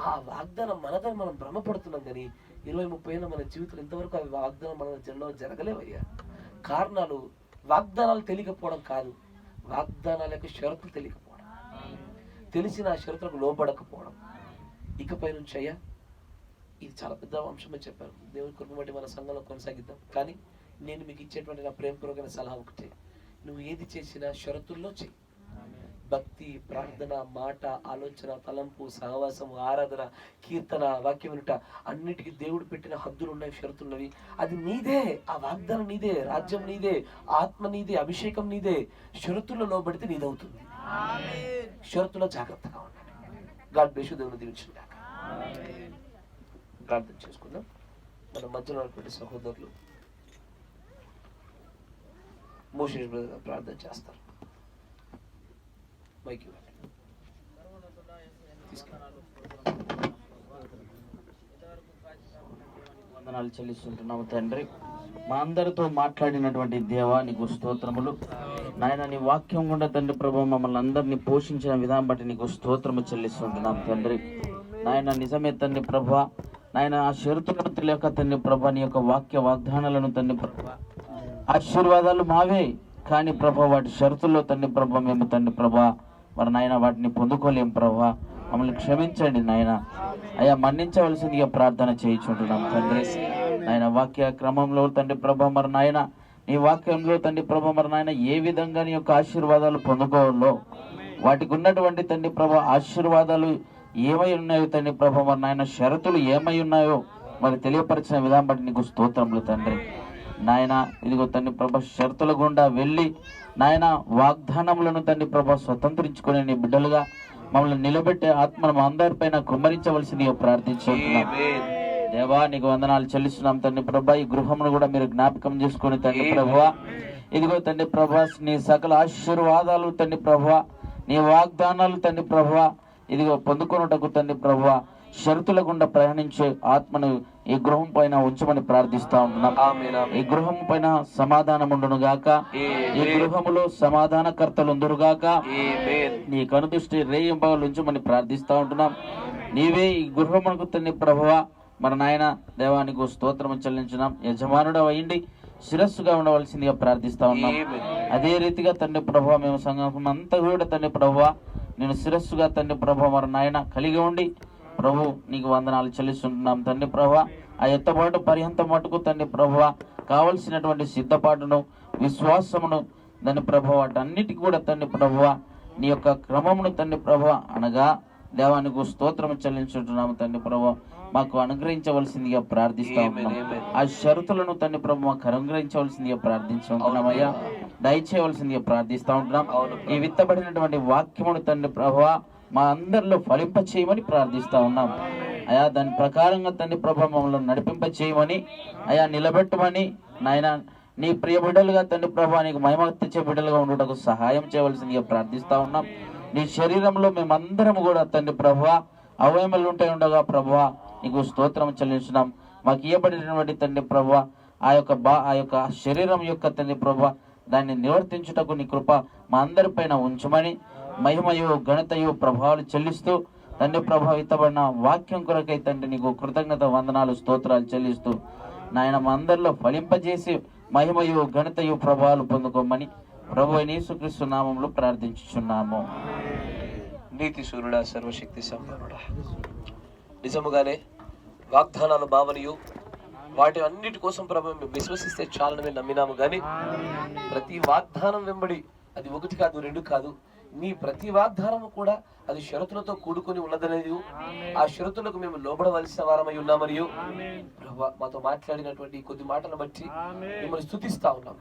ఆ వాగ్దానం మనదని మనం భ్రమపడుతున్నాం, కానీ 20-30 ఏళ్ళ మన జీవితంలో ఇంతవరకు ఆ వాగ్దానం మన జన్మలో జరగలేవయ్యా. కారణాలు వాగ్దానాలు తెలియకపోవడం కాదు, వాగ్దానాల యొక్క షరతులు తెలియకపోవడం, తెలిసిన ఆ షరతులకు లోబడకపోవడం. ఇకపై నుంచి అయ్యా, ఇది చాలా పెద్ద అంశమే చెప్పారు. దేవుని కృప బట్టి మన సంఘంలో కొనసాగిద్దాం. కానీ నేను మీకు ఇచ్చేటువంటి నా ప్రేమపూర్వకమైన సలహా ఒకటే, నువ్వు ఏది చేసినా షరతుల్లో చెయ్యి. భక్తి, ప్రార్థన, మాట, ఆలోచన, తలంపు, సహవాసం, ఆరాధన, కీర్తన, వాక్యం వినుట, అన్నిటికీ దేవుడు పెట్టిన హద్దులు ఉన్నాయి, షరతున్నవి. అది నీదే, ఆ వాగ్దానం నీదే, రాజ్యం నీదే, ఆత్మ నీదే, అభిషేకం నీదే. షరతుల్లో లోబడితే నీదవుతుంది. షరతుల్లో జాగ్రత్తగా ఉండాలి. God bless you. దేవుని దీవించుగాక. ప్రార్థన చేసుకుందాం. మన మధ్యలో ఉన్నటువంటి సహోదరులు మోషేష్ బ్రదర్ ప్రార్థన చేస్తారు. వందనాలు చెల్లిస్తుంటున్నాము తండ్రి. మా అందరితో మాట్లాడినటువంటి దేవా నీకు స్తోత్రములు నాయన. నీ వాక్యం గుండా తండ్రి ప్రభు మమ్మల్ని అందరినీ పోషించిన విధానం బట్టి నీకు స్తోత్రము చెల్లిస్తుంటున్నాం తండ్రి. నాయన నిజమే తండ్రి ప్రభా, నాయన ఆ షరతులను తెలియక తండ్రి ప్రభా నీ యొక్క వాక్య వాగ్దానాలను తండ్రి ప్రభా ఆశీర్వాదాలు మావే, కానీ ప్రభా వాటి షరతుల్లో తండ్రి ప్రభా మేము తండ్రి ప్రభా మరి నాయన వాటిని పొందుకోలేం ప్రభా. మమ్మల్ని క్షమించండి నాయన. అయ్యా మన్నించవలసిందిగా ప్రార్థన చేయించుంటున్నాం తండ్రి. నాయన వాక్య క్రమంలో తండ్రి ప్రభా మరి నాయన నీ వాక్యంలో తండ్రి ప్రభా మరి నాయన ఏ విధంగా నీ యొక్క ఆశీర్వాదాలు పొందుకోవాలో, వాటికి ఉన్నటువంటి తండ్రి ప్రభా ఆశీర్వాదాలు ఏమై ఉన్నాయో తండ్రి ప్రభా మరి నాయన షరతులు ఏమై ఉన్నాయో మరి తెలియపరిచిన విధానం బట్టి నీకు స్తోత్రములు తండ్రి. నాయన ఇదిగో తండ్రి ప్రభా షరతుల గుండా వెళ్ళి నాయన వాగ్దానములను తండ్రి ప్రభా స్వతంత్రించుకునే నీ బిడ్డలుగా మమ్మల్ని నిలబెట్టే ఆత్మను అందరిపైన కుమ్మరించవలసిందిగా ప్రార్థించుకుంటున్నాం దేవా. నీకు వందనాలు చెల్లిస్తున్నాం తండ్రి ప్రభా. ఈ గృహమును కూడా మీరు జ్ఞాపకం చేసుకుని తండ్రి ప్రభా ఇదిగో తండ్రి ప్రభా నీ సకల ఆశీర్వాదాలు తండ్రి ప్రభా, నీ వాగ్దానాలు తండ్రి ప్రభా ఇదిగో పొందుకొనుటకు తండ్రి ప్రభా షరతుల గుండా ప్రయాణించే ఆత్మను ఈ గృహం పైన ఉంచమని ప్రార్థిస్తా ఉంటున్నాం. ఈ గృహం పైన సమాధానం ఉండును గాక, ఈ గృహములో సమాధానకర్తలు ఉందురుగాక, నీ కనుదృష్టి రేయింపగలు ఉంచమని ప్రార్థిస్తా ఉంటున్నాం. నీవే ఈ గృహమునకు తండ్రి ప్రభువా మరి నాయన దేవానికి స్తోత్రం చెల్లించున్నాం. యజమానుడు అయ్యిండి శిరస్సుగా ఉండవలసిందిగా ప్రార్థిస్తా ఉన్నాం. అదే రీతిగా తండ్రి ప్రభువా మేము సంఘం అంతా కూడా తండ్రి ప్రభువా నేను శిరస్సుగా తండ్రి ప్రభు మరి నాయన కలిగి ఉండి ప్రభు నీకు వందనాలు చెల్లిస్తుంటున్నాం తండ్రి ప్రభు. ఆ ఎత్తపాటు పర్యంత మటుకు తండ్రి ప్రభు కావలసినటువంటి సిద్ధపాటును, విశ్వాసమును తండ్రి ప్రభు వాటన్నిటికీ కూడా తండ్రి ప్రభు నీ యొక్క క్రమమును తండ్రి ప్రభు అనగా దేవానికి స్తోత్రం చెల్లించుంటున్నాము తండ్రి ప్రభు. మాకు అనుగ్రహించవలసిందిగా ప్రార్థిస్తా ఉంటున్నాం. ఆ షరతులను తండ్రి ప్రభు మాకు అనుగ్రహించవలసిందిగా ప్రార్థించుకుంటున్నామయ్యా. దయచేయవలసిందిగా ప్రార్థిస్తా ఉంటున్నాం. ఈ విత్తబడినటువంటి వాక్యమును తండ్రి ప్రభు మా అందరిలో ఫలింప చేయమని ప్రార్థిస్తా ఉన్నాం అయా. దాని ప్రకారంగా తండ్రి ప్రభు మమ్మల్ని నడిపింప చేయమని అయా, నిలబెట్టమని నాయన నీ ప్రియ బిడ్డలుగా తండ్రి ప్రభు నీకు మహిమ తెచ్చే బిడ్డలుగా ఉండటకు సహాయం చేయవలసిందిగా ప్రార్థిస్తా ఉన్నాం. నీ శరీరంలో మేమందరం కూడా తండ్రి ప్రభు అవయములు ఉంటే ఉండగా ప్రభు నీకు స్తోత్రం చెల్లించున్నాం. మాకు ఇవ్వబడినటువంటి తండ్రి ప్రభు ఆ యొక్క శరీరం యొక్క తండ్రి ప్రభు దాన్ని నివర్తించుటకు నీ కృప మా అందరిపైన ఉంచమని మహిమయు ఘనతయు ప్రభావాలు చెల్లిస్తూ తండ్రి ప్రభావితబడిన వాక్యం కొరకై తండ్రి నీకు కృతజ్ఞత వందనాలు స్తోత్రాలు చెల్లిస్తూ నాయన మా అందరిలో ఫలింపజేసి మహిమయు ఘనతయు ప్రభావాలు పొందుకోమని ప్రభు యేసుక్రీస్తు నామములో ప్రార్థించుచున్నాము. నీతి సూర్యుడా, సర్వశక్తి సంపన్నుడా, నిజముగానే వాగ్దానాలు బావనియు వాటి అన్నిటి కోసం ప్రభు మేము విశ్వసిస్తే చాలని మేము నమ్మినాము కానీ ప్రతి వాగ్దానం వెంబడి అది 1 కాదు 2 కాదు, నీ ప్రతి వాగ్దానము కూడా అది షరతులతో కూడుకొని ఉన్నదనేది, ఆ షరతులకు మేము లోబడవలసిన వారమై ఉన్నామని ప్రభువా మాతో మాట్లాడినటువంటి కొద్ది మాటలను బట్టి మిమ్మల్ని స్తుతిస్తా ఉన్నాం.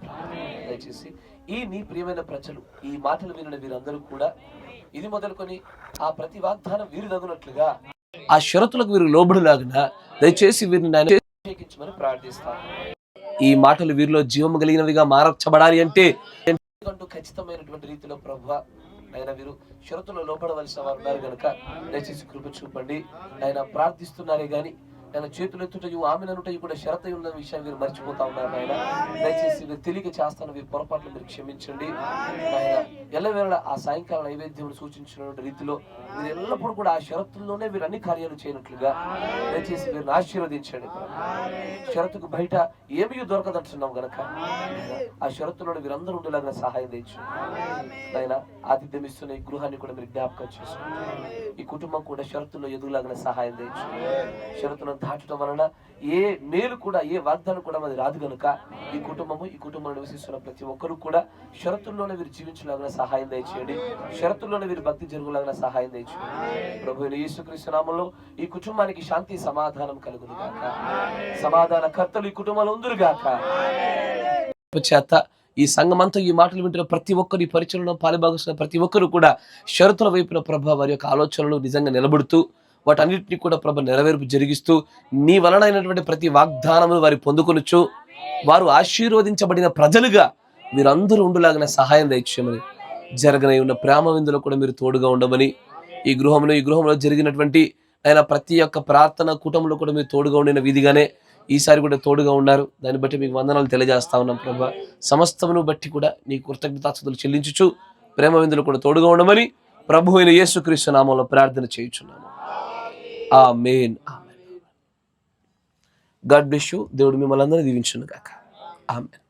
దయచేసి ఈ నీ ప్రియమైన ప్రజలు ఈ మాటలు వినిన వీరందరూ కూడా ఇది మొదలుకొని ఆ ప్రతి వాగ్దానం వీరు తగినట్లుగా ఆ షరతులకు వీరు లోబడిలాగిన దయచేసి వీరిని అభిషేకించమని ప్రార్థిస్తాను. ఈ మాటలు వీరిలో జీవము కలిగినవిగా మార్చబడాలి అంటే ఖచ్చితమైనటువంటి రీతిలో ప్రభువా ఆయన వీరు షరతులో లోపడవలసిన వారు ఉన్నారు కనుక దయచేసి కృప చూపండి. ఆయన ప్రార్థిస్తున్నారే గాని ఆయన చేతులు ఎత్తుటయు ఆమెననుటయు కూడా షరతు ఉన్న విషయం వీరు మర్చిపోతా ఉన్నారు. ఆయన దయచేసి వీరు తెలియక చేస్తాను వీరి పొరపాట్లు మీరు క్షమించండి. ఆయన ఎల్లవేళ ఆ సాయంకాల నైవేద్యం సూచించిన రీతిలో మీరు ఎల్లప్పుడూ కూడా ఆ షరతుల్లోనే వీరు అన్ని కార్యాలు చేయనట్లుగా దయచేసి వీరిని ఆశీర్వదించండి. షరతుకు బయట ఏమీ దొరకదంటున్నాం గనక ఆ షరతులను వీరందరూ ఉండేలాగా సహాయం తెచ్చు. ఆయన ఆతిథ్యం ఇస్తున్న ఈ గృహాన్ని కూడా మీరు జ్ఞాపకం చేసుకోండి. ఈ కుటుంబం కూడా షరతుల్లో ఎదుగులాగా సహాయం తెచ్చు. షరతులను దాటడం వలన ఏ మేలు కూడా ఏ వాగ్దానం కూడా అది రాదు కనుక ఈ కుటుంబంలో నివసిస్తున్న ప్రతి ఒక్కరు కూడా షరతుల్లోనే వీరు జీవించలాగా సహాయం దయచేయండి. షరతుల్లోనే వీరు భక్తి జరుగులాగా సహాయం దయచేయండి. ప్రభువైన యేసుక్రీస్తు నామములో ఈ కుటుంబానికి శాంతి సమాధానం కలుగును గాక. సమాధాన కర్తలు ఈ కుటుంబంలో ఉందురు గాక. చేత ఈ సంఘమంతా ఈ మాటలు వింటున్న ప్రతి ఒక్కరు, ఈ పరిచయంలో పాలుభాగస్తున్న ప్రతి ఒక్కరు కూడా షరతుల వైపున ప్రభ వారి యొక్క ఆలోచనలు నిజంగా నిలబడుతూ వాటన్నిటిని కూడా ప్రభ నెరవేర్పు జరిగిస్తూ నీ వలనైనటువంటి ప్రతి వాగ్దానమును వారి పొందుకొనొచ్చు వారు ఆశీర్వదించబడిన ప్రజలుగా మీరందరూ ఉండులాగిన సహాయం దయచేయమని, జరగనై ఉన్న ప్రేమ విందులో కూడా మీరు తోడుగా ఉండమని, ఈ గృహంలో జరిగినటువంటి ఆయన ప్రతి ఒక్క ప్రార్థన కూటంలో కూడా మీరు తోడుగా ఉండిన విధిగానే ఈసారి కూడా తోడుగా ఉన్నారు. దాన్ని బట్టి మీకు వందనాలు తెలియజేస్తా ఉన్నాం ప్రభా. సమస్తమును బట్టి కూడా నీ కృతజ్ఞతాస్తుతులు చెల్లించుచు ప్రేమ విందులో కూడా తోడుగా ఉండమని ప్రభు అయిన యేసుక్రీస్తు నామములో ప్రార్థన చేయుచున్నాము. ఆమేన్. God bless you. దేవుడు మిమ్మల్ని అందరినీ దీవించును గాక. ఆమేన్.